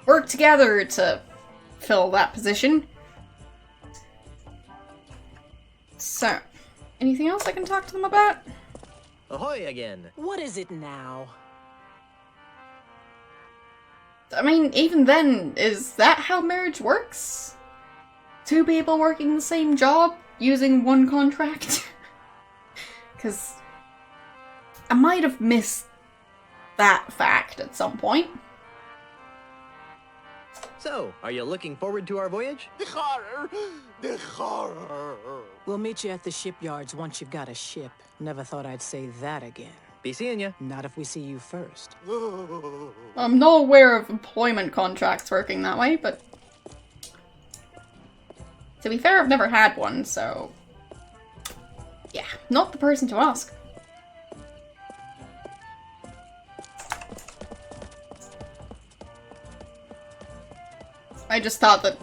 work together to fill that position. So, anything else I can talk to them about? Ahoy again! What is it now? I mean, even then, is that how marriage works? Two people working the same job, using one contract? Because I might have missed that fact at some point. So, are you looking forward to our voyage? The horror! The horror! We'll meet you at the shipyards once you've got a ship. Never thought I'd say that again. Be seeing ya. Not if we see you first. I'm not aware of employment contracts working that way, but to be fair, I've never had one, so yeah, not the person to ask. I just thought that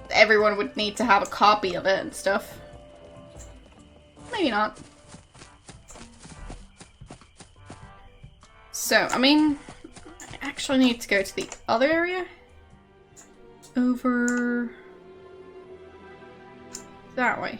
everyone would need to have a copy of it and stuff. Maybe not. So, I mean, I actually need to go to the other area. Over that way.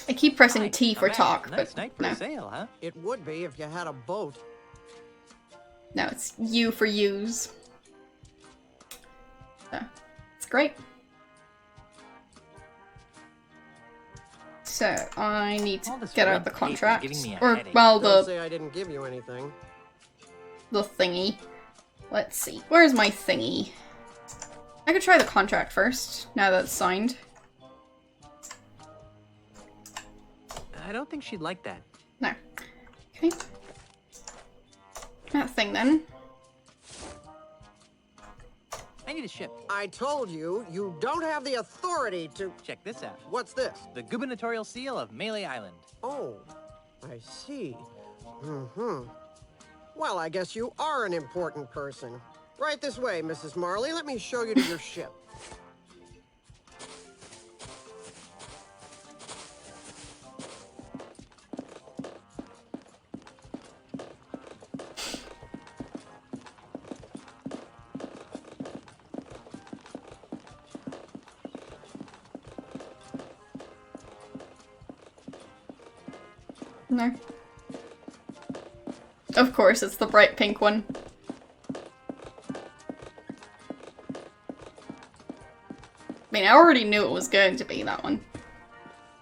I keep pressing Hi, T for I'm Ash. talk, Nice but night for no. a sail, huh? It would be if you had a boat. No, it's U for use. So, it's great. So, I need to get out the contract. Or, well, Don't say I didn't give you anything. the thingy. Let's see. Where's my thingy? I could try the contract first, now that it's signed. I don't think she'd like that. No. Okay. That thing then. I need a ship. I told you, you don't have the authority to... Check this out. What's this? The gubernatorial seal of Melee Island. Oh, I see. Mm-hmm. Well, I guess you are an important person. Right this way, Mrs. Marley. Let me show you to your ship. No. Of course, it's the bright pink one. I mean, I already knew it was going to be that one.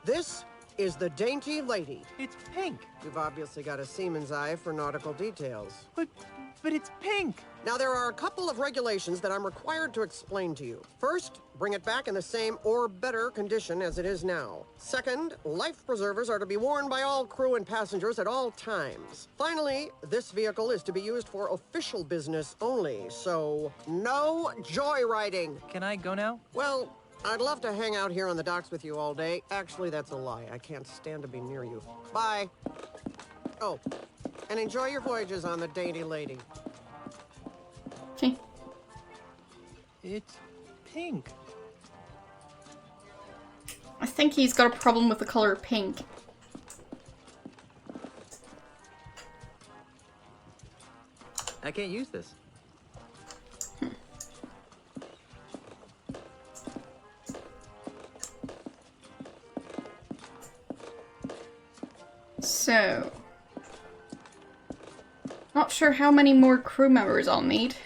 This is the Dainty Lady. It's pink. You've obviously got a seaman's eye for nautical details. But it's pink. Now, there are a couple of regulations that I'm required to explain to you. First, bring it back in the same or better condition as it is now. Second, life preservers are to be worn by all crew and passengers at all times. Finally, this vehicle is to be used for official business only, so no joyriding. Can I go now? Well, I'd love to hang out here on the docks with you all day. Actually, that's a lie. I can't stand to be near you. Bye. Oh, and enjoy your voyages on the Dainty Lady. Okay. It's pink. I think he's got a problem with the color pink. I can't use this. So, not sure how many more crew members I'll need.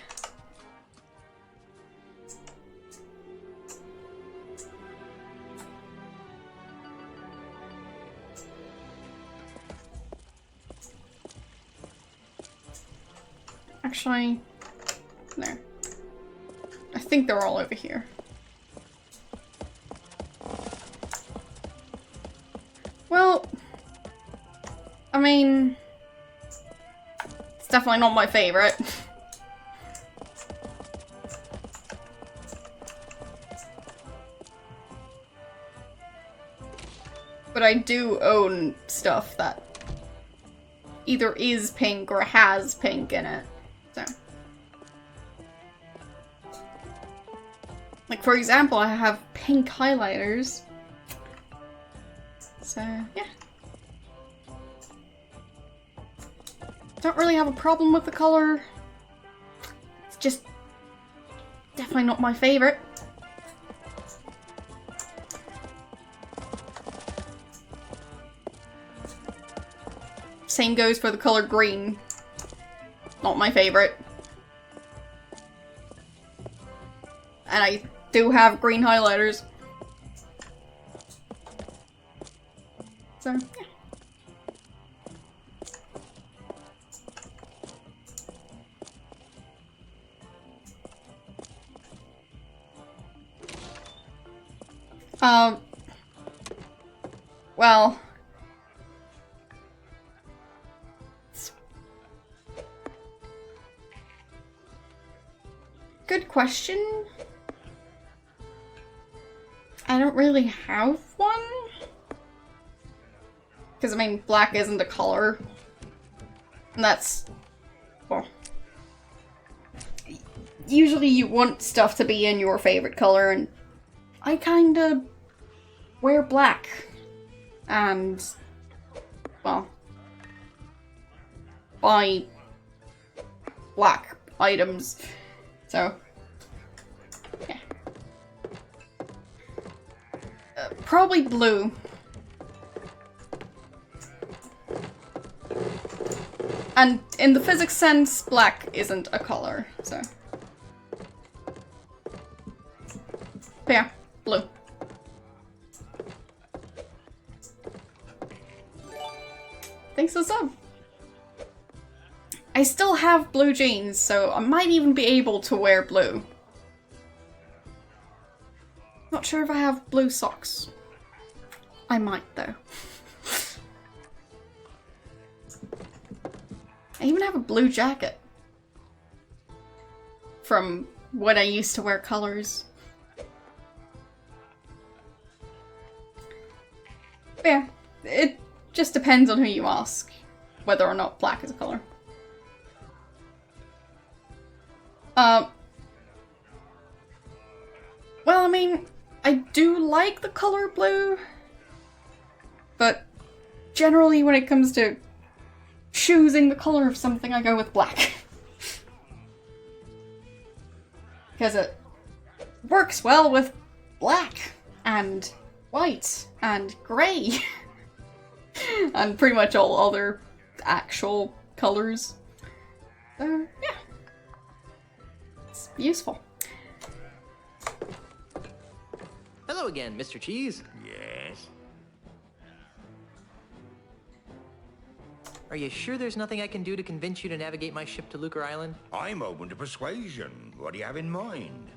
Actually, no. I think they're all over here. Well, I mean, it's definitely not my favorite. But I do own stuff that either is pink or has pink in it. So, like, for example, I have pink highlighters. So, yeah. Don't really have a problem with the color. It's just definitely not my favorite. Same goes for the color green. Not my favorite. And I do have green highlighters. So, yeah. Well, good question. I don't really have one. Because, I mean, black isn't a color. And that's, well, usually you want stuff to be in your favorite color, and I kinda wear black. And, well, buy black items. So, yeah. Probably blue. And in the physics sense, black isn't a color, so. But yeah, blue. Thanks for the sub. I still have blue jeans, so I might even be able to wear blue. Not sure if I have blue socks. I might, though. I even have a blue jacket. From when I used to wear colors. But yeah, it just depends on who you ask, whether or not black is a color. Well, I mean, I do like the color blue, but generally when it comes to choosing the color of something, I go with black. Because it works well with black, and white, and grey, and pretty much all other actual colors. So, yeah. It's useful. Hello again, Mr. Cheese. Yes? Are you sure there's nothing I can do to convince you to navigate my ship to Lucre Island? I'm open to persuasion. What do you have in mind?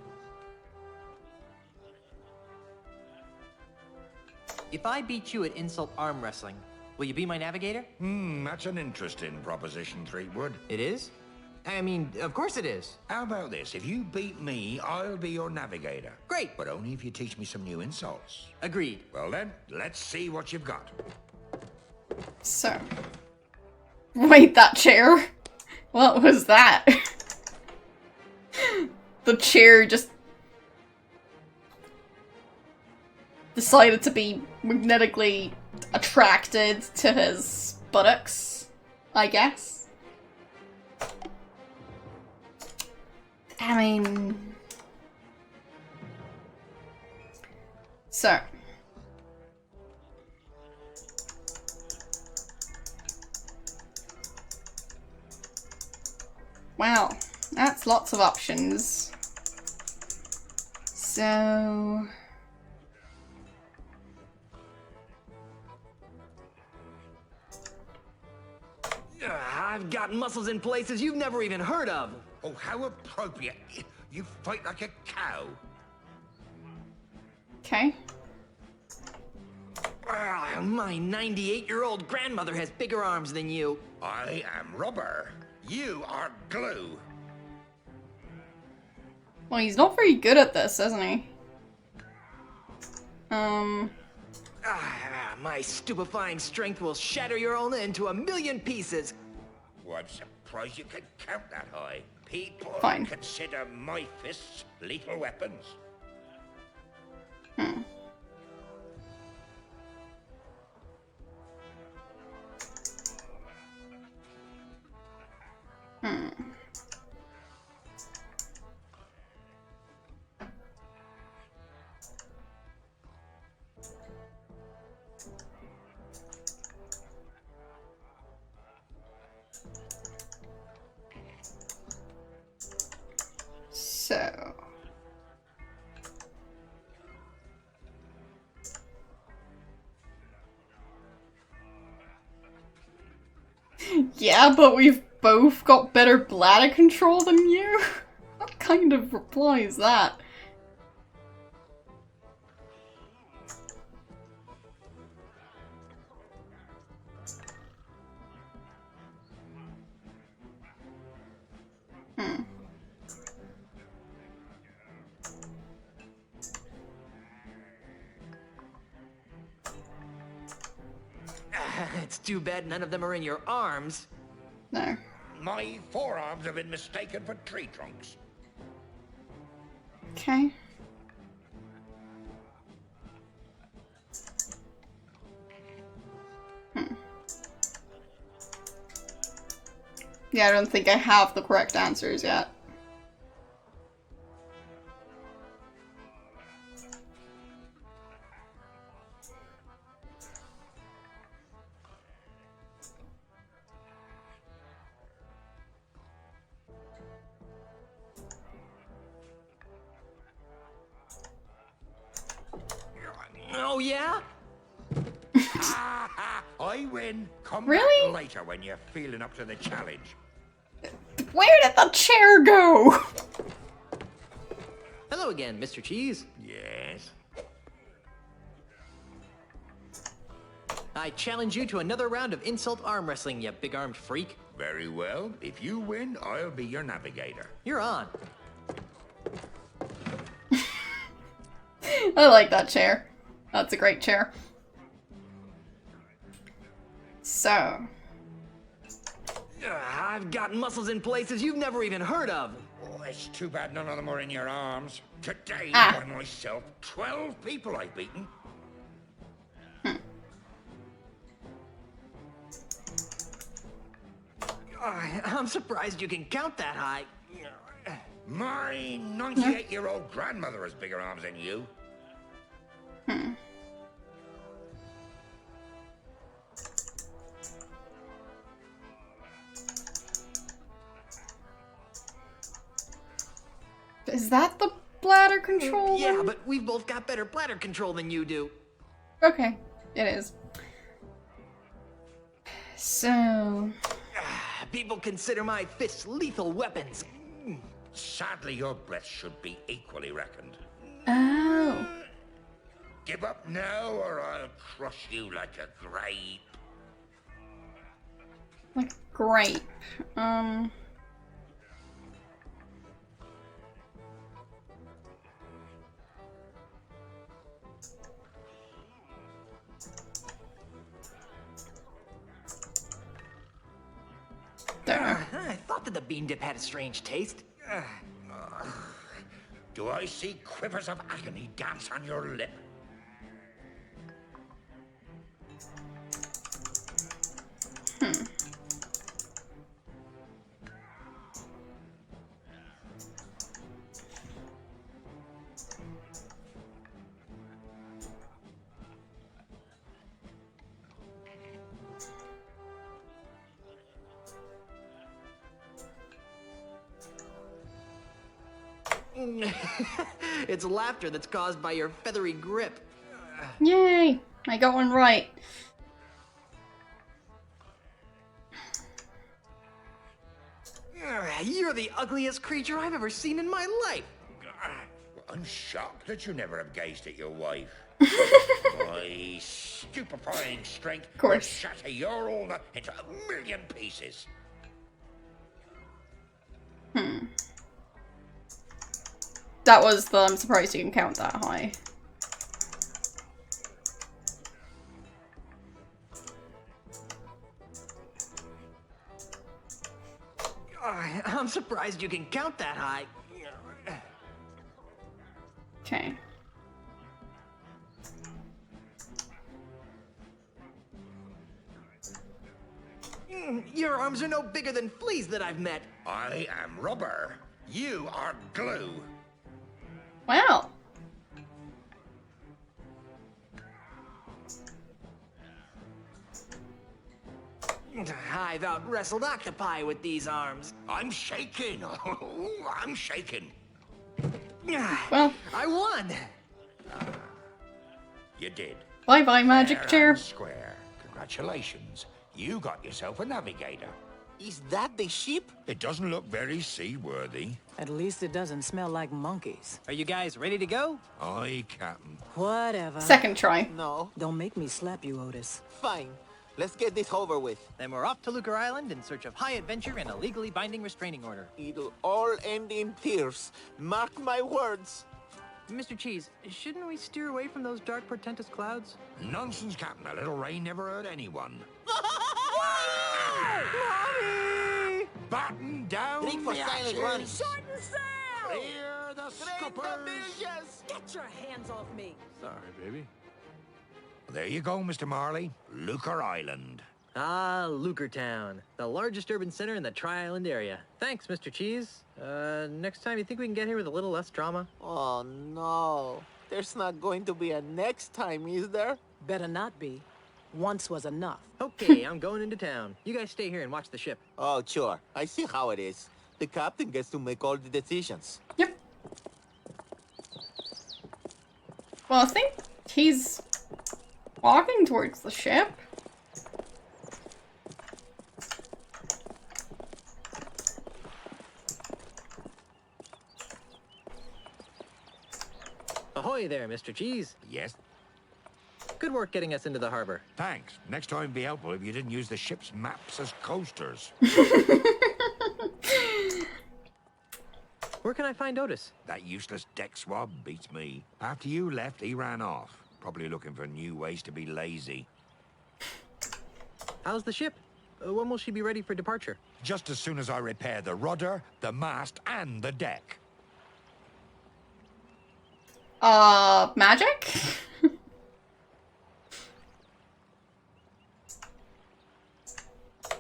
If I beat you at insult arm wrestling, will you be my navigator? That's an interesting proposition, Threepwood. It is? I mean, of course it is. How about this? If you beat me, I'll be your navigator. Great. But only if you teach me some new insults. Agreed. Well then, let's see what you've got. So. Wait, that chair? What was that? The chair just decided to be magnetically attracted to his buttocks, I guess. I mean... So. Wow, that's lots of options. So... I've got muscles in places you've never even heard of. Oh, how appropriate. You fight like a cow. Okay. My 98-year-old grandmother has bigger arms than you. I am rubber. You are glue. Well, he's not very good at this, isn't he? My stupefying strength will shatter your ulna into a million pieces. Well, I'm surprised you can count that high. People Fine. consider my fists lethal weapons. Hmm. So... Yeah, but we've both got better bladder control than you? What kind of reply is that? Hmm. It's too bad none of them are in your arms. No. My forearms have been mistaken for tree trunks. Okay. Yeah, I don't think I have the correct answers yet. Oh, yeah? I win. Come Really? back later when you're feeling up to the challenge. Where did the chair go? Hello again, Mr. Cheese. Yes? I challenge you to another round of insult arm wrestling, you big-armed freak. Very well. If you win, I'll be your navigator. You're on. I like that chair. That's a great chair. So. I've got muscles in places you've never even heard of. Oh, it's too bad none of them are in your arms. Today, by myself, 12 people I've beaten. I'm surprised you can count that high. My 98-year-old grandmother has bigger arms than you. Is that the bladder control? Yeah, but we've both got better bladder control than you do. Okay, it is. So. People consider my fists lethal weapons. Sadly, your breath should be equally reckoned. Oh. Give up now, or I'll crush you like a grape. Like grape. I thought that the bean dip had a strange taste. Do I see quivers of agony dance on your lip? It's laughter that's caused by your feathery grip. Yay! I got one right. You're the ugliest creature I've ever seen in my life. I'm shocked that you never have gazed at your wife. My stupefying strength will shatter your owner into a million pieces. That was the. I'm surprised you can count that high. I'm surprised you can count that high. Okay. Your arms are no bigger than fleas that I've met. I am rubber. You are glue. Wow. I've out-wrestled octopi with these arms. I'm shaking. I'm shaking. Well, I won. You did. Bye-bye, magic chair. Square. Congratulations. You got yourself a navigator. Is that the ship? It doesn't look very seaworthy. At least it doesn't smell like monkeys. Are you guys ready to go? Aye, Captain. Whatever. Second try. No. Don't make me slap you, Otis. Fine. Let's get this over with. Then we're off to Lucre Island in search of high adventure and a legally binding restraining order. It'll all end in tears. Mark my words. Mr. Cheese, shouldn't we steer away from those dark, portentous clouds? Nonsense, Captain. A little rain never hurt anyone. Mommy! Batten down Drink for the silent hatches. running. Short and sail! Clear the scuppers. Get your hands off me! Sorry, baby. There you go, Mr. Marley. Lucre Island. Ah, Lucre Town, the largest urban center in the Tri-Island area. Thanks, Mr. Cheese. Next time, you think we can get here with a little less drama? Oh, no. There's not going to be a next time, is there? Better not be. Once was enough. Okay, I'm going into town. You guys stay here and watch the ship. Oh, sure. I see how it is. The captain gets to make all the decisions. Yep. Well, I think he's walking towards the ship. Ahoy there, Mr. Cheese. Yes? Good work getting us into the harbor. Thanks. Next time it'd be helpful if you didn't use the ship's maps as coasters. Where can I find Otis? That useless deck swab beats me. After you left, he ran off. Probably looking for new ways to be lazy. How's the ship? When will she be ready for departure? Just as soon as I repair the rudder, the mast, and the deck. Magic?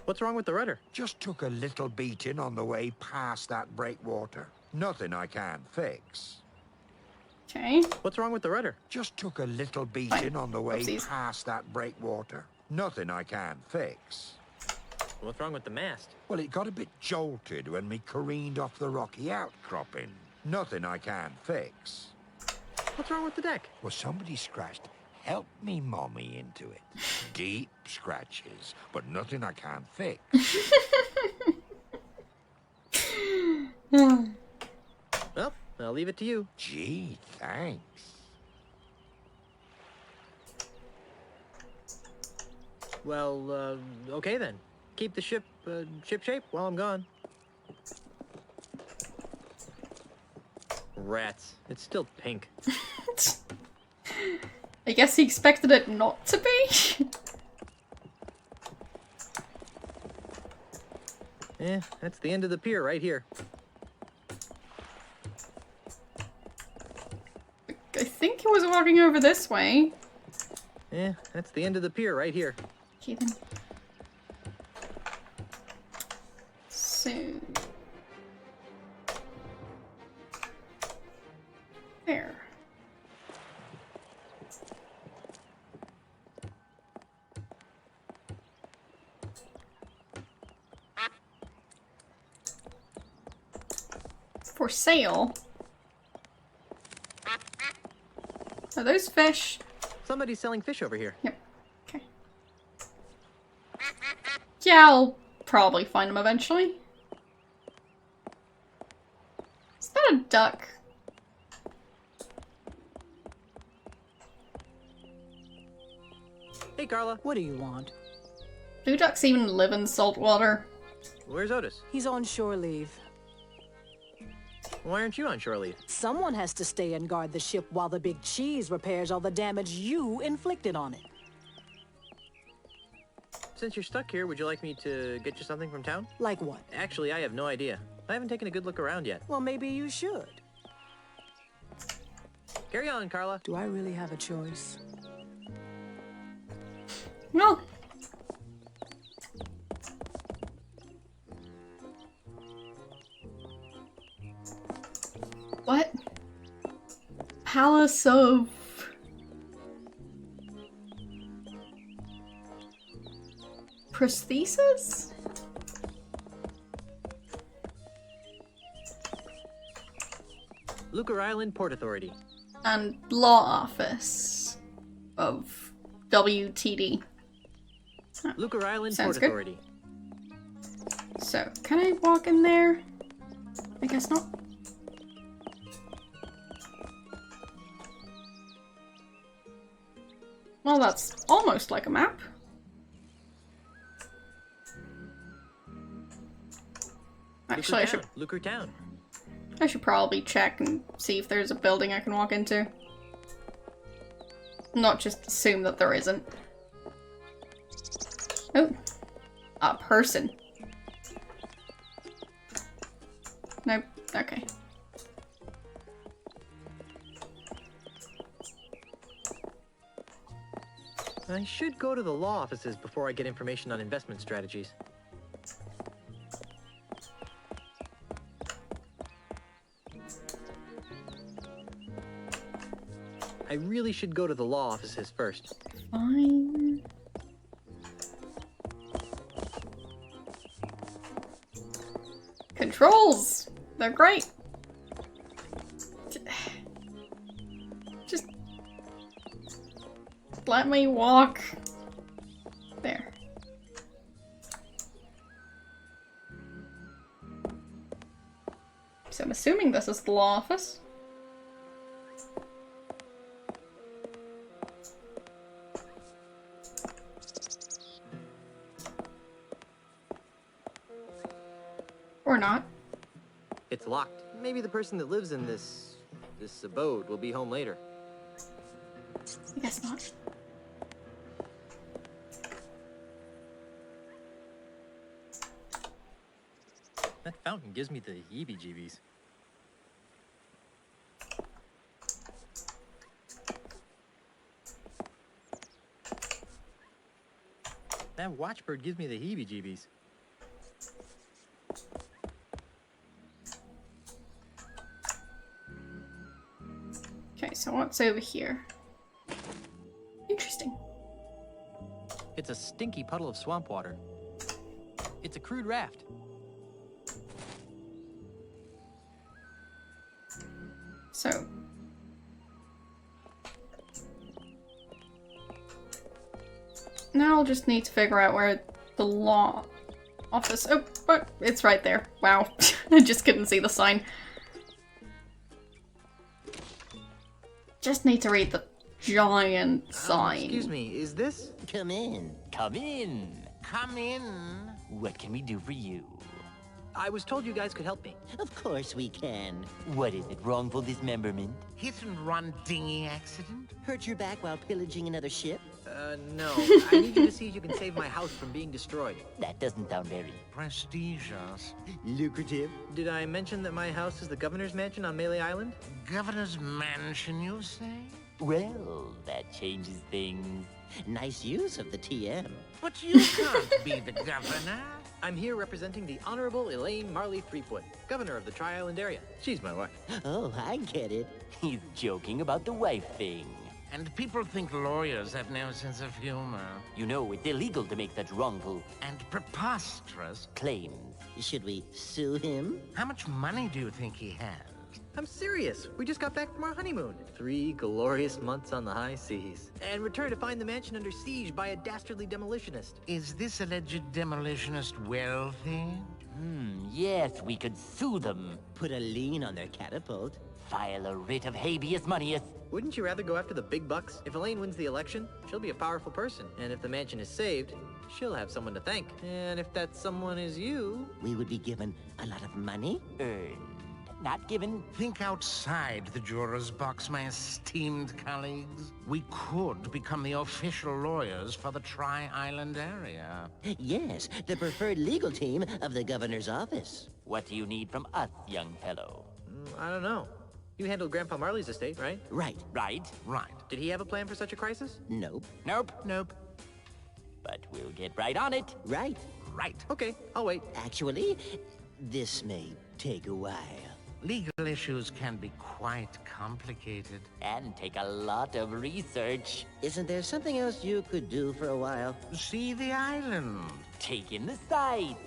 What's wrong with the rudder? Just took a little beating on the way past that breakwater. Nothing I can't fix. Okay. What's wrong with the rudder? Just took a little beating on the way Oopsies. past that breakwater. Nothing I can't fix. What's wrong with the mast? Well, it got a bit jolted when we careened off the rocky outcropping. Nothing I can't fix. What's wrong with the deck? Well, somebody scratched Help Me Mommy into it. Deep scratches, but nothing I can't fix. Well, I'll leave it to you. Gee, thanks. Well, okay then. Keep the ship, ship shape while I'm gone. Rats. It's still pink. I guess he expected it not to be. That's the end of the pier right here. I think he was walking over this way. That's the end of the pier right here. Okay then. So... there. For sale? Are those fish? Somebody's selling fish over here. Yep. Okay. Yeah, I'll probably find them eventually. Is that a duck? Hey, Carla. What do you want? Do ducks even live in salt water? Where's Otis? He's on shore leave. Why aren't you on shore leave? Someone has to stay and guard the ship while the big cheese repairs all the damage you inflicted on it. Since you're stuck here, would you like me to get you something from town? Like what? Actually, I have no idea. I haven't taken a good look around yet. Well, maybe you should. Carry on, Carla. Do I really have a choice? No. What? Palace of... prosthesis? Lucre Island Port Authority. And Law Office of WTD. Oh, Lucre Island sounds Port good. Authority. So, can I walk in there? I guess not. Well, that's almost like a map. Actually, Lucre Town. I should probably check and see if there's a building I can walk into. Not just assume that there isn't. Oh. A person. Nope. Okay. I should go to the law offices before I get information on investment strategies. I really should go to the law offices first. Fine. Controls! They're great! Just... let me walk. There. So I'm assuming this is the law office. Or not. It's locked. Maybe the person that lives in this abode will be home later. I guess not. That fountain gives me the heebie-jeebies. That watchbird gives me the heebie-jeebies. Okay, so what's over here? Interesting. It's a stinky puddle of swamp water. It's a crude raft. So. Now I'll just need to figure out where the law office... Oh, but it's right there. Wow. I just couldn't see the sign. Just need to read the giant sign. Excuse me, is this? Come in. Come in. Come in. What can we do for you? I was told you guys could help me. Of course we can. What is it, wrongful dismemberment? Hit and run dinghy accident? Hurt your back while pillaging another ship? No. I need you to see if you can save my house from being destroyed. That doesn't sound very... Prestigious. Lucrative. Did I mention that my house is the governor's mansion on Melee Island? Governor's mansion, you say? Well, that changes things. Nice use of the TM. But you can't be the governor. I'm here representing the Honorable Elaine Marley Threepwood, governor of the Tri-Island area. She's my wife. Oh, I get it. He's joking about the wife thing. And people think lawyers have no sense of humor. You know, it's illegal to make such wrongful and preposterous claims. Should we sue him? How much money do you think he has? I'm serious. We just got back from our honeymoon. 3 glorious months on the high seas. And returned to find the mansion under siege by a dastardly demolitionist. Is this alleged demolitionist wealthy? Yes, we could sue them. Put a lien on their catapult. File a writ of habeas corpus. Wouldn't you rather go after the big bucks? If Elaine wins the election, she'll be a powerful person. And if the mansion is saved, she'll have someone to thank. And if that someone is you... We would be given a lot of money? Earned. Not given. Think outside the juror's box, my esteemed colleagues. We could become the official lawyers for the Tri-Island area. Yes, the preferred legal team of the governor's office. What do you need from us, young fellow? I don't know. You handled Grandpa Marley's estate, right? Right. Right? Right. Did he have a plan for such a crisis? Nope. Nope. Nope. But we'll get right on it. Right. Right. Okay, I'll wait. Actually, this may take a while. Legal issues can be quite complicated. And take a lot of research. Isn't there something else you could do for a while? See the island. Take in the sights.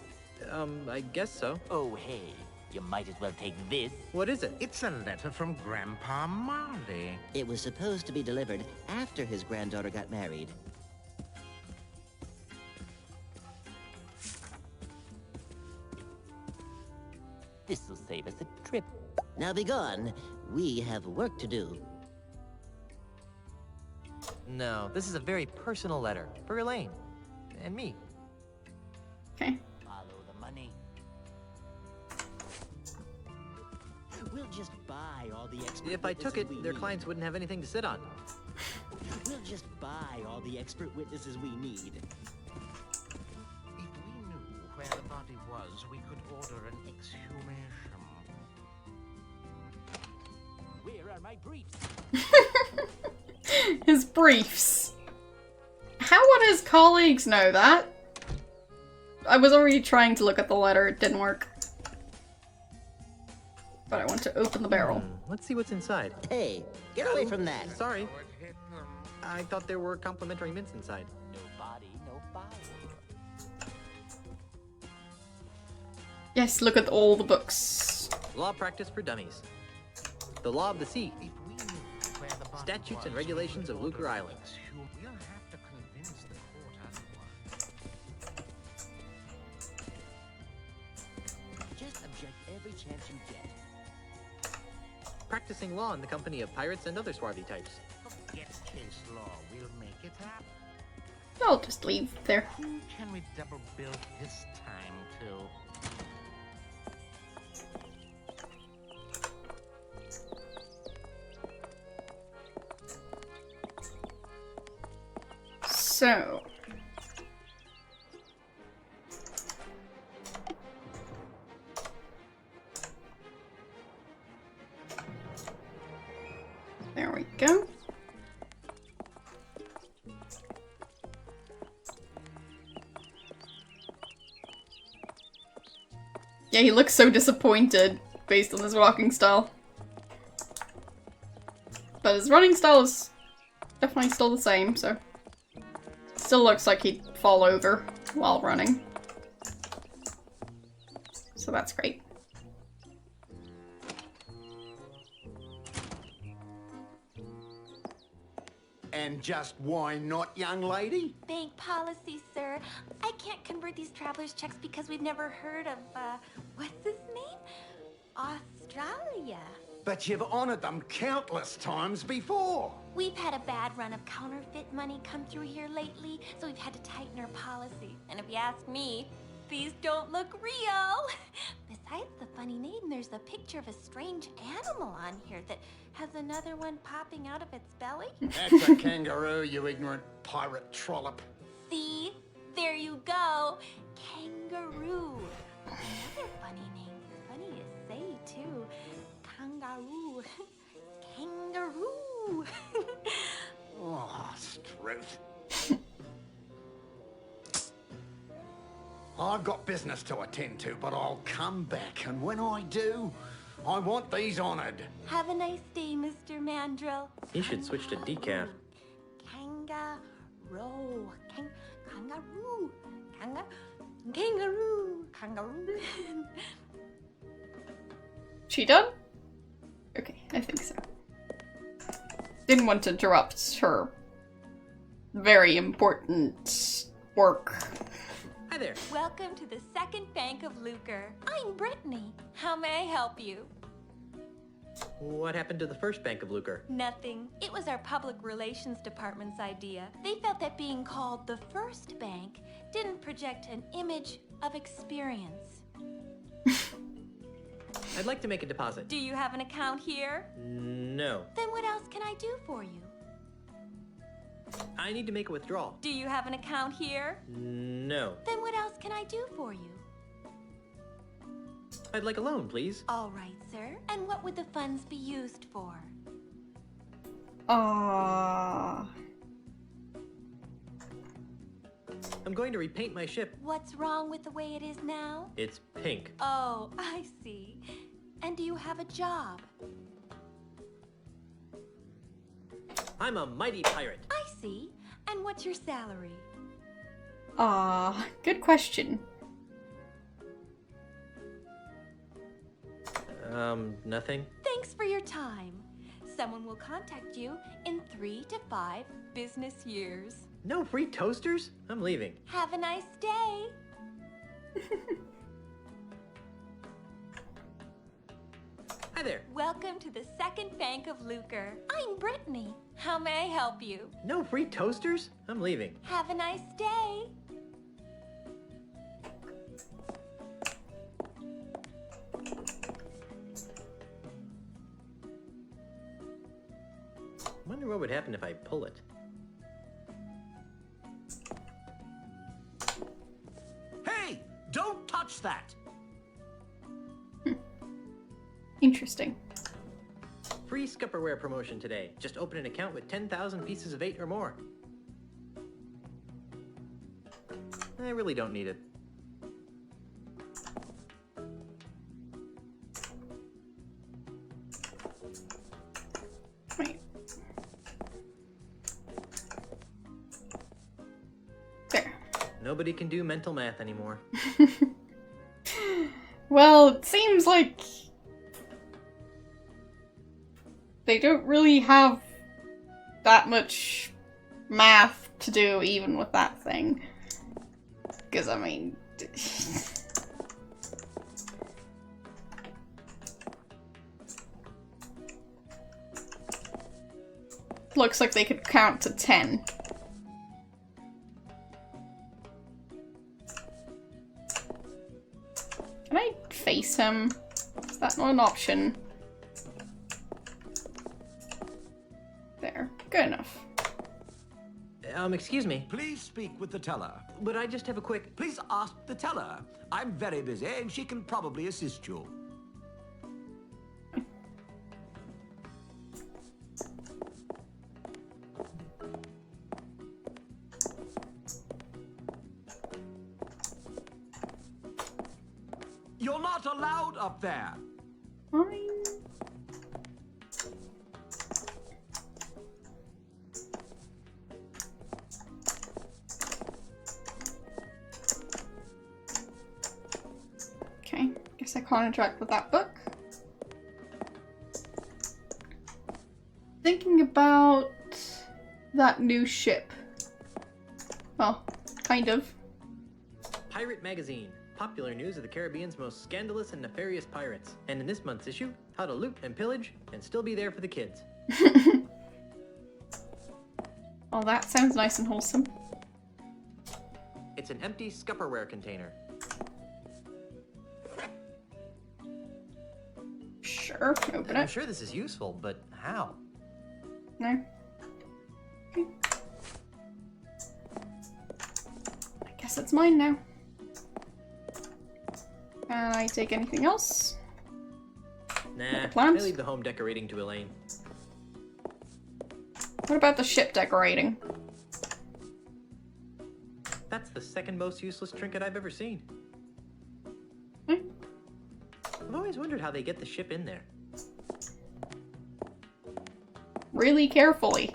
I guess so. Oh, hey. You might as well take this. What is it? It's a letter from Grandpa Marley. It was supposed to be delivered after his granddaughter got married. This'll save us a trip. Now be gone. We have work to do. No, this is a very personal letter for Elaine and me. Okay. Follow the money. We'll just buy all the expert If I took it, witnesses their we clients wouldn't have anything to sit on. We'll just buy all the expert witnesses we need. If we knew where the body was, we could order an exhumation. Where are my briefs? His briefs. How would his colleagues know that? I was already trying to look at the letter, it didn't work. But I want to open the barrel. Let's see what's inside. Hey, get away from that. Sorry. I thought there were complimentary mints inside. No body, no file. Yes, look at all the books. Law practice for dummies. The law of the sea. statutes and regulations of Lucre Island. We'll have to convince the court otherwise. Just object every chance you get. Practicing law in the company of pirates and other swarthy types. Forget case law. We'll make it happen. I'll just leave there. Who can we double bill this time to? So. There we go. Yeah, he looks so disappointed based on his walking style. But his running style is definitely still the same, so... Still looks like he'd fall over while running. So that's great. And just why not, young lady? Bank policy, sir. I can't convert these traveler's checks because we've never heard of, what's his name? Australia. But you've honored them countless times before. We've had a bad run of counterfeit money come through here lately, so we've had to tighten our policy. And if you ask me, these don't look real. Besides the funny name, there's a picture of a strange animal on here that has another one popping out of its belly. That's a kangaroo, you ignorant pirate trollop. See? There you go. Kangaroo. Another funny name. Funny to say, too. Kangaroo. Kangaroo. Oh, Struth. I've got business to attend to, but I'll come back, and when I do, I want these honored. Have a nice day, Mr. Mandrill. You should switch to decaf. Kangaroo. Kangaroo. Kangaroo. Kangaroo. She done? Okay, I think so. Didn't want to interrupt her very important work. Hi there. Welcome to the Second Bank of Lucre. I'm Brittany. How may I help you? What happened to the first Bank of Lucre? Nothing. It was our public relations department's idea. They felt that being called the first bank didn't project an image of experience. I'd like to make a deposit. Do you have an account here? No. Then what else can I do for you? I need to make a withdrawal. Do you have an account here? No. Then what else can I do for you? I'd like a loan, please. All right, sir. And what would the funds be used for? Ah. I'm going to repaint my ship. What's wrong with the way it is now? It's pink. Oh, I see. And do you have a job? I'm a mighty pirate. I see. And what's your salary? Ah, good question. Nothing. Thanks for your time. Someone will contact you in 3 to 5 business years. No free toasters? I'm leaving. Have a nice day. Hi there. Welcome to the Second Bank of Lucre. I'm Brittany. How may I help you? No free toasters? I'm leaving. Have a nice day. Wonder what would happen if I pull it. Hey, don't touch that. Interesting. Free Scupperware promotion today. Just open an account with 10,000 pieces of 8 or more. I really don't need it. Wait. There. Nobody can do mental math anymore. Well, it seems like they don't really have that much math to do even with that thing. Because, I mean... Looks like they could count to 10. Can I face him? Is that not an option? There. Good enough. Excuse me. Please speak with the teller. Would I just have a quick... Please ask the teller. I'm very busy and she can probably assist you. You're not allowed up there. Fine. Okay, guess I can't interact with that book. Thinking about that new ship. Well, kind of. Pirate Magazine. Popular news of the Caribbean's most scandalous and nefarious pirates. And in this month's issue, how to loot and pillage and still be there for the kids. Oh, that sounds nice and wholesome. It's an empty Scupperware container. Sure, open I'm it. sure this is useful, but how? No. Okay. I guess it's mine now. Can I take anything else? Nah, I plans? leave the home decorating to Elaine. What about the ship decorating? That's the second most useless trinket I've ever seen. I've always wondered how they get the ship in there. Really carefully.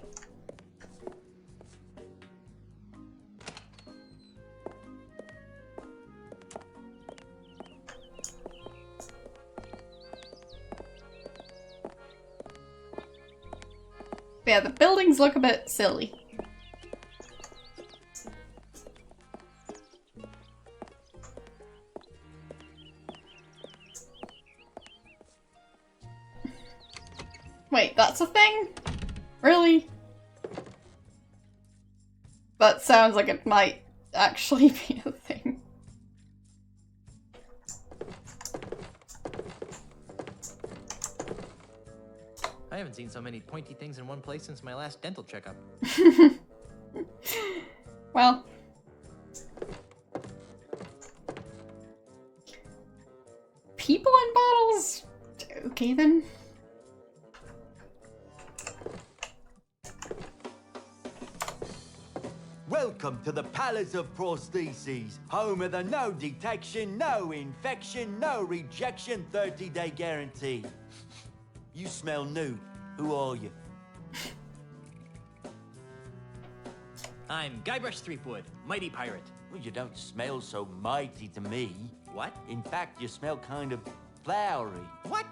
Yeah, the buildings look a bit silly. Wait, that's a thing? Really? That sounds like it might actually be a thing. I haven't seen so many pointy things in one place since my last dental checkup. Well. People in bottles? Okay then. Welcome to the Palace of Prostheses, home of the no detection, no infection, no rejection 30-day guarantee. You smell new. Who are you? I'm Guybrush Threepwood, mighty pirate. Well, you don't smell so mighty to me. What? In fact, you smell kind of flowery. What?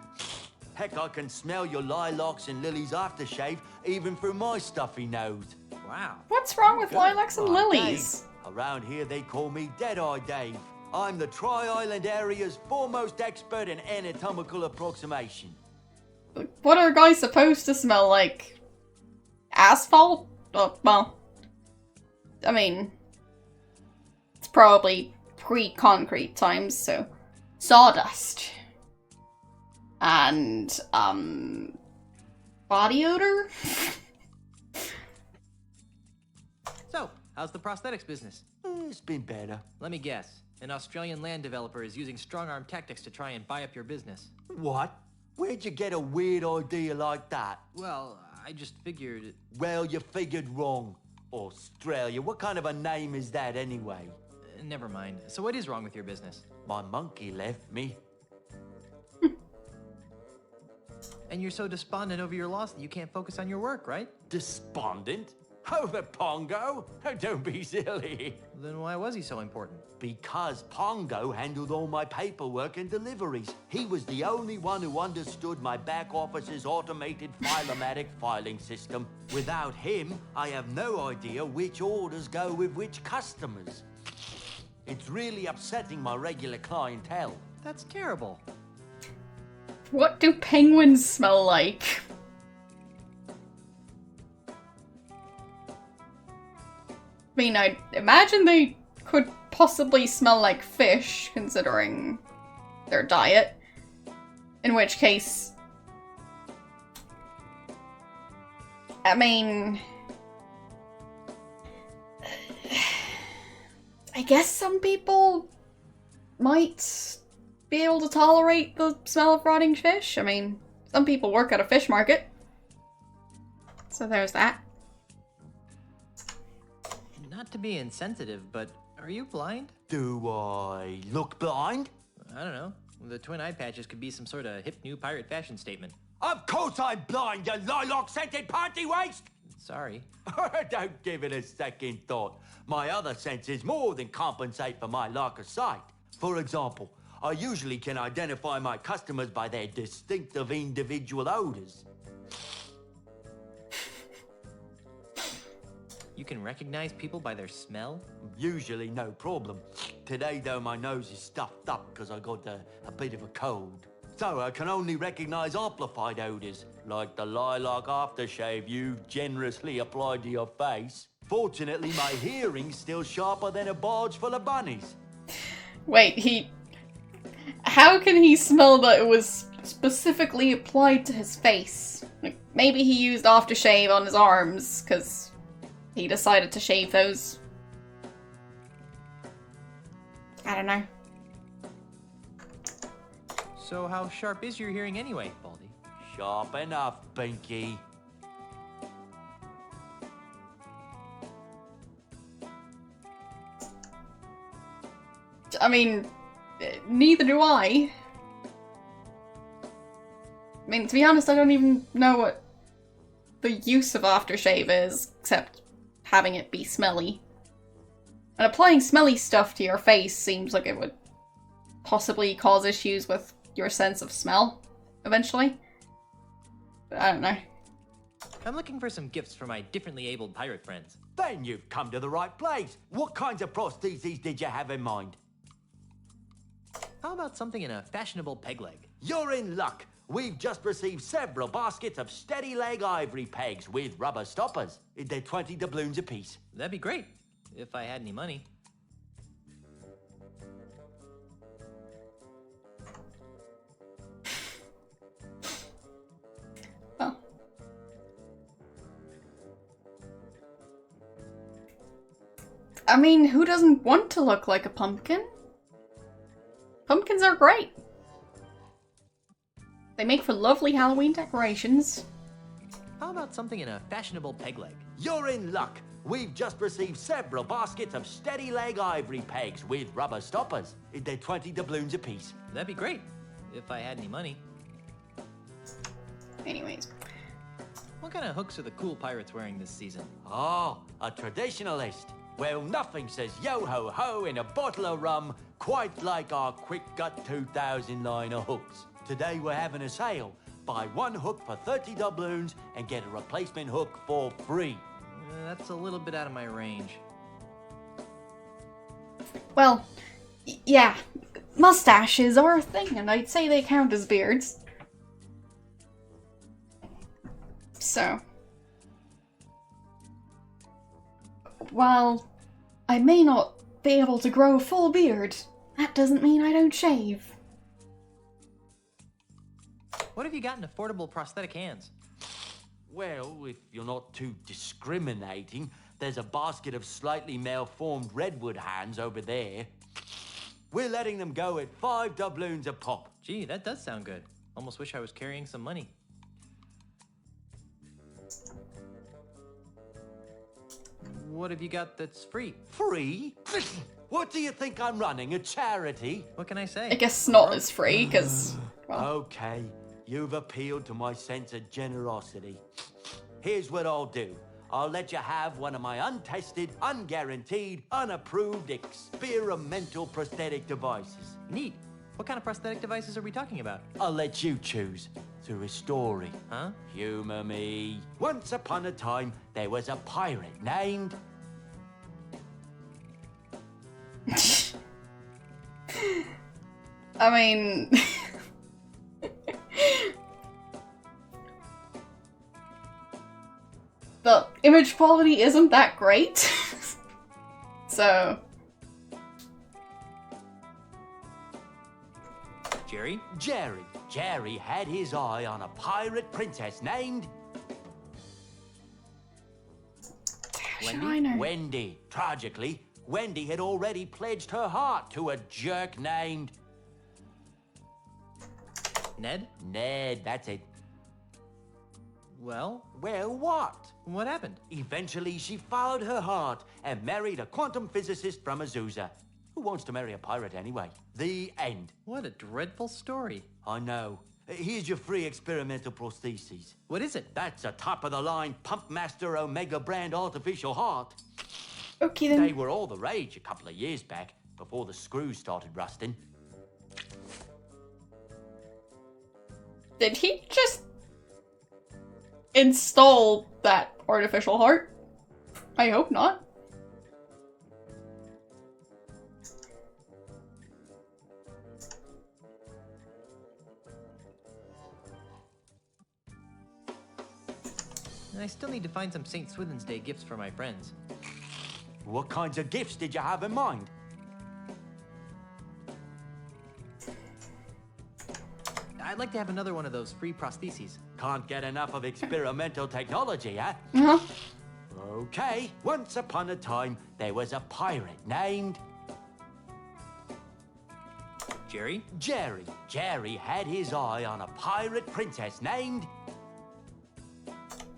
Heck, I can smell your lilacs and lilies aftershave even through my stuffy nose. Wow. What's wrong with lilacs and lilies? Dave. Around here, they call me Dead-Eye Dave. I'm the Tri-Island area's foremost expert in anatomical approximation. What are guys supposed to smell like? Asphalt? Oh, well, I mean, it's probably pre-concrete times, so sawdust. And, body odor? So, how's the prosthetics business? It's been better. Let me guess. An Australian land developer is using strong-arm tactics to try and buy up your business. What? Where'd you get a weird idea like that? Well, I just figured... Well, you figured wrong. Australia, what kind of a name is that anyway? Never mind. So what is wrong with your business? My monkey left me. And you're so despondent over your loss that you can't focus on your work, right? Despondent? Over Pongo? Don't be silly. Then why was he so important? Because Pongo handled all my paperwork and deliveries. He was the only one who understood my back office's automated filomatic filing system. Without him, I have no idea which orders go with which customers. It's really upsetting my regular clientele. That's terrible. What do penguins smell like? I mean, I imagine they could possibly smell like fish, considering their diet. In which case... I mean... I guess some people might be able to tolerate the smell of rotting fish. I mean, some people work at a fish market. So there's that. Not to be insensitive, but are you blind? Do I look blind? I don't know. The twin eye patches could be some sort of hip new pirate fashion statement. Of course I'm blind, you lilac-scented party waste! Sorry. Don't give it a second thought. My other senses more than compensate for my lack of sight. For example, I usually can identify my customers by their distinctive individual odors. You can recognize people by their smell? Usually no problem. Today, though, my nose is stuffed up because I got a bit of a cold. So I can only recognize amplified odors, like the lilac aftershave you generously applied to your face. Fortunately, my hearing's still sharper than a barge full of bunnies. Wait, how can he smell that it was specifically applied to his face? Like, maybe he used aftershave on his arms, because he decided to shave those. I don't know. So how sharp is your hearing anyway, Baldy? Sharp enough, Pinky. I mean, neither do I. I mean, to be honest, I don't even know what the use of aftershave is, except having it be smelly. And applying smelly stuff to your face seems like it would possibly cause issues with your sense of smell, eventually. But I don't know. I'm looking for some gifts for my differently abled pirate friends. Then you've come to the right place. What kinds of prostheses did you have in mind? How about something in a fashionable peg leg? You're in luck. We've just received several baskets of steady leg ivory pegs with rubber stoppers. They're 20 doubloons apiece. That'd be great, if I had any money. Oh. I mean, who doesn't want to look like a pumpkin? Pumpkins are great. They make for lovely Halloween decorations. How about something in a fashionable peg leg? You're in luck. We've just received several baskets of steady leg ivory pegs with rubber stoppers. They're 20 doubloons apiece. That'd be great, if I had any money. Anyways. What kind of hooks are the cool pirates wearing this season? Oh, a traditionalist. Well, nothing says yo-ho-ho in a bottle of rum quite like our Quick Gut 2000 line of hooks. Today we're having a sale. Buy one hook for 30 doubloons and get a replacement hook for free. That's a little bit out of my range. Well, yeah, mustaches are a thing, and I'd say they count as beards. So, while I may not be able to grow a full beard, that doesn't mean I don't shave. What have you got in affordable prosthetic hands? Well, if you're not too discriminating, there's a basket of slightly malformed redwood hands over there. We're letting them go at 5 doubloons a pop. Gee, that does sound good. Almost wish I was carrying some money. What have you got that's free? Free? What do you think I'm running, a charity? What can I say? I guess snot is free, because, well... Okay, you've appealed to my sense of generosity. Here's what I'll do. I'll let you have one of my untested, unguaranteed, unapproved experimental prosthetic devices. Neat. What kind of prosthetic devices are we talking about? I'll let you choose through a story. Huh? Humor me. Once upon a time, there was a pirate named... I mean... the image quality isn't that great. So... Jerry? Jerry had his eye on a pirate princess named... Wendy. Tragically, Wendy had already pledged her heart to a jerk named... Ned? Ned, that's it. Well? Well, what? What happened? Eventually, she followed her heart and married a quantum physicist from Azusa. Who wants to marry a pirate anyway? The end. What a dreadful story. I know. Here's your free experimental prostheses. What is it? That's a top-of-the-line Pumpmaster Omega brand artificial heart. Okay, then. They were all the rage a couple of years back, before the screws started rusting. Did he just install that artificial heart? I hope not. And I still need to find some St. Swithin's Day gifts for my friends. What kinds of gifts did you have in mind? I'd like to have another one of those free prostheses. Can't get enough of experimental technology, huh? Uh-huh. Okay, once upon a time, there was a pirate named... Jerry? Jerry had his eye on a pirate princess named...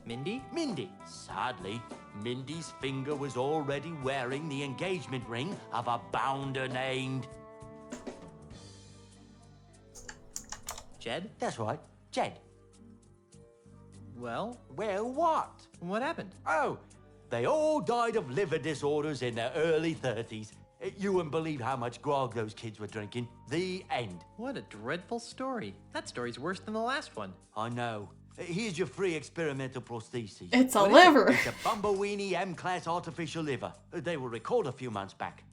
Mindy? Sadly, Mindy's finger was already wearing the engagement ring of a bounder named... Jed? That's right, Jed. Well? Well, what? What happened? Oh, they all died of liver disorders in their early 30s. You wouldn't believe how much grog those kids were drinking. The end. What a dreadful story. That story's worse than the last one. I know. Here's your free experimental prostheses. It's a liver. It's a Bumbleweenie M-Class artificial liver. They were recalled a few months back.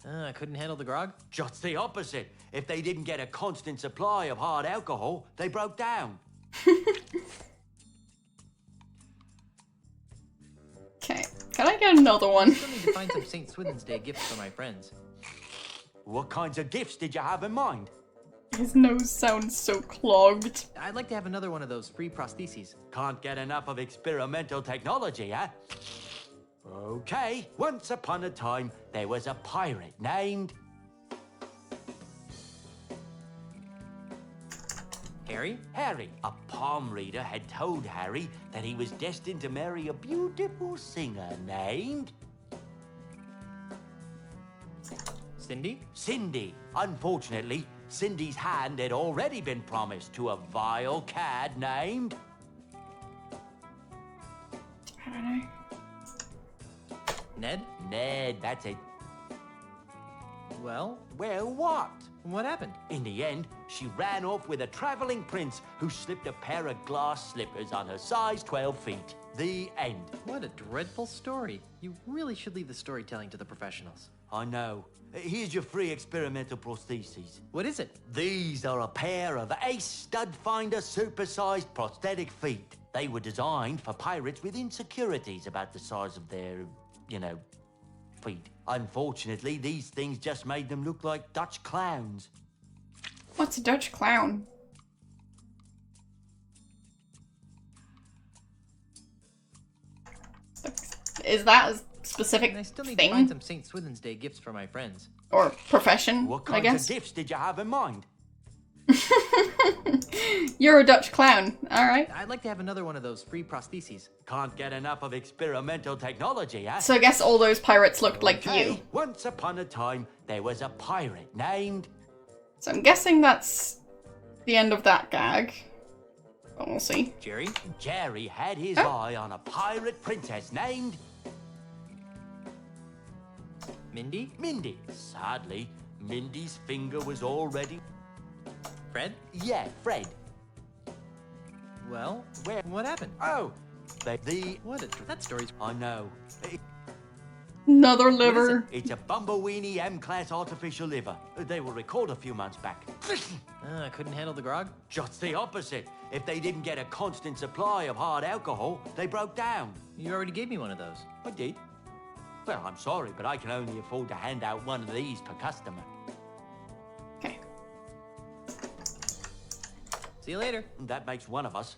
I couldn't handle the grog? Just the opposite. If they didn't get a constant supply of hard alcohol, they broke down. Okay, can I get another one? I still need to find some St. Swithin's Day gifts for my friends. What kinds of gifts did you have in mind? His nose sounds so clogged. I'd like to have another one of those free prostheses. Can't get enough of experimental technology, huh? Okay, once upon a time, there was a pirate named... Harry? A palm reader had told Harry that he was destined to marry a beautiful singer named... Cindy? Unfortunately, Cindy's hand had already been promised to a vile cad named... I don't know. Ned, that's it. Well, what? What happened? In the end, she ran off with a traveling prince who slipped a pair of glass slippers on her size 12 feet. The end. What a dreadful story. You really should leave the storytelling to the professionals. I know. Here's your free experimental prostheses. What is it? These are a pair of Ace Stud Finder supersized prosthetic feet. They were designed for pirates with insecurities about the size of their, feet. Unfortunately, these things just made them look like Dutch clowns. What's a Dutch clown? Is that a specific and I still need thing? to find some St. Swithin's Day gifts for my friends. Or profession, What I kinds guess. of gifts did you have in mind? You're a Dutch clown, alright. I'd like to have another one of those free prostheses. Can't get enough of experimental technology, huh? So I guess all those pirates looked like you. Once upon a time, there was a pirate named... So I'm guessing that's the end of that gag. But we'll see. Jerry? Jerry had his eye on a pirate princess named... Mindy? Mindy. Sadly, Mindy's finger was already... Fred? Yeah, Fred. Well, what happened? Oh! That story's... I know. Another liver. It's a Bumbleweenie M-class artificial liver. They were recorded a few months back. I couldn't handle the grog? Just the opposite. If they didn't get a constant supply of hard alcohol, they broke down. You already gave me one of those. I did. Well, I'm sorry, but I can only afford to hand out one of these per customer. Okay. See you later. That makes one of us.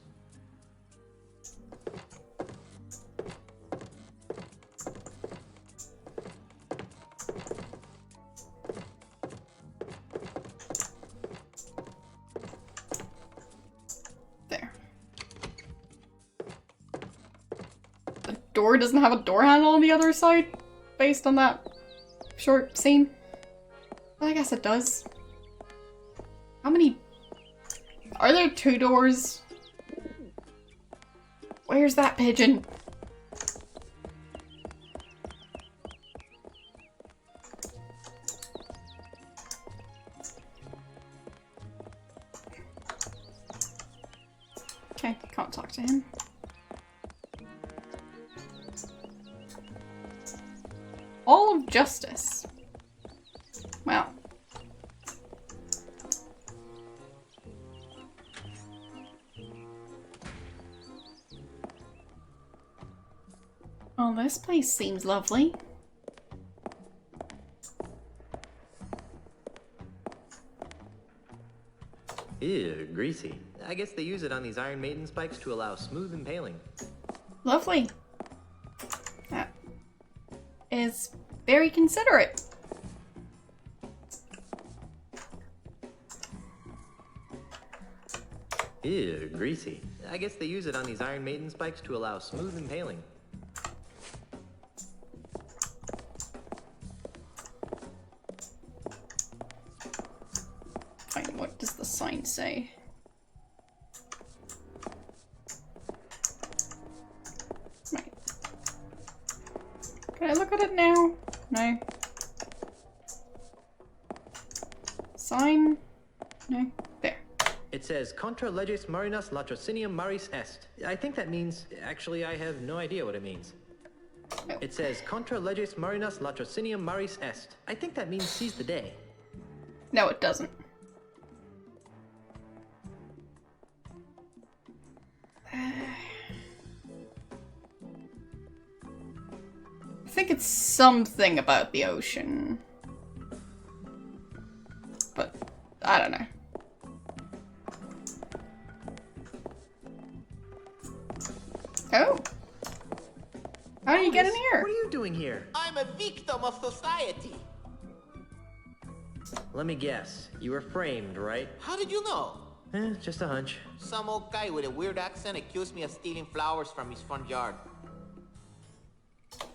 There. The door doesn't have a door handle on the other side, based on that short scene. Well, I guess it does. How many... Are there 2 doors? Where's that pigeon? Okay, can't talk to him. All of justice. Wow. Oh, this place seems lovely. Ew, greasy. I guess they use it on these Iron Maiden spikes to allow smooth impaling. Lovely. That is very considerate. Ew, greasy. I guess they use it on these Iron Maiden spikes to allow smooth impaling. Fine, what does the sign say? Right. Can I look at it now? No. Sign? No. There. It says, Contra leges marinas latrocinium maris est. I think that means... Actually, I have no idea what it means. It says, Contra leges marinas latrocinium maris est. I think that means seize the day. No, it doesn't. I think it's something about the ocean. But, I don't know. Oh. How do you get in here? What are you doing here? I'm a victim of society. Let me guess. You were framed, right? How did you know? Just a hunch. Some old guy with a weird accent accused me of stealing flowers from his front yard.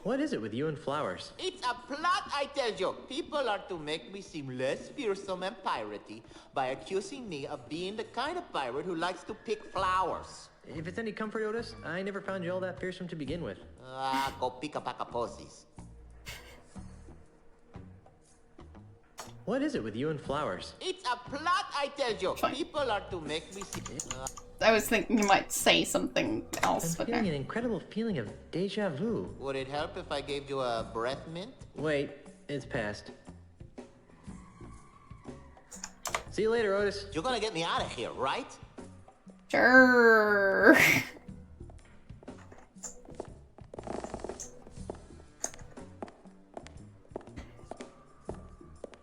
What is it with you and flowers? It's a plot, I tell you. People are to make me seem less fearsome and piratey by accusing me of being the kind of pirate who likes to pick flowers. If it's any comfort, Otis, I never found you all that fearsome to begin with. Go pick a pack of posies. What is it with you and flowers? It's a plot, I tell you. People are to make me seem... I was thinking you might say something else, I'm but feeling no. an incredible feeling of deja vu. Would it help if I gave you a breath mint? Wait, it's past. See you later, Otis. You're gonna get me out of here, right? Sure.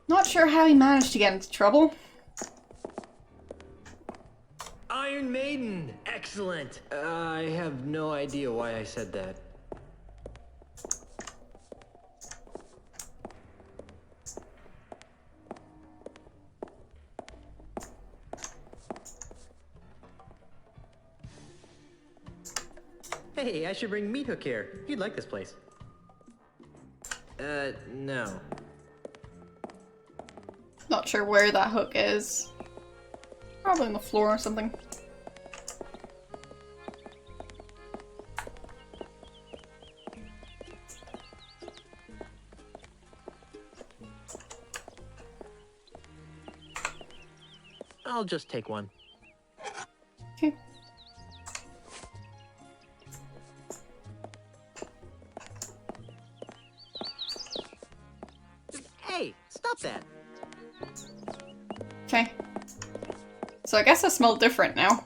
Not sure how he managed to get into trouble. Iron Maiden! Excellent! I have no idea why I said that. Hey, I should bring Meat Hook here. He'd like this place. No. Not sure where that hook is. Probably on the floor or something. I'll just take one. Okay. Hey, stop that. Okay. So I guess I smell different now.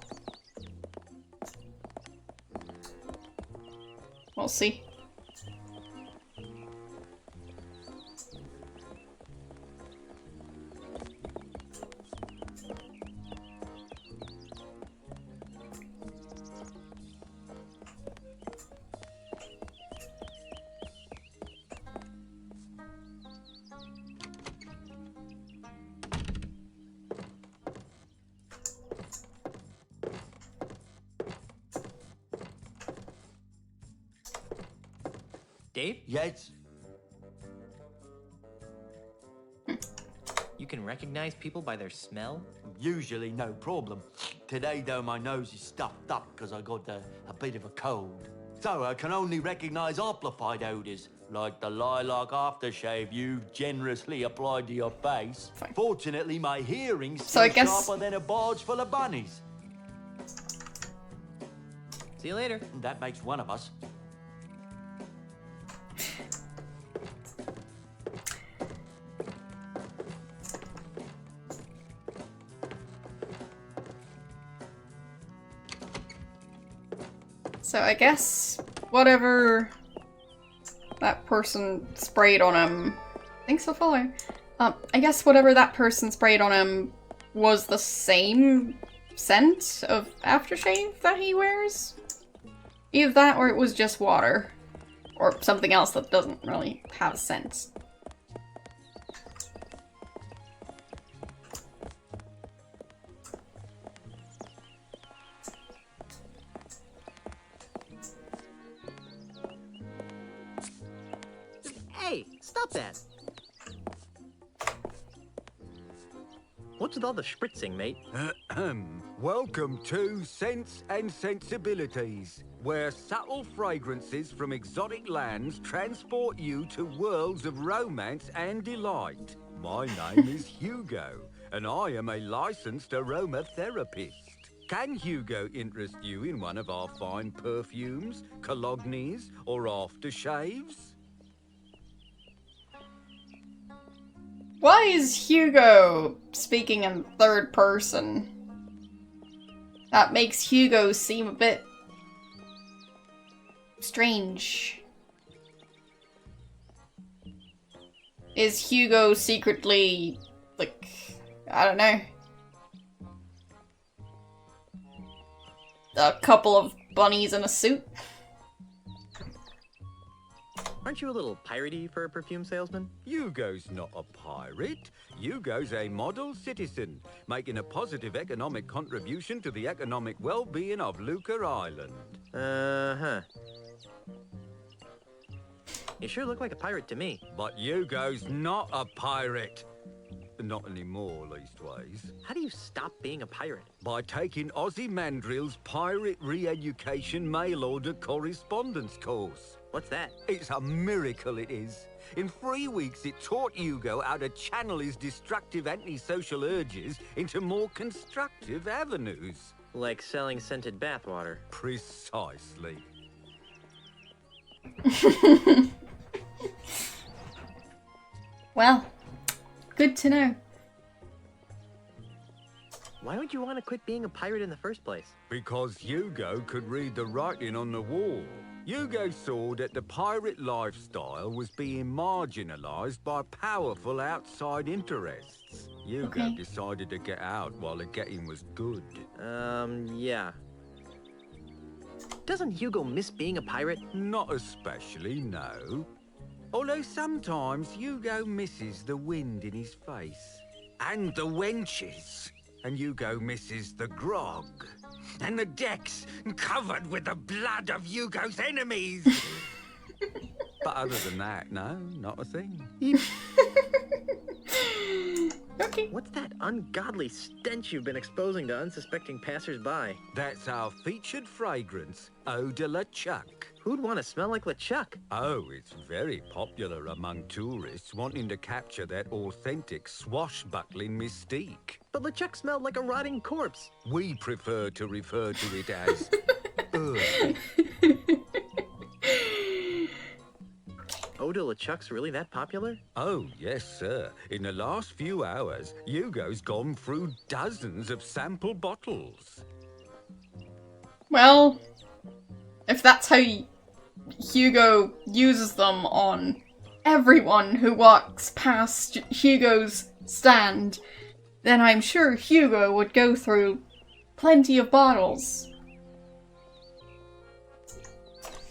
We'll see. Dave? Yes? You can recognize people by their smell? Usually no problem. Today, though, my nose is stuffed up because I got a bit of a cold. So I can only recognize amplified odors, like the lilac aftershave you generously applied to your face. Fine. Fortunately, my hearing's So I still guess- sharper than a barge full of bunnies. See you later. That makes one of us. So I guess whatever that person sprayed on him, thanks for following. I guess whatever that person sprayed on him was the same scent of aftershave that he wears. Either that or it was just water. Or something else that doesn't really have a scent. Hey, stop that. What's with all the spritzing, mate? Welcome to Sense and Sensibilities, where subtle fragrances from exotic lands transport you to worlds of romance and delight. My name is Hugo, and I am a licensed aromatherapist. Can Hugo interest you in one of our fine perfumes, colognes, or aftershaves? Why is Hugo speaking in third person? That makes Hugo seem a bit strange. Is Hugo secretly, like, I don't know, a couple of bunnies in a suit? Aren't you a little piratey for a perfume salesman? Hugo's not a pirate. Hugo's a model citizen, making a positive economic contribution to the economic well-being of Luca Island. Uh-huh. You sure look like a pirate to me. But Hugo's not a pirate. Not anymore, leastways. How do you stop being a pirate? By taking Ozzy Mandrill's Pirate Re-Education Mail-Order Correspondence course. What's that? It's a miracle, it is. In 3 weeks, it taught Hugo how to channel his destructive antisocial urges into more constructive avenues. Like selling scented bathwater. Precisely. Well, good to know. Why would you want to quit being a pirate in the first place? Because Hugo could read the writing on the wall. Hugo saw that the pirate lifestyle was being marginalized by powerful outside interests. Hugo decided to get out while the getting was good. Yeah. Doesn't Hugo miss being a pirate? Not especially, no. Although sometimes Hugo misses the wind in his face. And the wenches. And Hugo misses the grog. And the decks covered with the blood of Hugo's enemies. But other than that, no, not a thing. Okay. What's that ungodly stench you've been exposing to unsuspecting passers-by? That's our featured fragrance, Eau de la Chuck. Who'd want to smell like LeChuck? Oh, it's very popular among tourists wanting to capture that authentic swashbuckling mystique. But LeChuck smelled like a rotting corpse. We prefer to refer to it as... ugh. Eau de LeChuck's really that popular? Oh, yes, sir. In the last few hours, Hugo's gone through dozens of sample bottles. Well, if that's how Hugo uses them on everyone who walks past Hugo's stand, then I'm sure Hugo would go through plenty of bottles.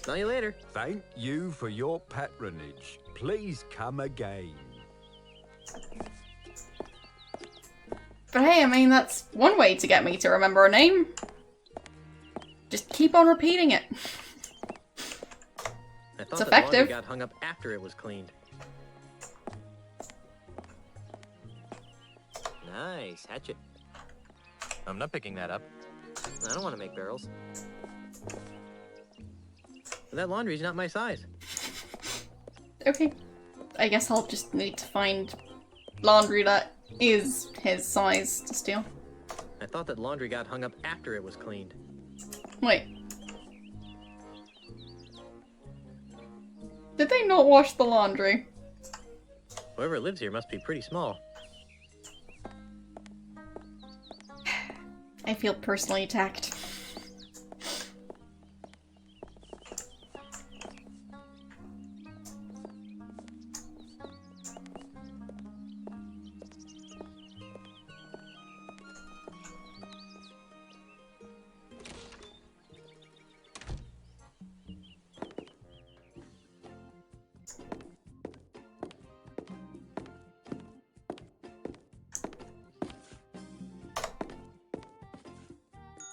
Smell you later. Thank you for your patronage. Please come again. But hey, I mean, that's one way to get me to remember a name. Just keep on repeating it. I thought It's effective. The laundry got hung up after it was cleaned. Nice hatchet. I'm not picking that up. I don't want to make barrels. But that laundry's not my size. Okay. I guess I'll just need to find laundry that is his size to steal. I thought that laundry got hung up after it was cleaned. Wait. Did they not wash the laundry? Whoever lives here must be pretty small. I feel personally attacked.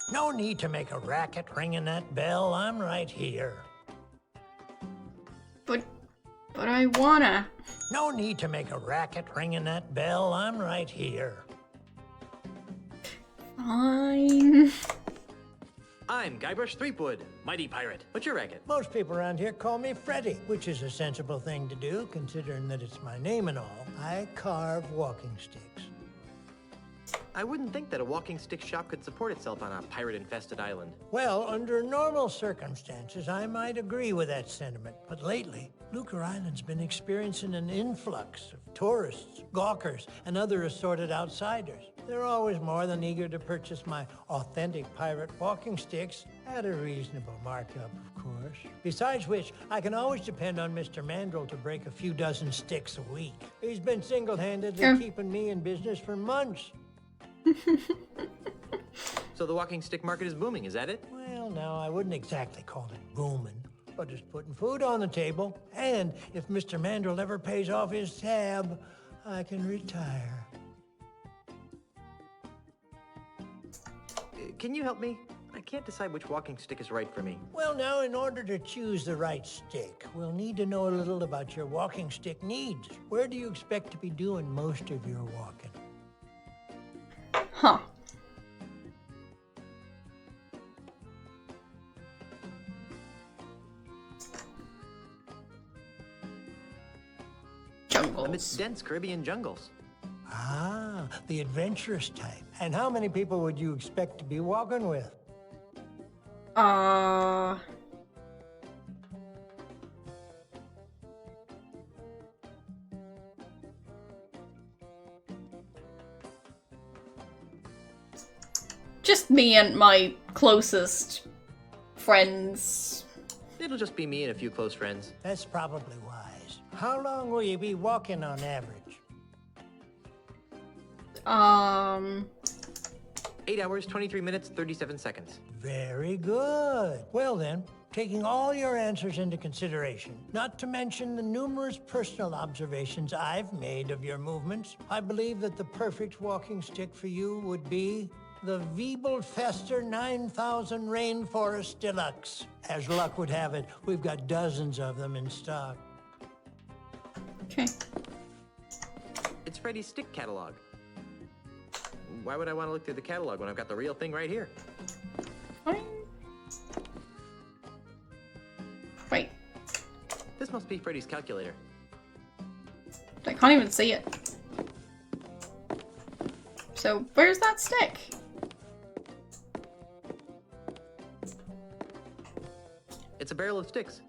No need to make a racket ringing that bell. I'm right here. But I wanna. No need to make a racket ringing that bell. I'm right here. Fine. I'm Guybrush Threepwood, mighty pirate. What's your racket? Most people around here call me Freddy, which is a sensible thing to do, considering that it's my name and all. I carve walking sticks. I wouldn't think that a walking stick shop could support itself on a pirate-infested island. Well, under normal circumstances, I might agree with that sentiment. But lately, Lucre Island's been experiencing an influx of tourists, gawkers, and other assorted outsiders. They're always more than eager to purchase my authentic pirate walking sticks at a reasonable markup, of course. Besides which, I can always depend on Mr. Mandrill to break a few dozen sticks a week. He's been single-handedly keeping me in business for months. So the walking stick market is booming, is that it? Well, no, I wouldn't exactly call it booming, but it's putting food on the table. And if Mr. Mandrill ever pays off his tab, I can retire. Can you help me? I can't decide which walking stick is right for me. Well, now, in order to choose the right stick, we'll need to know a little about your walking stick needs. Where do you expect to be doing most of your walking? Huh. Jungles. Amidst dense Caribbean jungles. Ah, the adventurous type. And how many people would you expect to be walking with? Just me and my closest friends. It'll just be me and a few close friends. That's probably wise. How long will you be walking on average? 8 hours, 23 minutes, 37 seconds. Very good. Well then, taking all your answers into consideration, not to mention the numerous personal observations I've made of your movements, I believe that the perfect walking stick for you would be the Wiebelfester 9000 Rainforest Deluxe. As luck would have it, we've got dozens of them in stock. Okay. It's Freddy's stick catalog. Why would I want to look through the catalog when I've got the real thing right here? Fine. must be Freddy's calculator. I can't even see it. So, where's that stick? It's a barrel of sticks.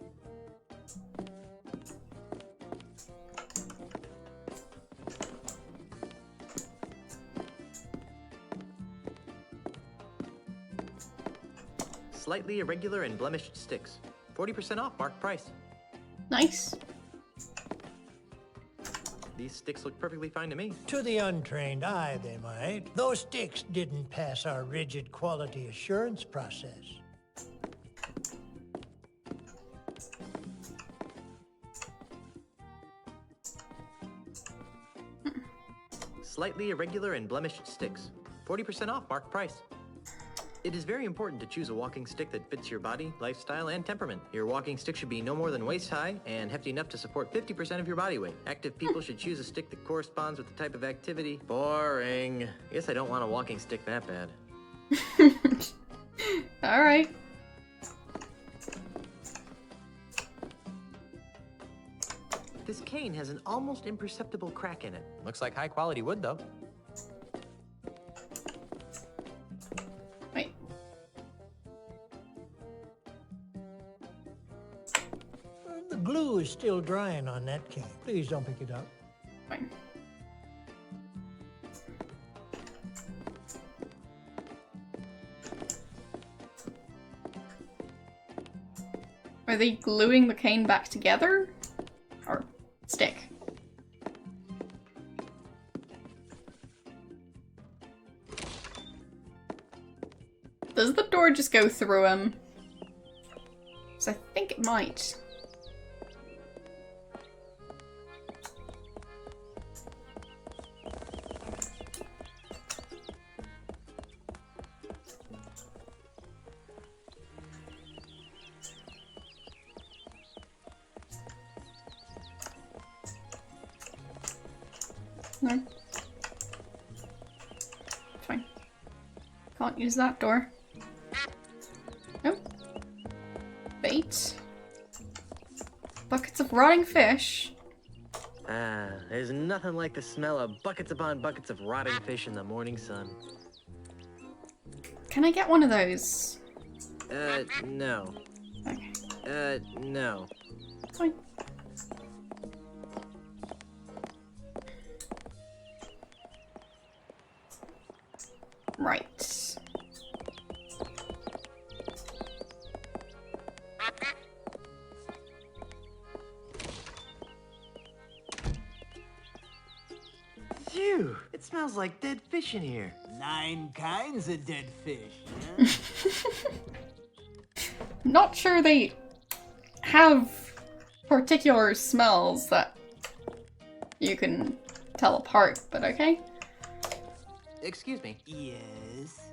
Slightly irregular and blemished sticks. 40% off marked price. Nice. These sticks look perfectly fine to me. To the untrained eye, they might. Those sticks didn't pass our rigid quality assurance process. Slightly irregular and blemished sticks. 40% off marked price. It is very important to choose a walking stick that fits your body, lifestyle, and temperament. Your walking stick should be no more than waist high and hefty enough to support 50% of your body weight. Active people should choose a stick that corresponds with the type of activity. Boring. I guess I don't want a walking stick that bad. Alright. This cane has an almost imperceptible crack in it. Looks like high quality wood though. Wait. The glue is still drying on that cane. Please don't pick it up. Fine. Are they gluing the cane back together? Or stick? Does the door just go through him? Because I think it might. No. Fine. Can't use that door. Nope. Bait. Buckets of rotting fish. Ah, there's nothing like the smell of buckets upon buckets of rotting fish in the morning sun. Can I get one of those? No. Okay. No. Fine. Right. Phew! It smells like dead fish in here. 9 kinds of dead fish. Not sure they have particular smells that you can tell apart, but okay. Excuse me. Yes.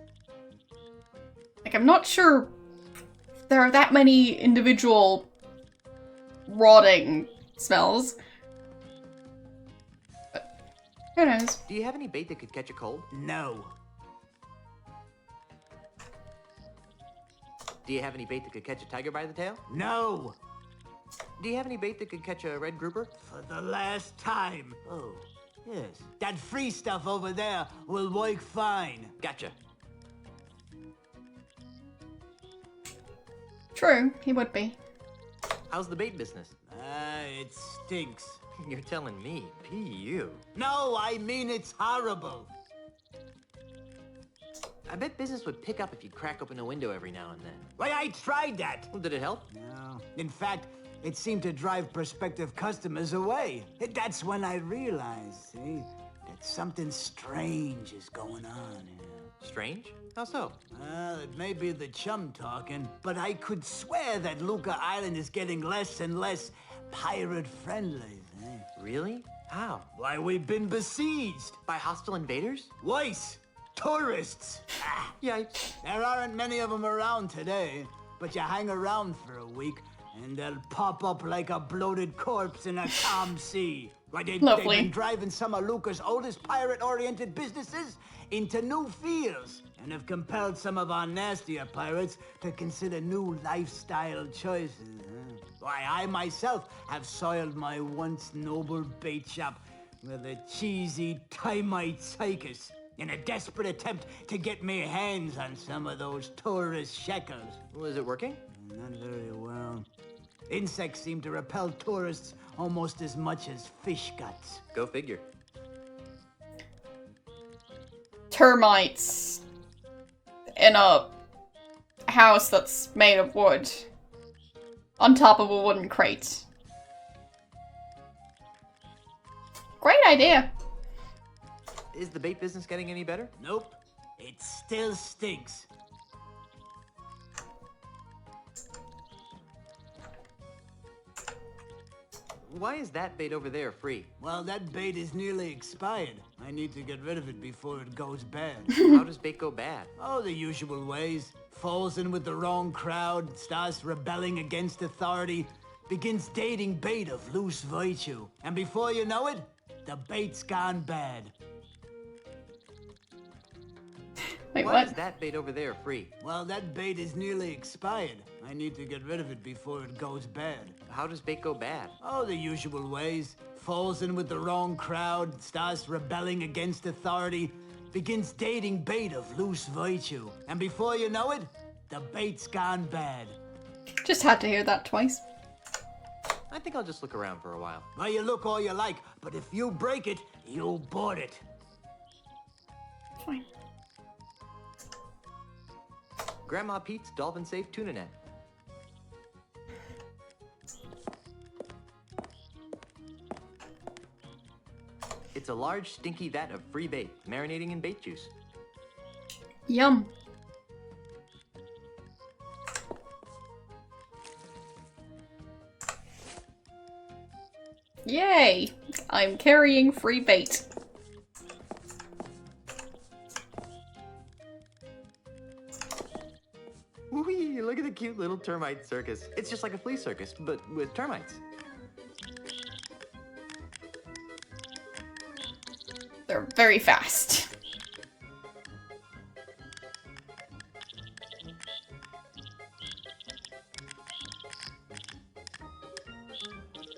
Like, I'm not sure there are that many individual rotting smells. But who knows? Do you have any bait that could catch a cold? No. Do you have any bait that could catch a tiger by the tail? No. Do you have any bait that could catch a red grouper? For the last time. Oh, yes. That free stuff over there will work fine. Gotcha. True, he would be. How's the bait business? It stinks. You're telling me, P.U. No, I mean it's horrible. I bet business would pick up if you'd crack open a window every now and then. Why, I tried that. Well, did it help? No. In fact, it seemed to drive prospective customers away. That's when I realized, see, that something strange is going on here. Strange? How so? Well, it may be the chum talking, but I could swear that Luca Island is getting less and less pirate-friendly. Really? How? Why, we've been besieged. By hostile invaders? Worse, tourists. Yikes. There aren't many of them around today, but you hang around for a week, and they'll pop up like a bloated corpse in a calm sea. Why, they've been driving some of Luca's oldest pirate-oriented businesses into new fields, and have compelled some of our nastier pirates to consider new lifestyle choices. Why, I myself have soiled my once noble bait shop with a cheesy Timite circus in a desperate attempt to get me hands on some of those tourist shekels. Was it working? Not very well. Insects seem to repel tourists almost as much as fish guts. Go figure. Termites in a house that's made of wood on top of a wooden crate. Great idea. Is the bait business getting any better? Nope. It still stinks. Why is that bait over there free? Well, that bait is nearly expired. I need to get rid of it before it goes bad. How does bait go bad? Oh, the usual ways. Falls in with the wrong crowd, starts rebelling against authority, begins dating bait of loose virtue. And before you know it, the bait's gone bad. Wait, Why what? is that bait over there free? Well, that bait is nearly expired. I need to get rid of it before it goes bad. How does bait go bad? Oh, the usual ways. Falls in with the wrong crowd, starts rebelling against authority, begins dating bait of loose virtue. And before you know it, the bait's gone bad. Just had to hear that twice. I think I'll just look around for a while. Well, you look all you like, but if you break it, you'll board it. Fine. Grandma Pete's Dolphin Safe Tuna Net. It's a large, stinky vat of free bait, marinating in bait juice. Yum. Yay! I'm carrying free bait. Whee! Look at the cute little termite circus. It's just like a flea circus, but with termites. They're very fast.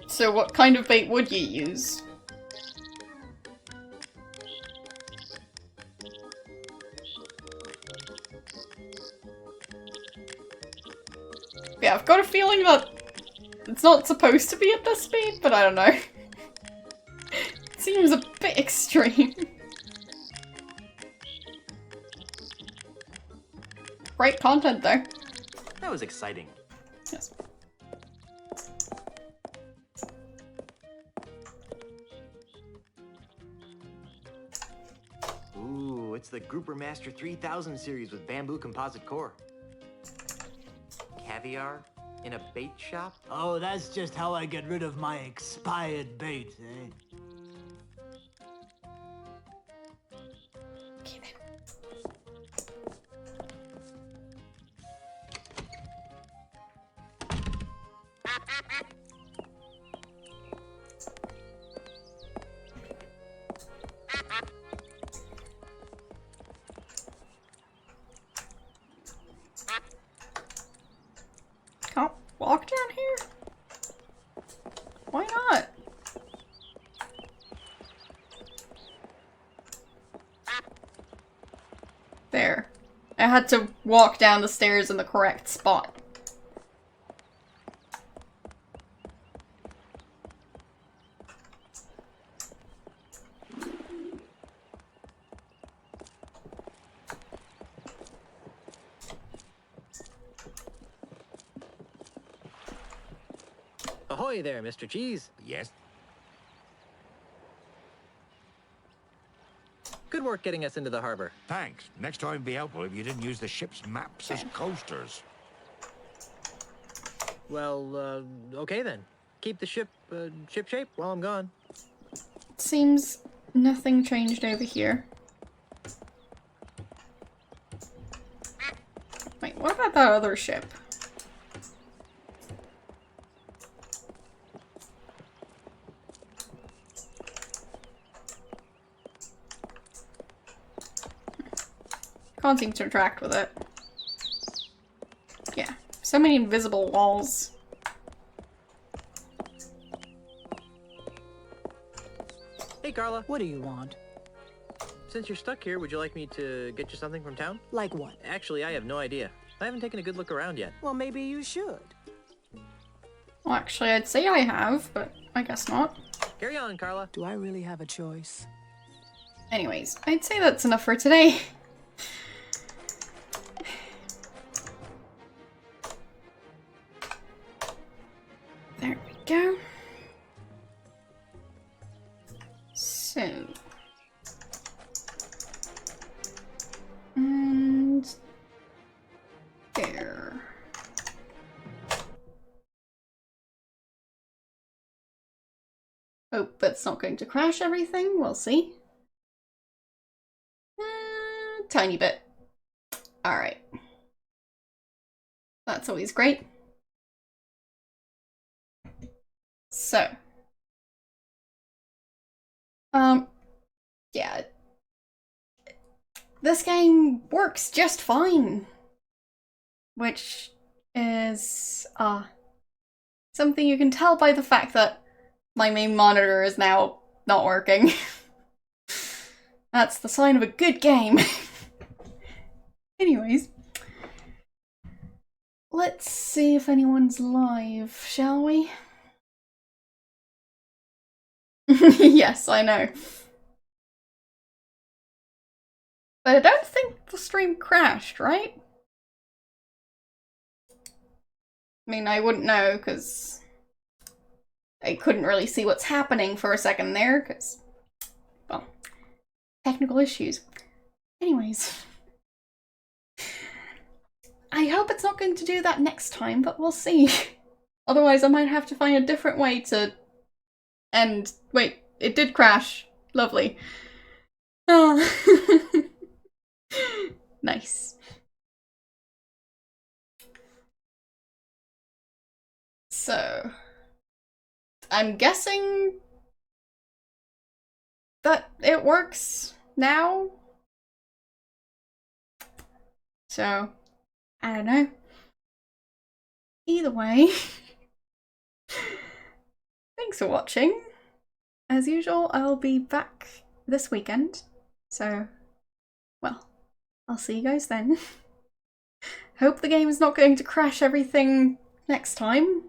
So what kind of bait would you use? Yeah, I've got a feeling that it's not supposed to be at this speed, but I don't know. Seems a bit extreme. Great content though. That was exciting. Yes. Ooh, it's the Grouper Master 3000 series with bamboo composite core. Caviar in a bait shop? Oh, that's just how I get rid of my expired bait, eh? Can't walk down here? Why not? There. I had to walk down the stairs in the correct spot. Ahoy there, Mr. Cheese. Yes? Good work getting us into the harbor. Thanks. Next time be helpful if you didn't use the ship's maps as coasters. Well, okay then. Keep the ship, ship shape while I'm gone. Seems nothing changed over here. Wait, what about that other ship? Can't seem to interact with it. Yeah, so many invisible walls. Hey, Carla. What do you want? Since you're stuck here, would you like me to get you something from town? Like what? Actually, I have no idea. I haven't taken a good look around yet. Well, maybe you should. Well, actually, I'd say I have, but I guess not. Carry on, Carla. Do I really have a choice? Anyways, I'd say that's enough for today. There we go. So... and... there. Hope that's not going to crash everything, we'll see. Tiny bit. Alright. That's always great. So. Yeah. This game works just fine. Which is, something you can tell by the fact that my main monitor is now not working. That's the sign of a good game. Anyways. Let's see if anyone's live, shall we? Yes, I know. But I don't think the stream crashed, right? I mean, I wouldn't know, because I couldn't really see what's happening for a second there, because, well, technical issues. Anyways. I hope it's not going to do that next time, but we'll see. Otherwise, I might have to find a different way to end. Wait, it did crash. Lovely. Oh. Nice. So, I'm guessing that it works now? So, I don't know. Either way, thanks for watching. As usual, I'll be back this weekend, so, well, I'll see you guys then. Hope the game is not going to crash everything next time.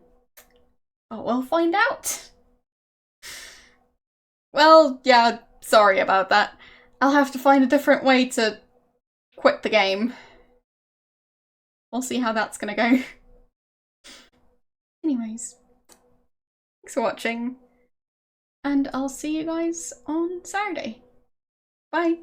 Oh, we'll find out. Well, yeah, sorry about that. I'll have to find a different way to quit the game. We'll see how that's gonna go. Anyways, thanks for watching, and I'll see you guys on Saturday. Bye!